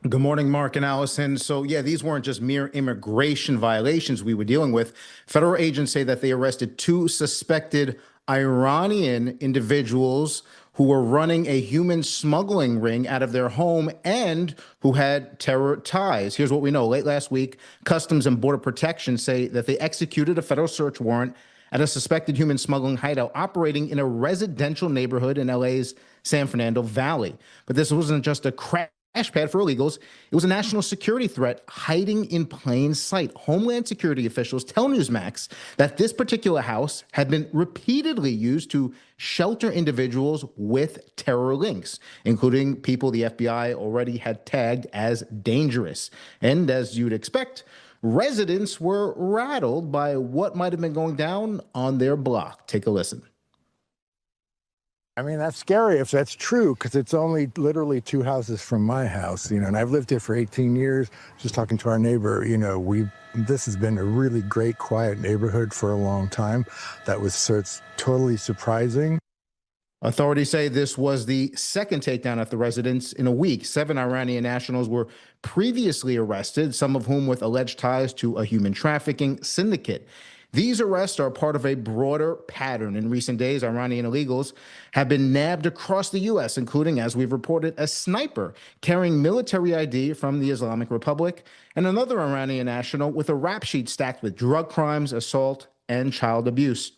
Good morning, Mark and Allison. So, yeah, these weren't just mere immigration violations we were dealing with. Federal agents say that they arrested 2 suspected Iranian individuals who were running a human smuggling ring out of their home and who had terror ties. Here's what we know. Late last week, Customs and Border Protection say that they executed a federal search warrant at a suspected human smuggling hideout operating in a residential neighborhood in LA's San Fernando Valley. But this wasn't just a crash pad for illegals. It was a national security threat hiding in plain sight. Homeland Security officials tell Newsmax that this particular house had been repeatedly used to shelter individuals with terror links, including people the FBI already had tagged as dangerous. And as you'd expect, residents were rattled by what might have been going down on their block. Take a listen. I mean, that's scary if that's true, because it's only literally 2 houses from my house, and I've lived here for 18 years. Just talking to our neighbor, this has been a really great, quiet neighborhood for a long time. That was totally surprising. Authorities say this was the second takedown at the residence in a week. 7 Iranian nationals were previously arrested, some of whom with alleged ties to a human trafficking syndicate. These arrests are part of a broader pattern. In recent days, Iranian illegals have been nabbed across the U.S., including, as we've reported, a sniper carrying military ID from the Islamic Republic, and another Iranian national with a rap sheet stacked with drug crimes, assault, and child abuse.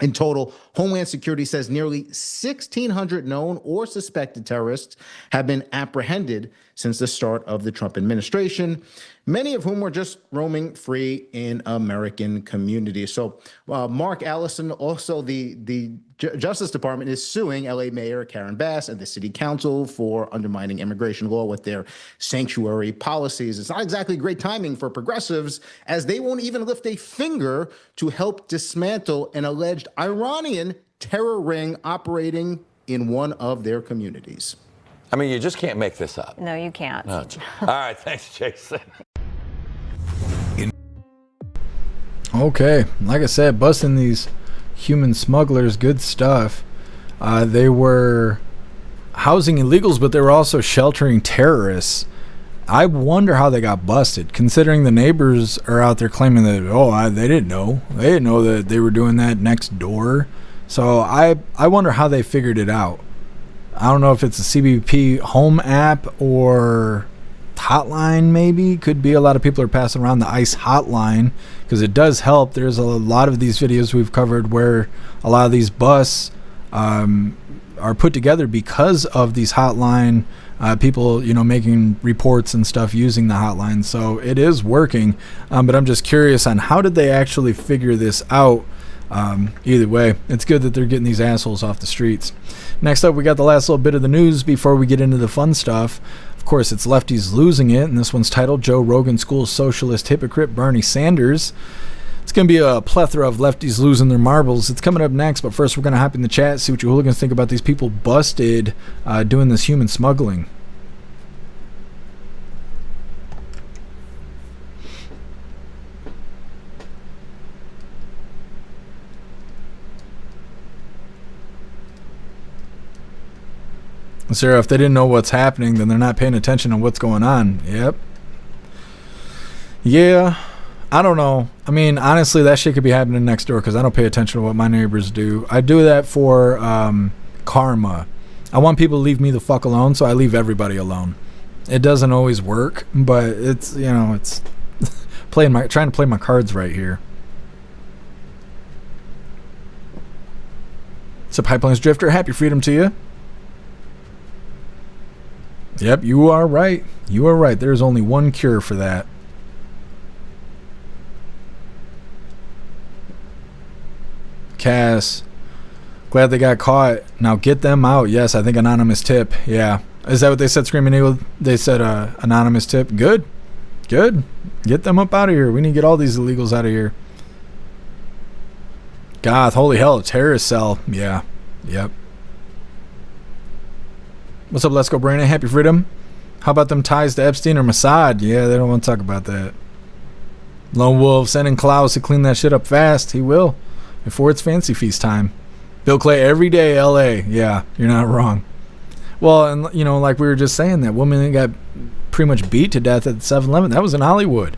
In total, Homeland Security says nearly 1,600 known or suspected terrorists have been apprehended since the start of the Trump administration, many of whom were just roaming free in American communities. So, Mark, Allison, also the Justice Department is suing LA Mayor Karen Bass and the City Council for undermining immigration law with their sanctuary policies. It's not exactly great timing for progressives, as they won't even lift a finger to help dismantle an alleged Iranian terror ring operating in one of their communities. I mean, you just can't make this up. No, you can't. No. All right, thanks, Jason. Okay, like I said, busting these human smugglers, good stuff. They were housing illegals, but they were also sheltering terrorists. I wonder how they got busted, considering the neighbors are out there claiming that, they didn't know. They didn't know that they were doing that next door. So I wonder how they figured it out. I don't know if it's a CBP home app or hotline, maybe. Could be a lot of people are passing around the ICE hotline, because it does help. There's a lot of these videos we've covered where a lot of these busts are put together because of these hotline people, making reports and stuff using the hotline. So it is working, but I'm just curious on how did they actually figure this out. Either way, it's good that they're getting these assholes off the streets. Next up, we got the last little bit of the news before we get into the fun stuff. Of course, it's lefties losing it, and this one's titled Joe Rogan School's Socialist Hypocrite Bernie Sanders. It's going to be a plethora of lefties losing their marbles. It's coming up next, but first we're going to hop in the chat, see what you hooligans think about these people busted doing this human smuggling. Sarah, if they didn't know what's happening, then they're not paying attention on what's going on. Yep. Yeah. I don't know. I mean, honestly, that shit could be happening next door because I don't pay attention to what my neighbors do. I do that for karma. I want people to leave me the fuck alone, so I leave everybody alone. It doesn't always work, but it's, you know, it's trying to play my cards right here. So Pipelines Drifter, happy freedom to you. Yep, you are right. You are right. There's only one cure for that. Cass, glad they got caught. Now get them out. Yes, I think anonymous tip. Yeah. Is that what they said, Screaming Eagle? They said anonymous tip. Good. Good. Get them up out of here. We need to get all these illegals out of here. God, holy hell, a terrorist cell. Yeah. Yep. What's up, Let's Go Brandon? Happy freedom. How about them ties to Epstein or Mossad? Yeah, they don't want to talk about that. Lone Wolf sending Klaus to clean that shit up fast. He will. Before it's fancy feast time. Bill Clay every day, LA. Yeah, you're not wrong. Well, and you know, like we were just saying, that woman that got pretty much beat to death at 7-Eleven, that was in Hollywood.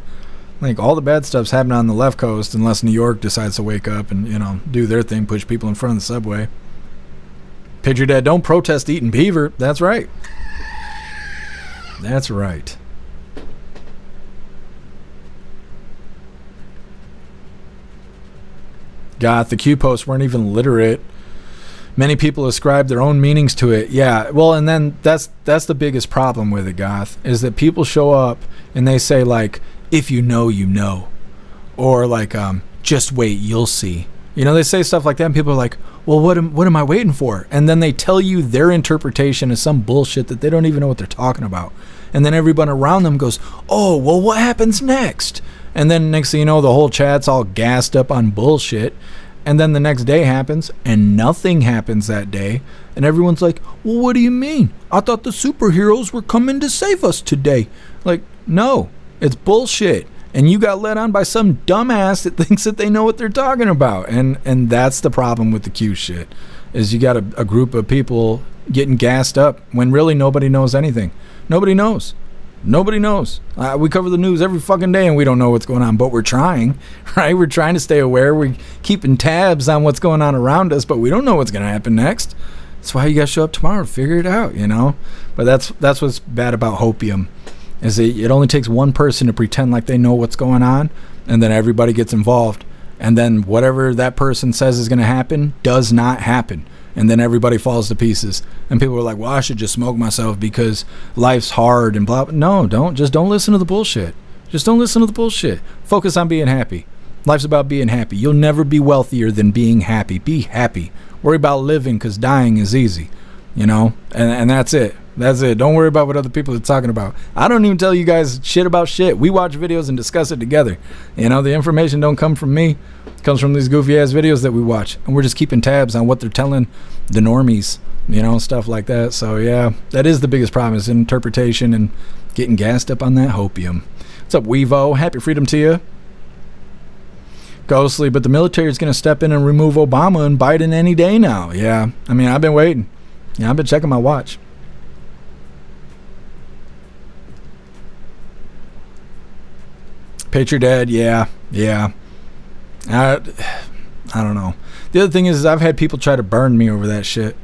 Like, all the bad stuff's happening on the left coast unless New York decides to wake up and, you know, do their thing, push people in front of the subway. Patriot Dad, don't protest eating beaver. That's right. That's right. God, the Q posts weren't even literate. Many people ascribe their own meanings to it. Yeah, well, and then that's the biggest problem with it, Goth, is that people show up and they say, like, if you know, you know. Or, like, just wait, you'll see. You know, they say stuff like that, and people are like, well, what am I waiting for? And then they tell you their interpretation of some bullshit that they don't even know what they're talking about. And then everyone around them goes, oh, well, what happens next? And then next thing you know, the whole chat's all gassed up on bullshit. And then the next day happens, and nothing happens that day. And everyone's like, well, what do you mean? I thought the superheroes were coming to save us today. Like, no, it's bullshit. And you got led on by some dumbass that thinks that they know what they're talking about. And that's the problem with the Q shit, is you got a group of people getting gassed up when really nobody knows anything. Nobody knows. Nobody knows. We cover the news every fucking day and we don't know what's going on, but we're trying, right? We're trying to stay aware. We're keeping tabs on what's going on around us, but we don't know what's going to happen next. That's why you got to show up tomorrow to figure it out, you know? But that's what's bad about hopium, is that it only takes one person to pretend like they know what's going on, and then everybody gets involved. And then whatever that person says is going to happen does not happen. And then everybody falls to pieces. And people are like, well, I should just smoke myself because life's hard and blah. No, don't. Just don't listen to the bullshit. Just don't listen to the bullshit. Focus on being happy. Life's about being happy. You'll never be wealthier than being happy. Be happy. Worry about living because dying is easy. You know? And that's it. That's it. Don't worry about what other people are talking about. I don't even tell you guys shit about shit. We watch videos and discuss it together. You know, the information don't come from me. It comes from these goofy ass videos that we watch. And we're just keeping tabs on what they're telling the normies, you know, stuff like that. So yeah, that is the biggest problem, is interpretation and getting gassed up on that hopium. What's up, Weevo? Happy freedom to you. Ghostly, but the military is going to step in and remove Obama and Biden any day now. Yeah, I mean, I've been waiting. Yeah, I've been checking my watch. Patriot Dad, yeah. I don't know. The other thing is I've had people try to burn me over that shit.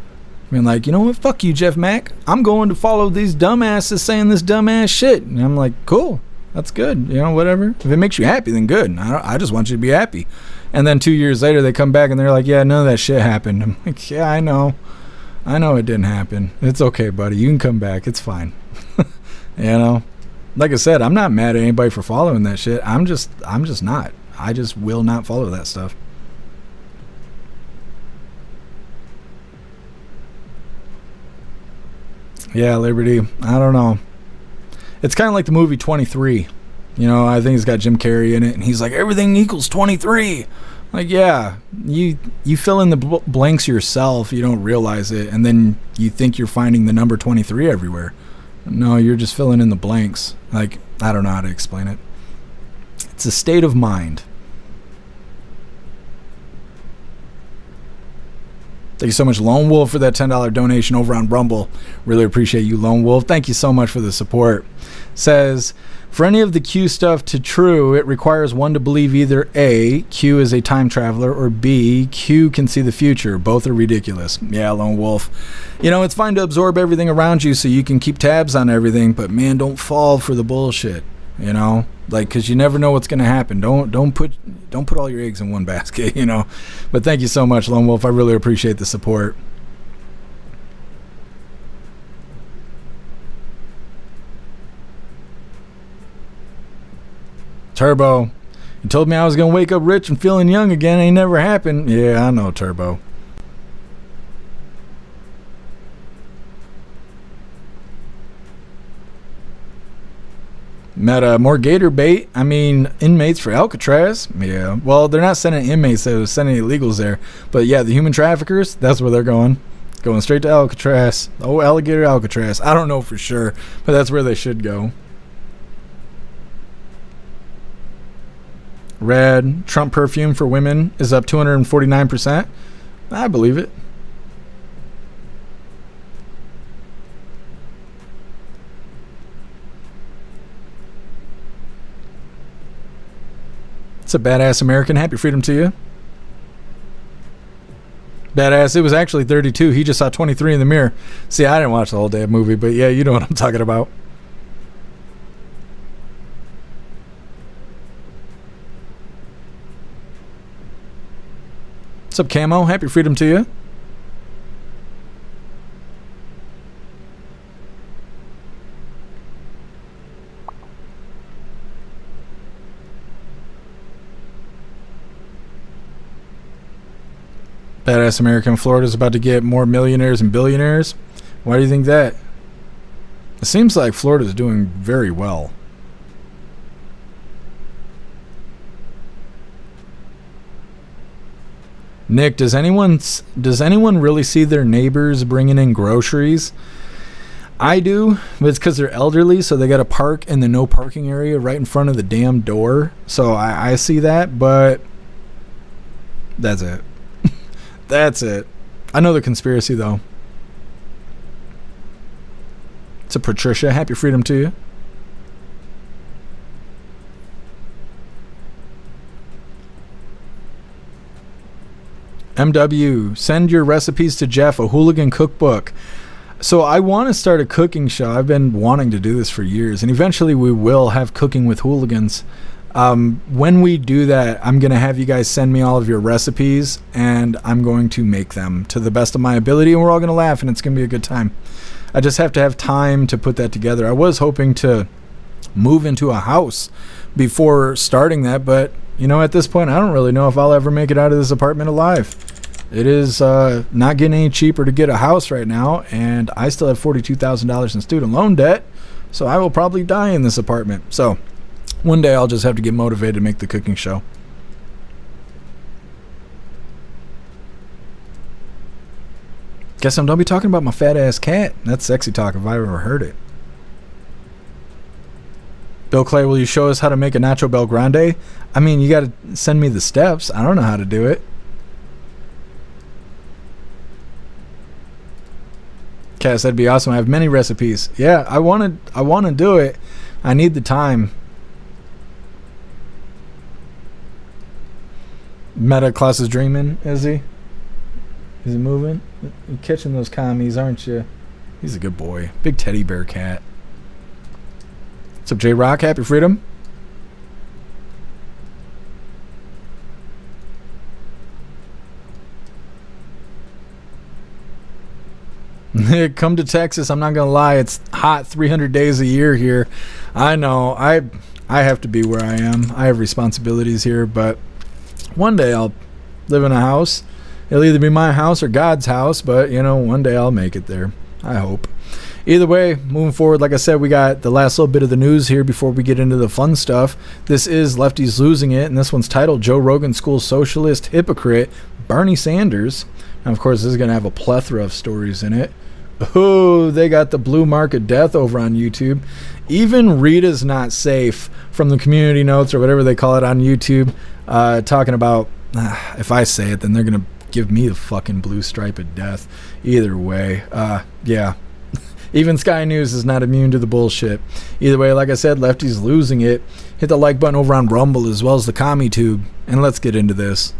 I mean, like, you know what? Fuck you, Jeff Mack. I'm going to follow these dumbasses saying this dumbass shit. And I'm like, cool. That's good. You know, whatever. If it makes you happy, then good. I just want you to be happy. And then 2 years later, they come back and they're like, yeah, none of that shit happened. I'm like, yeah, I know. I know it didn't happen. It's okay, buddy. You can come back. It's fine. You know? Like I said, I'm not mad at anybody for following that shit. I'm just not. I just will not follow that stuff. Yeah, Liberty. I don't know. It's kind of like the movie 23. You know, I think it's got Jim Carrey in it, and he's like, everything equals 23. Like, yeah, you fill in the blanks yourself. You don't realize it, and then you think you're finding the number 23 everywhere. No, you're just filling in the blanks. Like, I don't know how to explain it. It's a state of mind. Thank you so much, Lone Wolf, for that $10 donation over on Rumble. Really appreciate you, Lone Wolf. Thank you so much for the support. Says, for any of the Q stuff to true, it requires one to believe either A, Q is a time traveler, or B, Q can see the future. Both are ridiculous. Yeah, Lone Wolf. You know, it's fine to absorb everything around you so you can keep tabs on everything, but man, don't fall for the bullshit. You know, like, because you never know what's going to happen. Don't put all your eggs in one basket, you know. But thank you so much, Lone Wolf. I really appreciate the support. Turbo, you told me I was going to wake up rich and feeling young again. Ain't never happened. Yeah, I know, Turbo. Met more gator bait. I mean, inmates for Alcatraz. Yeah. Well, they're not sending inmates. They're sending illegals there. But yeah, the human traffickers, that's where they're going. Going straight to Alcatraz. Oh, Alligator Alcatraz. I don't know for sure, but that's where they should go. Red, Trump perfume for women is up 249%. I believe it. It's a badass American. Happy freedom to you. Badass. It was actually 32. He just saw 23 in the mirror. See, I didn't watch the whole damn movie, but yeah, you know what I'm talking about. What's up, Camo? Happy freedom to you. Badass American. Florida's about to get more millionaires and billionaires. Why do you think that? It seems like Florida's doing very well. Nick, does anyone really see their neighbors bringing in groceries? I do, but it's because they're elderly, so they got to park in the no parking area right in front of the damn door. So I see that, but that's it. That's it. I know the conspiracy, though. It's a Patricia. Happy freedom to you. MW, send your recipes to Jeff, a hooligan cookbook. So I want to start a cooking show. I've been wanting to do this for years, and eventually we will have Cooking with Hooligans. When we do that, I'm going to have you guys send me all of your recipes, and I'm going to make them to the best of my ability, and we're all going to laugh, and it's going to be a good time. I just have to have time to put that together. I was hoping to move into a house before starting that, but you know, at this point, I don't really know if I'll ever make it out of this apartment alive. It is not getting any cheaper to get a house right now, and I still have $42,000 in student loan debt, so I will probably die in this apartment. So one day I'll just have to get motivated to make the cooking show. Guess don't be talking about my fat ass cat. That's sexy talk if I ever heard it. Bill Clay, will you show us how to make a Nacho Bel Grande? I mean, you got to send me the steps. I don't know how to do it. Cass, that'd be awesome. I have many recipes. Yeah, I want to do it. I need the time. Meta Claus is dreaming, is he? Is he moving? You're catching those commies, aren't you? He's a good boy. Big teddy bear cat. What's up, J-Rock? Happy freedom. Come to Texas. I'm not gonna lie, it's hot 300 days a year here. I know. I have to be where I am. I have responsibilities here, but one day I'll live in a house. It'll either be my house or God's house, but you know, one day I'll make it there. I hope. Either way, moving forward, like I said, we got the last little bit of the news here before we get into the fun stuff. This is Lefties Losing It, and this one's titled Joe Rogan School Socialist Hypocrite Bernie Sanders. Now, of course, this is going to have a plethora of stories in it. Oh, they got the blue mark of death over on YouTube. Even Rita's Not Safe from the community notes or whatever they call it on YouTube, talking about, if I say it, then they're going to give me the fucking blue stripe of death. Either way, yeah. Even Sky News is not immune to the bullshit. Either way, like I said, Lefty's losing it. Hit the like button over on Rumble as well as the CommuTube, and let's get into this.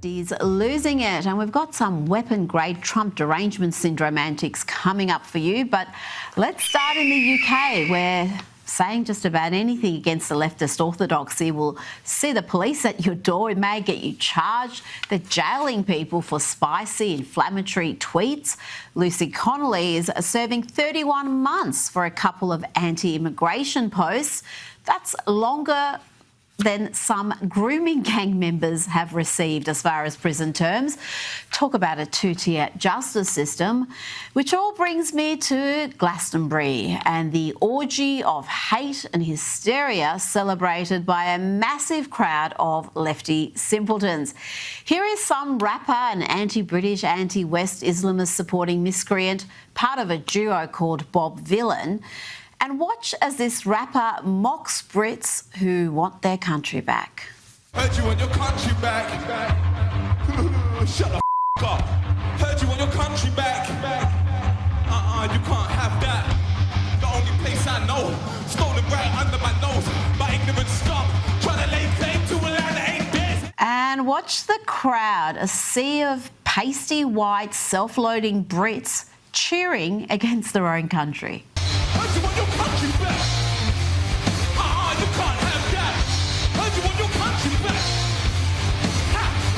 He's losing it, and we've got some weapon-grade Trump derangement syndrome antics coming up for you. But let's start in the UK, where saying just about anything against the leftist orthodoxy will see the police at your door. It may get you charged. They're jailing people for spicy, inflammatory tweets. Lucy Connolly is serving 31 months for a couple of anti-immigration posts. That's longer than some grooming gang members have received as far as prison terms. Talk about a two-tier justice system, which all brings me to Glastonbury and the orgy of hate and hysteria celebrated by a massive crowd of lefty simpletons. Here is some rapper and anti-British, anti-West Islamist supporting miscreant, part of a duo called Bob Villain. And watch as this rapper mocks Brits who want their country back. Heard you want your country back. Shut the f*** up. Heard you want your country back. You can't have that. The only place I know, stolen right under my nose. My ignorant scum, trying to lay claim to a land that ain't theirs. And watch the crowd, a sea of pasty white, self-loading Brits cheering against their own country. Heard you want your country back. You can't have that. Heard you want your country back.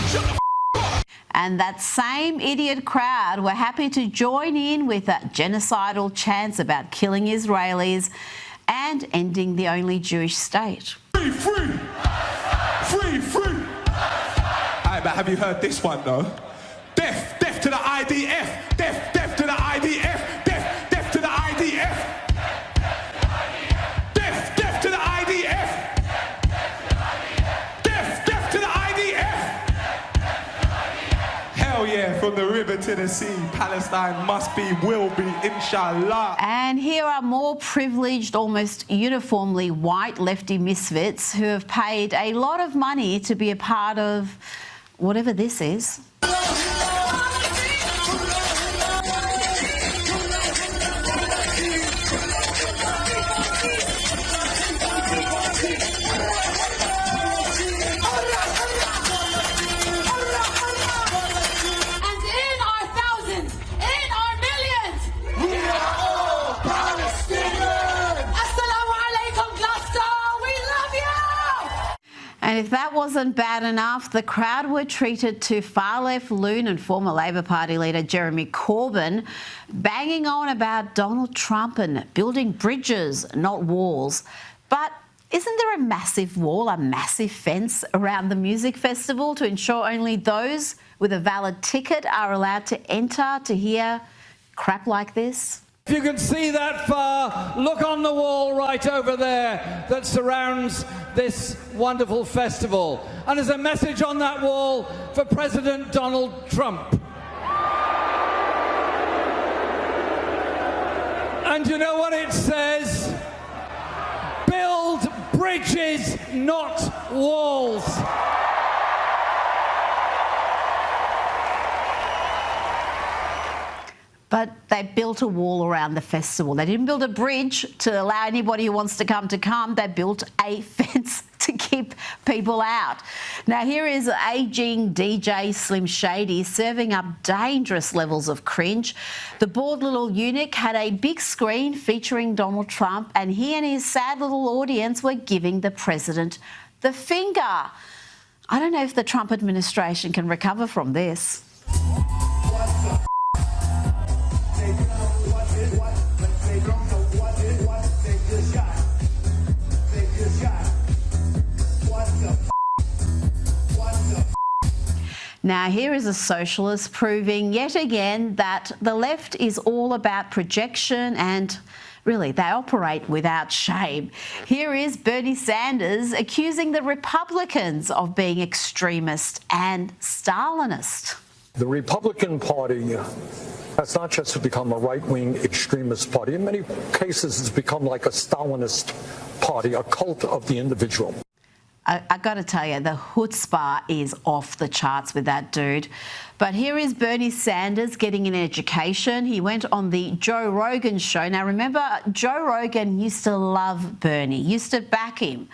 Shut the f*** up. And that same idiot crowd were happy to join in with genocidal chants about killing Israelis and ending the only Jewish state. Free, free. Free, free. Alright, but have you heard this one though? Death, death to the IDF. Death, death to the IDF. Death, death to the IDF. Yeah, from the river to the sea, Palestine must be, will be, inshallah. And here are more privileged, almost uniformly white lefty misfits who have paid a lot of money to be a part of whatever this is. And if that wasn't bad enough, the crowd were treated to far-left loon and former Labor Party leader Jeremy Corbyn banging on about Donald Trump and building bridges, not walls. But isn't there a massive wall, a massive fence around the music festival to ensure only those with a valid ticket are allowed to enter to hear crap like this? If you can see that far, look on the wall right over there that surrounds this wonderful festival. And there's a message on that wall for President Donald Trump. And you know what it says? Build bridges, not walls. But they built a wall around the festival. They didn't build a bridge to allow anybody who wants to come. They built a fence to keep people out. Now, here is ageing DJ Slim Shady serving up dangerous levels of cringe. The bald little eunuch had a big screen featuring Donald Trump, and he and his sad little audience were giving the president the finger. I don't know if the Trump administration can recover from this. Now, here is a socialist proving yet again that the left is all about projection and really they operate without shame. Here is Bernie Sanders accusing the Republicans of being extremist and Stalinist. The Republican Party has not just become a right-wing extremist party. In many cases, it's become like a Stalinist party, a cult of the individual. I got to tell you, the chutzpah is off the charts with that dude. But here is Bernie Sanders getting an education. He went on the Joe Rogan show. Now, remember, Joe Rogan used to love Bernie, used to back him.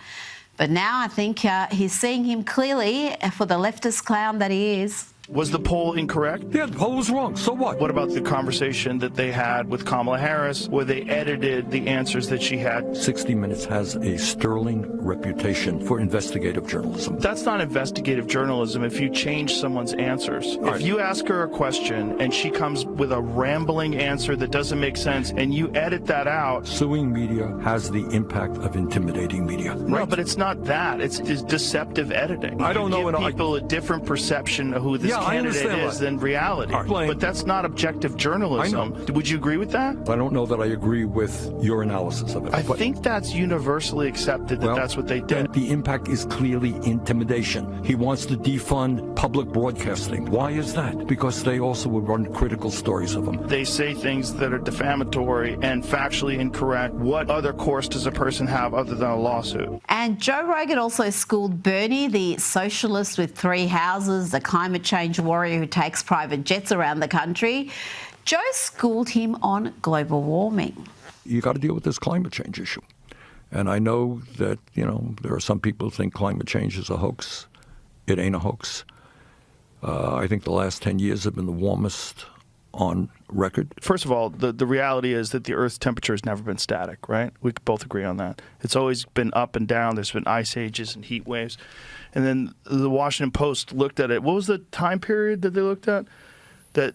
But now I think he's seeing him clearly for the leftist clown that he is. Was the poll incorrect? Yeah, the poll was wrong. So what? What about the conversation that they had with Kamala Harris where they edited the answers that she had? 60 Minutes has a sterling reputation for investigative journalism. That's not investigative journalism if you change someone's answers. If you ask her a question and she comes with a rambling answer that doesn't make sense and you edit that out. Suing media has the impact of intimidating media. No, but it's not that. It's deceptive editing. I don't know. Give people a different perception of who this candidate is than reality. But that's not objective journalism. Would you agree with that? I don't know that I agree with your analysis of it. I think that's universally accepted that that's what they did. The impact is clearly intimidation. He wants to defund public broadcasting. Why is that? Because they also would run critical stories of him. They say things that are defamatory and factually incorrect. What other course does a person have other than a lawsuit? And Joe Rogan also schooled Bernie, the socialist with 3 houses, the climate change warrior who takes private jets around the country. Joe schooled him on global warming. You got to deal with this climate change issue. And I know that, there are some people who think climate change is a hoax. It ain't a hoax. I think the last 10 years have been the warmest on record. First of all, the reality is that the Earth's temperature has never been static, right? We could both agree on that. It's always been up and down. There's been ice ages and heat waves. And then the Washington Post looked at it. What was the time period that they looked at? That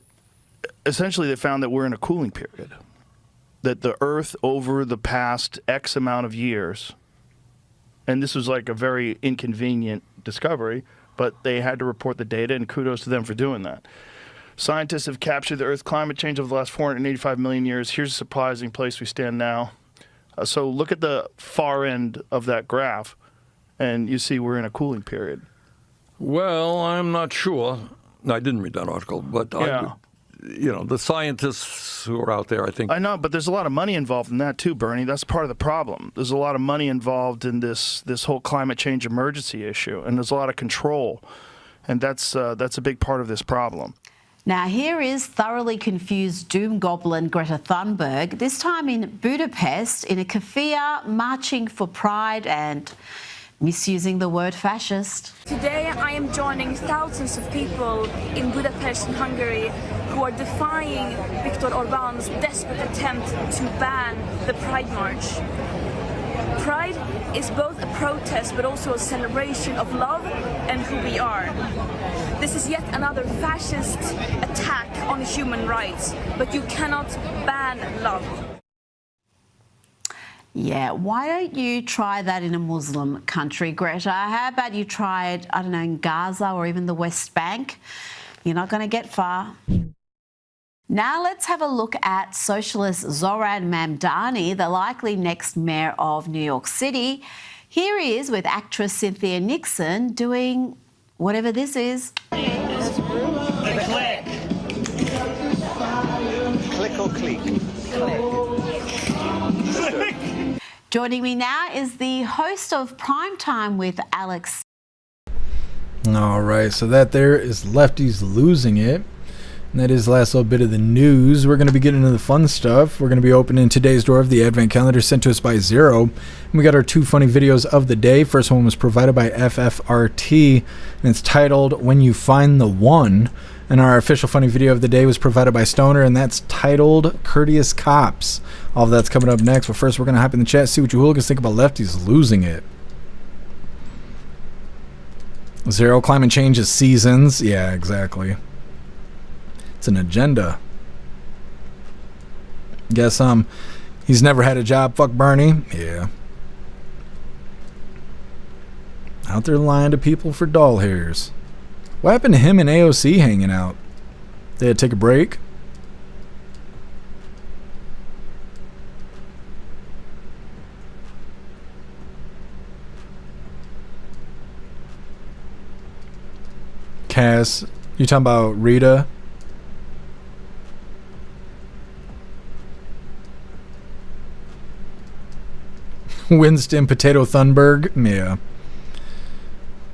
essentially they found that we're in a cooling period. That the Earth over the past X amount of years, and this was like a very inconvenient discovery, but they had to report the data, and kudos to them for doing that. Scientists have captured the Earth's climate change over the last 485 million years. Here's a surprising place we stand now. So look at the far end of that graph, and you see we're in a cooling period. Well, I'm not sure. I didn't read that article, but the scientists who are out there, I think. I know, but there's a lot of money involved in that too, Bernie. That's part of the problem. There's a lot of money involved in this whole climate change emergency issue, and there's a lot of control, and that's a big part of this problem. Now, here is thoroughly confused doom goblin Greta Thunberg, this time in Budapest, in a keffiyeh, marching for pride and misusing the word fascist. Today I am joining thousands of people in Budapest, in Hungary, who are defying Viktor Orbán's desperate attempt to ban the Pride March. Pride is both a protest but also a celebration of love and who we are. This is yet another fascist attack on human rights, but you cannot ban love. Yeah, why don't you try that in a Muslim country, Greta? How about you try it, I don't know, in Gaza or even the West Bank? You're not going to get far. Now let's have a look at socialist Zoran Mamdani, the likely next mayor of New York City. Here he is with actress Cynthia Nixon doing whatever this is. Click. Click or click? Click. Joining me now is the host of Primetime with Alex. All right, so that there is Lefties Losing It. And that is the last little bit of the news. We're going to be getting into the fun stuff. We're going to be opening today's door of the Advent Calendar sent to us by Zero. And we got our 2 funny videos of the day. First one was provided by FFRT, and it's titled When You Find the One. And our official funny video of the day was provided by Stoner, and that's titled Courteous Cops. All of that's coming up next. But first, we're going to hop in the chat, see what you hooligans think about Lefties Losing It. Zero, climate change is seasons. Yeah, exactly. It's an agenda. Guess he's never had a job. Fuck Bernie. Yeah. Out there lying to people for doll hairs. What happened to him and AOC hanging out? They had to take a break. Cass, you talking about Rita? Winston Potato Thunberg? Yeah.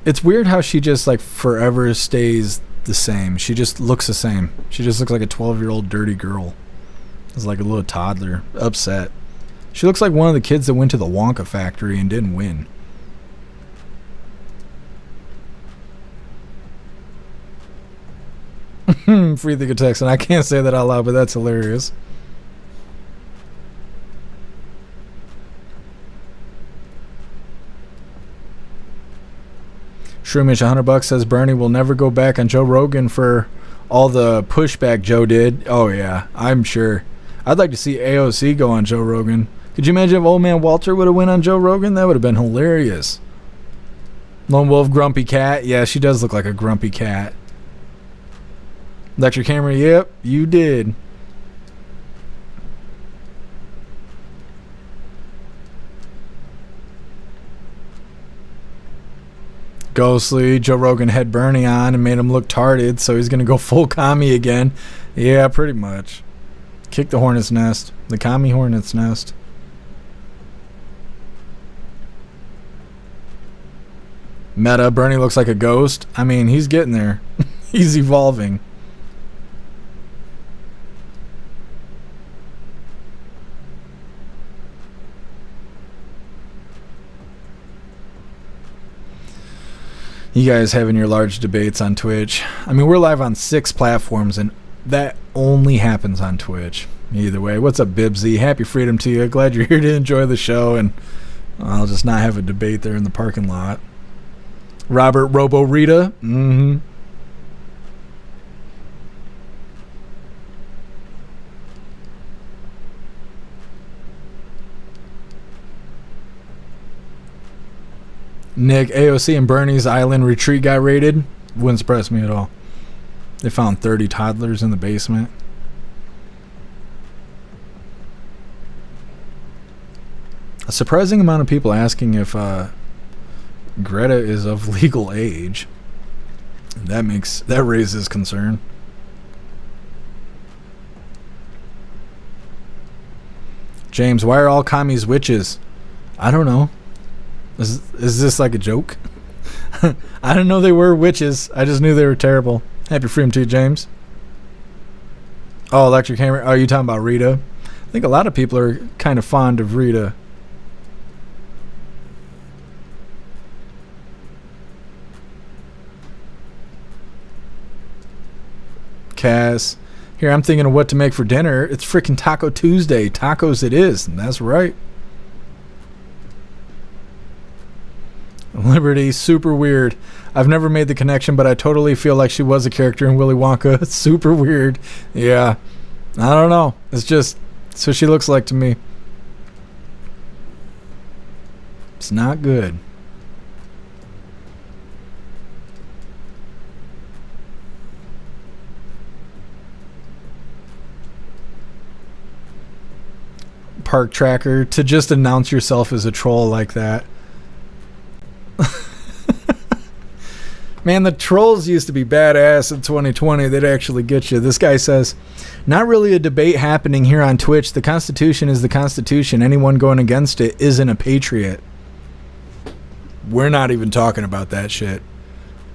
It's weird how she just like forever stays the same. She just looks the same. She just looks like a 12-year-old dirty girl. It's like a little toddler, upset. She looks like one of the kids that went to the Wonka factory and didn't win. Free the text, and I can't say that out loud, but that's hilarious. Shroomish $100 says Bernie will never go back on Joe Rogan for all the pushback Joe did. Oh yeah, I'm sure. I'd like to see AOC go on Joe Rogan. Could you imagine if old man Walter would have went on Joe Rogan? That would have been hilarious. Lone Wolf, grumpy cat. Yeah, she does look like a grumpy cat. Electric camera. Yep, you did. Ghostly, Joe Rogan had Bernie on and made him look tarded, so he's gonna go full commie again. Yeah, pretty much. Kick the hornet's nest. The commie hornet's nest. Meta, Bernie looks like a ghost. I mean, he's getting there. He's evolving. You guys having your large debates on Twitch. I mean, we're live on 6 platforms, and that only happens on Twitch. Either way, what's up, Bibsy? Happy freedom to you. Glad you're here to enjoy the show, and I'll just not have a debate there in the parking lot. Robert Robo Rita. Mm-hmm. Nick, AOC and Bernie's island retreat got raided. Wouldn't surprise me at all. They found 30 toddlers in the basement. A surprising amount of people asking if Greta is of legal age. That raises concern. James, why are all commies witches? I don't know. Is this like a joke? I didn't know they were witches. I just knew they were terrible. Happy freedom to you, James. Oh, electric hammer. Oh, you talking about Rita? I think a lot of people are kind of fond of Rita. Cass. Here, I'm thinking of what to make for dinner. It's freaking Taco Tuesday. Tacos it is. And that's right. Liberty, super weird. I've never made the connection, but I totally feel like she was a character in Willy Wonka. It's super weird. Yeah. I don't know. It's just, that's what she looks like to me. It's not good. Park Tracker, to just announce yourself as a troll like that. Man, the trolls used to be badass in 2020. They'd actually get you. This guy says, not really a debate happening here on Twitch. The Constitution is the Constitution. Anyone going against it isn't a patriot. We're not even talking about that shit.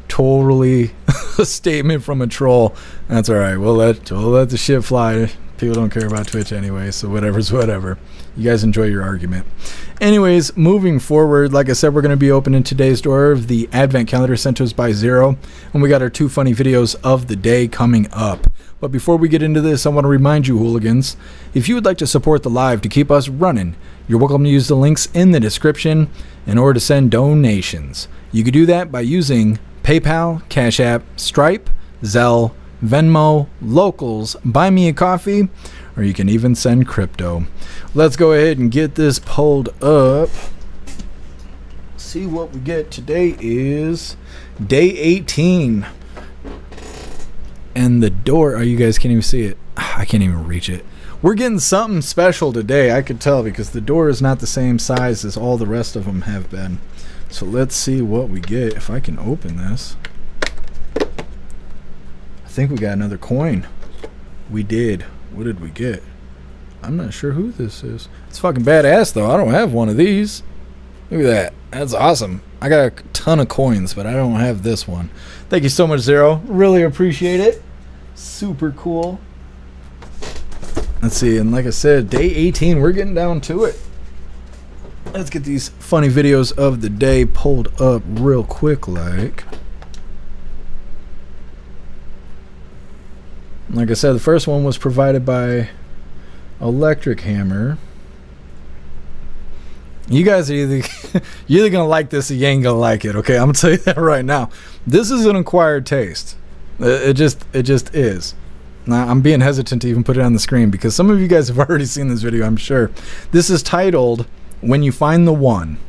Totally a statement from a troll. That's all right. We'll let the shit fly. People don't care about Twitch anyway, so whatever's whatever. You guys enjoy your argument. Anyways, moving forward, like I said, we're going to be opening today's door of the Advent Calendar sent to us by Zero, and we got our 2 funny videos of the day coming up. But before we get into this, I want to remind you, hooligans, if you would like to support the live to keep us running, you're welcome to use the links in the description in order to send donations. You can do that by using PayPal, Cash App, Stripe, Zelle, Venmo, Locals, Buy Me a Coffee, or you can even send crypto. Let's go ahead and get this pulled up. See what we get. Today is day 18. And the door, oh, you guys can't even see it. I can't even reach it. We're getting something special today, I could tell, because the door is not the same size as all the rest of them have been. So let's see what we get. If I can open this. I think we got another coin. We did. What did we get? I'm not sure who this is. It's fucking badass though. I don't have one of these. Look at that. That's awesome. I got a ton of coins, but I don't have this one. Thank you so much, Zero. Really appreciate it. Super cool. Let's see, and like I said, day 18, we're getting down to it. Let's get these funny videos of the day pulled up real quick, like I said, the first one was provided by Electric Hammer. You guys are you're either gonna like this or you ain't gonna like it. Okay, I'm gonna tell you that right now. This is an acquired taste. It just is. Now, I'm being hesitant to even put it on the screen because some of you guys have already seen this video, I'm sure. This is titled "When You Find the One."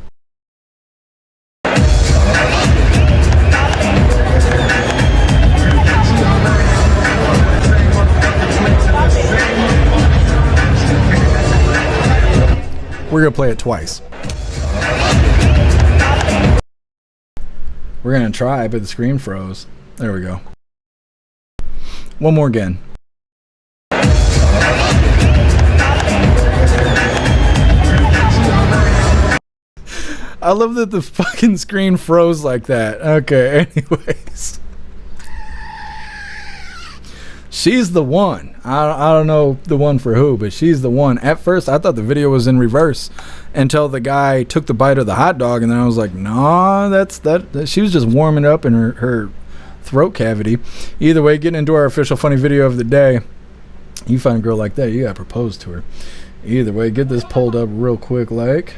We're gonna play it twice. We're gonna try, but the screen froze. There we go. One more again. I love that the fucking screen froze like that. Okay, anyways. She's the one. I don't know the one for who, but she's the one. At first, I thought the video was in reverse until the guy took the bite of the hot dog, and then I was like, nah, that's that. She was just warming up in her throat cavity. Either way, getting into our official funny video of the day. You find a girl like that, you gotta propose to her. Either way, get this pulled up real quick, like.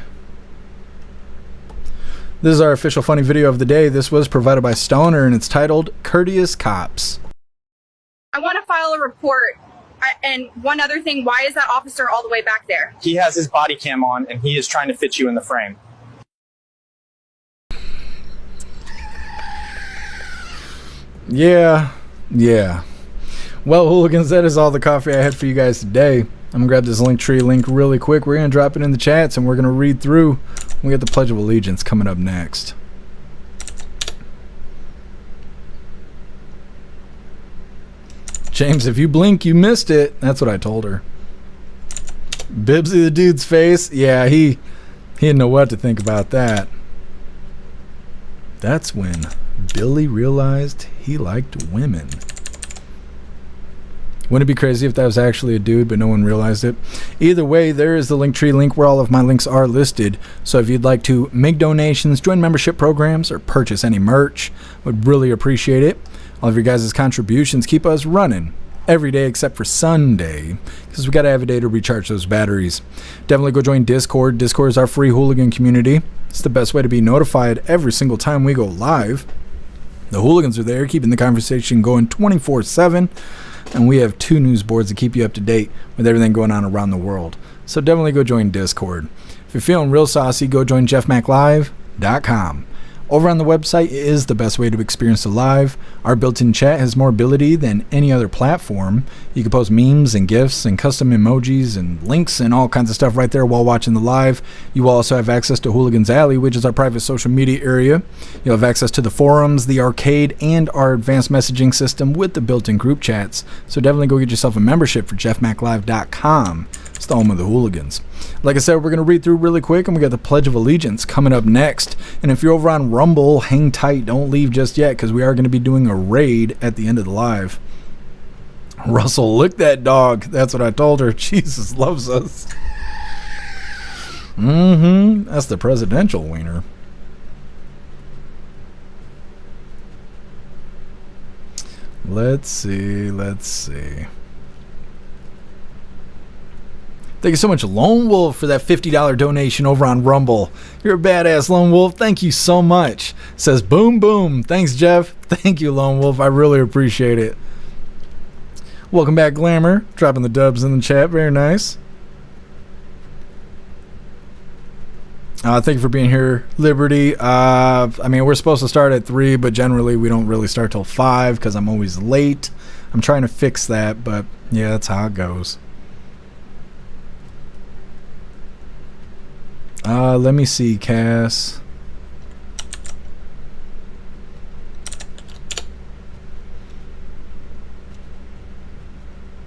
This is our official funny video of the day. This was provided by Stoner, and it's titled "Courteous Cops." I want to file a report. And one other thing, why is that officer all the way back there? He has his body cam on, and he is trying to fit you in the frame. Yeah. Well, hooligans, that is all the coffee I had for you guys today. I'm going to grab this Linktree link really quick. We're going to drop it in the chats, and we're going to read through. We got the Pledge of Allegiance coming up next. James, if you blink, you missed it. That's what I told her. Bibsy the dude's face. Yeah, he didn't know what to think about that. That's when Billy realized he liked women. Wouldn't it be crazy if that was actually a dude, but no one realized it? Either way, there is the Linktree link where all of my links are listed. So if you'd like to make donations, join membership programs, or purchase any merch, would really appreciate it. All of your guys' contributions keep us running every day except for Sunday, because we got to have a day to recharge those batteries. Definitely go join Discord. Discord is our free hooligan community. It's the best way to be notified every single time we go live. The hooligans are there keeping the conversation going 24/7, and we have 2 news boards to keep you up to date with everything going on around the world. So definitely go join Discord. If you're feeling real saucy, go join jeffmaclive.com. Over on the website is the best way to experience the live. Our built-in chat has more ability than any other platform. You can post memes and GIFs and custom emojis and links and all kinds of stuff right there while watching the live. You will also have access to Hooligans Alley, which is our private social media area. You'll have access to the forums, the arcade, and our advanced messaging system with the built-in group chats. So definitely go get yourself a membership for jeffmaclive.com. It's the home of the hooligans. Like I said, we're going to read through really quick, and we got the Pledge of Allegiance coming up next. And if you're over on Rumble, hang tight. Don't leave just yet, because we are going to be doing a raid at the end of the live. Russell, lick that dog. That's what I told her. Jesus loves us. That's the presidential wiener. Let's see. Thank you so much, Lone Wolf, for that $50 donation over on Rumble. You're a badass, Lone Wolf. Thank you so much. Says boom, boom. Thanks, Jeff. Thank you, Lone Wolf. I really appreciate it. Welcome back, Glamour. Dropping the dubs in the chat. Very nice. Thank you for being here, Liberty. I mean, we're supposed to start at 3, but generally we don't really start till 5 because I'm always late. I'm trying to fix that, but yeah, that's how it goes. Let me see, Cass.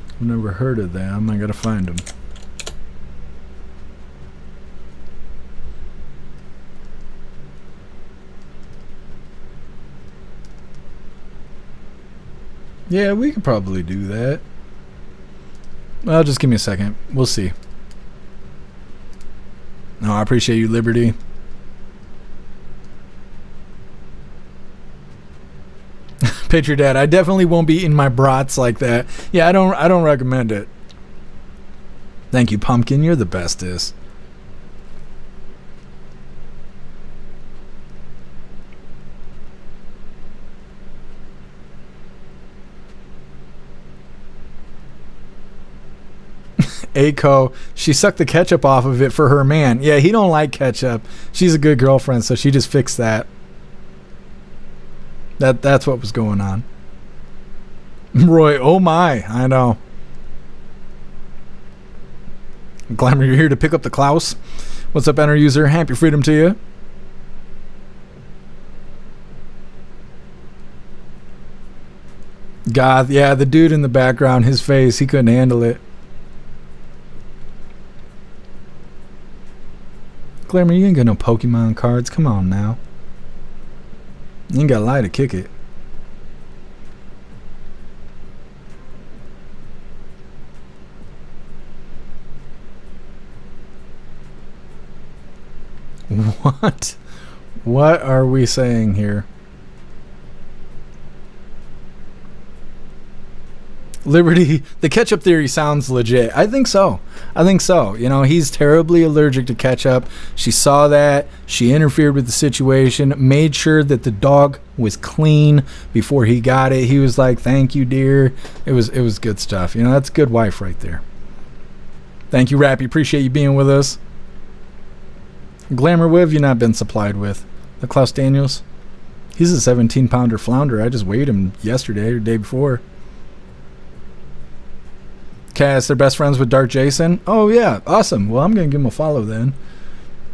I've never heard of them. I gotta find them. Yeah, we could probably do that. Well, just give me a second. We'll see. No, I appreciate you, Liberty. Picture Dad, I definitely won't be eating my brats like that. Yeah, I don't recommend it. Thank you, Pumpkin. You're the bestest. Aiko, she sucked the ketchup off of it for her man. Yeah, he don't like ketchup. She's a good girlfriend, so she just fixed that. That's what was going on. Roy, oh my, I know. Glamour, you're here to pick up the Klaus. What's up, enter user? Happy freedom to you. God, yeah, the dude in the background, his face, he couldn't handle it. Glamour, you ain't got no Pokemon cards. Come on now. You ain't got to lie to kick it. What? What are we saying here? Liberty, the ketchup theory sounds legit. I think so. You know, he's terribly allergic to ketchup. She saw that. She interfered with the situation, made sure that the dog was clean before he got it. He was like, "Thank you, dear." It was good stuff. You know, that's a good wife right there. Thank you, Rappy. Appreciate you being with us. Glamour, what have you not been supplied with? The Klaus Daniels? He's a 17-pounder flounder. I just weighed him yesterday or the day before. Cass, they're best friends with Dark Jason. Oh, yeah. Awesome. Well, I'm going to give him a follow then.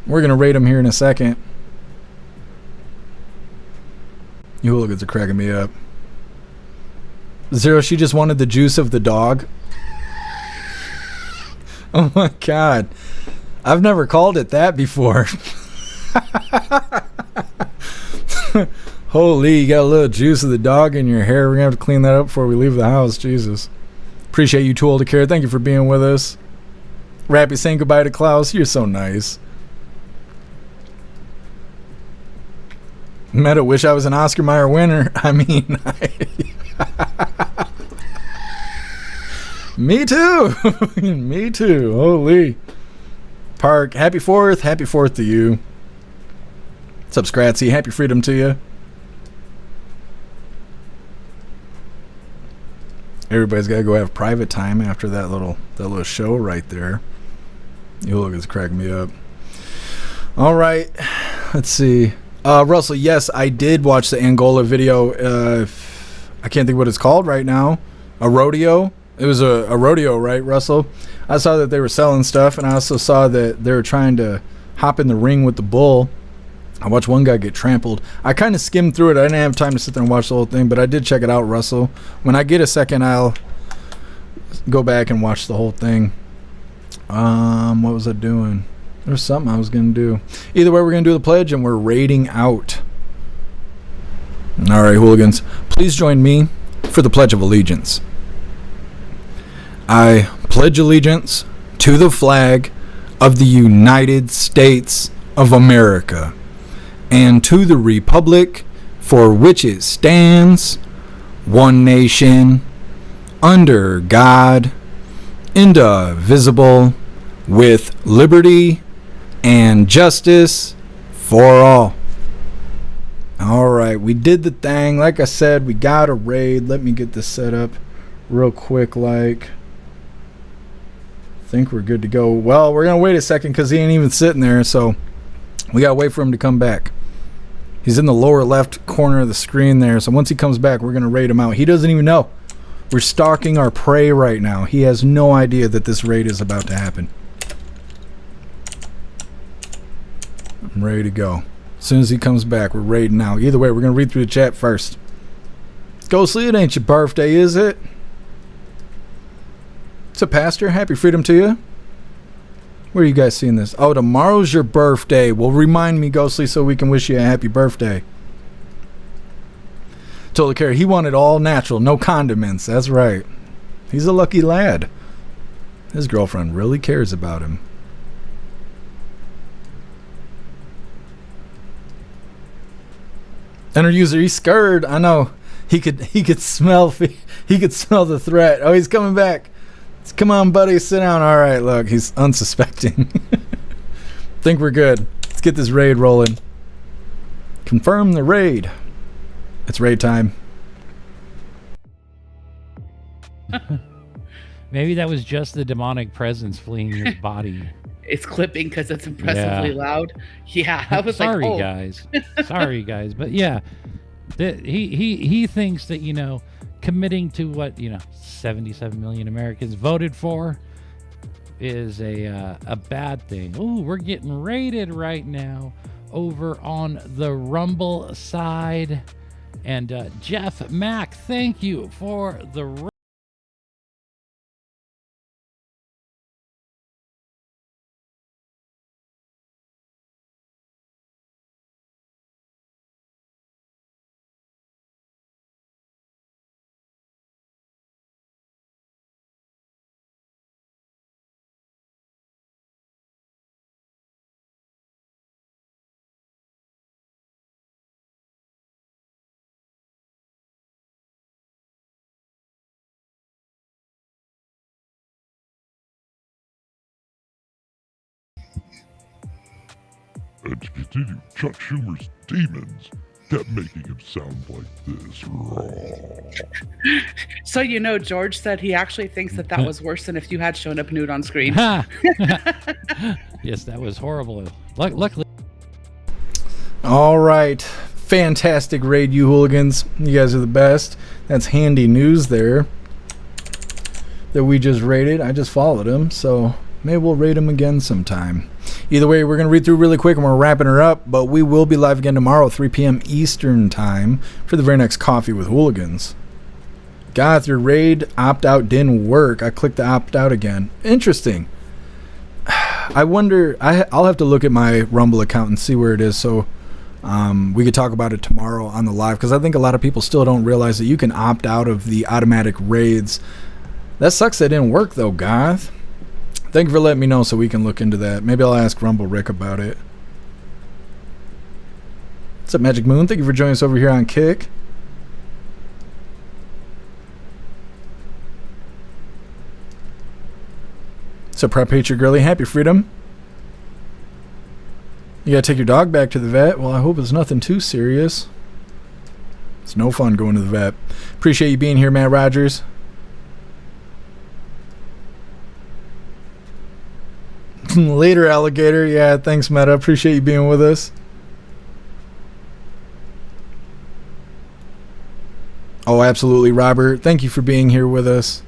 We're going to rate him here in a second. You hooligans are cracking me up. Zero, she just wanted the juice of the dog. Oh, my God. I've never called it that before. Holy, you got a little juice of the dog in your hair. We're going to have to clean that up before we leave the house. Jesus. Appreciate you, Too Old to Care. Thank you for being with us. Rappy saying goodbye to Klaus. You're so nice. Meta, wish I was an Oscar Mayer winner. I mean, me too. Me too. Holy. Park, happy 4th. Happy 4th to you. What's up, Scratsy? Happy freedom to you. Everybody's got to go have private time after that little show right there. You look, it's cracking me up. All right, let's see. Russell, yes, I did watch the Angola video. I can't think what it's called right now. A rodeo. It was a rodeo, right, Russell? I saw that they were selling stuff, and I also saw that they were trying to hop in the ring with the bull. I watched one guy get trampled. I kind of skimmed through it. I didn't have time to sit there and watch the whole thing, but I did check it out, Russell. When I get a second, I'll go back and watch the whole thing. What was I doing? There was something I was going to do. Either way, we're going to do the pledge, and we're raiding out. All right, hooligans. Please join me for the Pledge of Allegiance. I pledge allegiance to the flag of the United States of America and to the republic for which it stands, one nation, under God, indivisible, with liberty and justice for all. All right, we did the thing. Like I said, we got a raid. Let me get this set up real quick. I think we're good to go. Well, we're going to wait a second because he ain't even sitting there, so we got to wait for him to come back. He's in the lower left corner of the screen there, so once he comes back, we're going to raid him out. He doesn't even know. We're stalking our prey right now. He has no idea that this raid is about to happen. I'm ready to go. As soon as he comes back, we're raiding out. Either way, we're going to read through the chat first. Ghostly, it ain't your birthday, is it? What's up, Pastor? Happy freedom to you. Where are you guys seeing this? Oh, tomorrow's your birthday. Well, remind me, Ghostly, so we can wish you a happy birthday. Told Carrie he wanted all natural, no condiments. That's right. He's a lucky lad. His girlfriend really cares about him. Enter user, he's scared. I know. He could smell the threat. Oh, he's coming back. Come on, buddy, sit down. All right, look, he's unsuspecting. Think we're good. Let's get this raid rolling. Confirm the raid. It's raid time. Maybe that was just the demonic presence fleeing his body. It's clipping because it's impressively loud. Yeah, I was Sorry, like, oh. guys. Sorry, guys. But yeah, he thinks that, you know, committing to what, 77 million Americans voted for is a bad thing. Oh, we're getting raided right now over on the Rumble side. And Jeff Mack, thank you for the And to continue, Chuck Schumer's demons kept making him sound like this. Raw. So George said he actually thinks that was worse than if you had shown up nude on screen. Yes, that was horrible. Luckily. All right. Fantastic raid, you hooligans. You guys are the best. That's handy news there that we just raided. I just followed him, so maybe we'll raid him again sometime. Either way, we're going to read through really quick and we're wrapping her up, but we will be live again tomorrow, 3 p.m. Eastern time for the very next Coffee with Hooligans. Goth, your raid opt-out didn't work. I clicked the opt-out again. Interesting. I wonder, I'll have to look at my Rumble account and see where it is, so we could talk about it tomorrow on the live, because I think a lot of people still don't realize that you can opt out of the automatic raids. That sucks that it didn't work, though, Goth. Thank you for letting me know so we can look into that. Maybe I'll ask Rumble Rick about it. What's up, Magic Moon? Thank you for joining us over here on Kick. What's up, Prep Hate Your Girly? Happy Freedom. You gotta take your dog back to the vet. Well, I hope it's nothing too serious. It's no fun going to the vet. Appreciate you being here, Matt Rogers. Later, Alligator. Yeah, thanks, Meta. Appreciate you being with us. Oh, absolutely, Robert. Thank you for being here with us.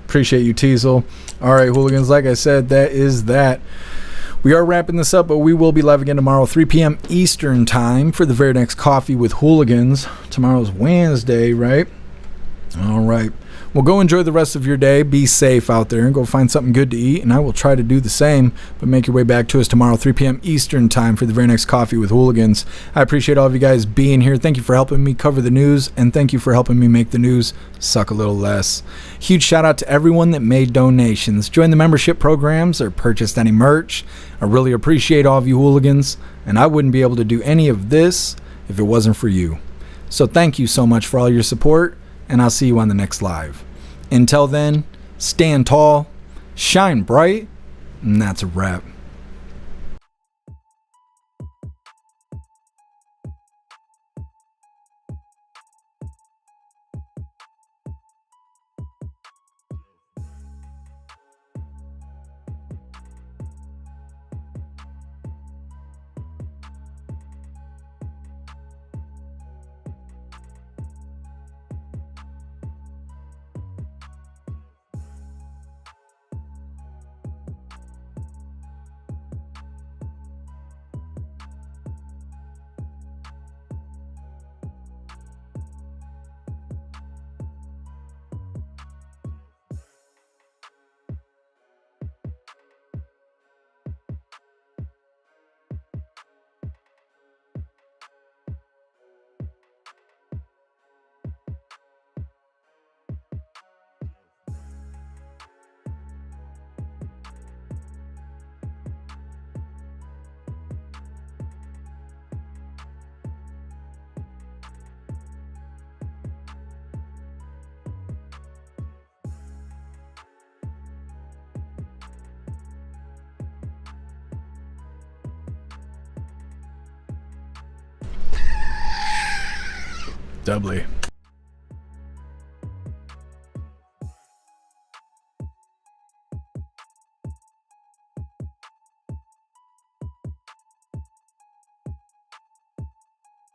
Appreciate you, Teasel. All right, hooligans, like I said, that is that. We are wrapping this up, but we will be live again tomorrow, 3 p.m. Eastern time for the very next Coffee with Hooligans. Tomorrow's Wednesday, right? All right. Well, go enjoy the rest of your day. Be safe out there and go find something good to eat. And I will try to do the same. But make your way back to us tomorrow, 3 p.m. Eastern time for the very next Coffee with Hooligans. I appreciate all of you guys being here. Thank you for helping me cover the news. And thank you for helping me make the news suck a little less. Huge shout out to everyone that made donations, joined the membership programs, or purchased any merch. I really appreciate all of you hooligans. And I wouldn't be able to do any of this if it wasn't for you. So thank you so much for all your support. And I'll see you on the next live. Until then, stand tall, shine bright, and that's a wrap. doubly.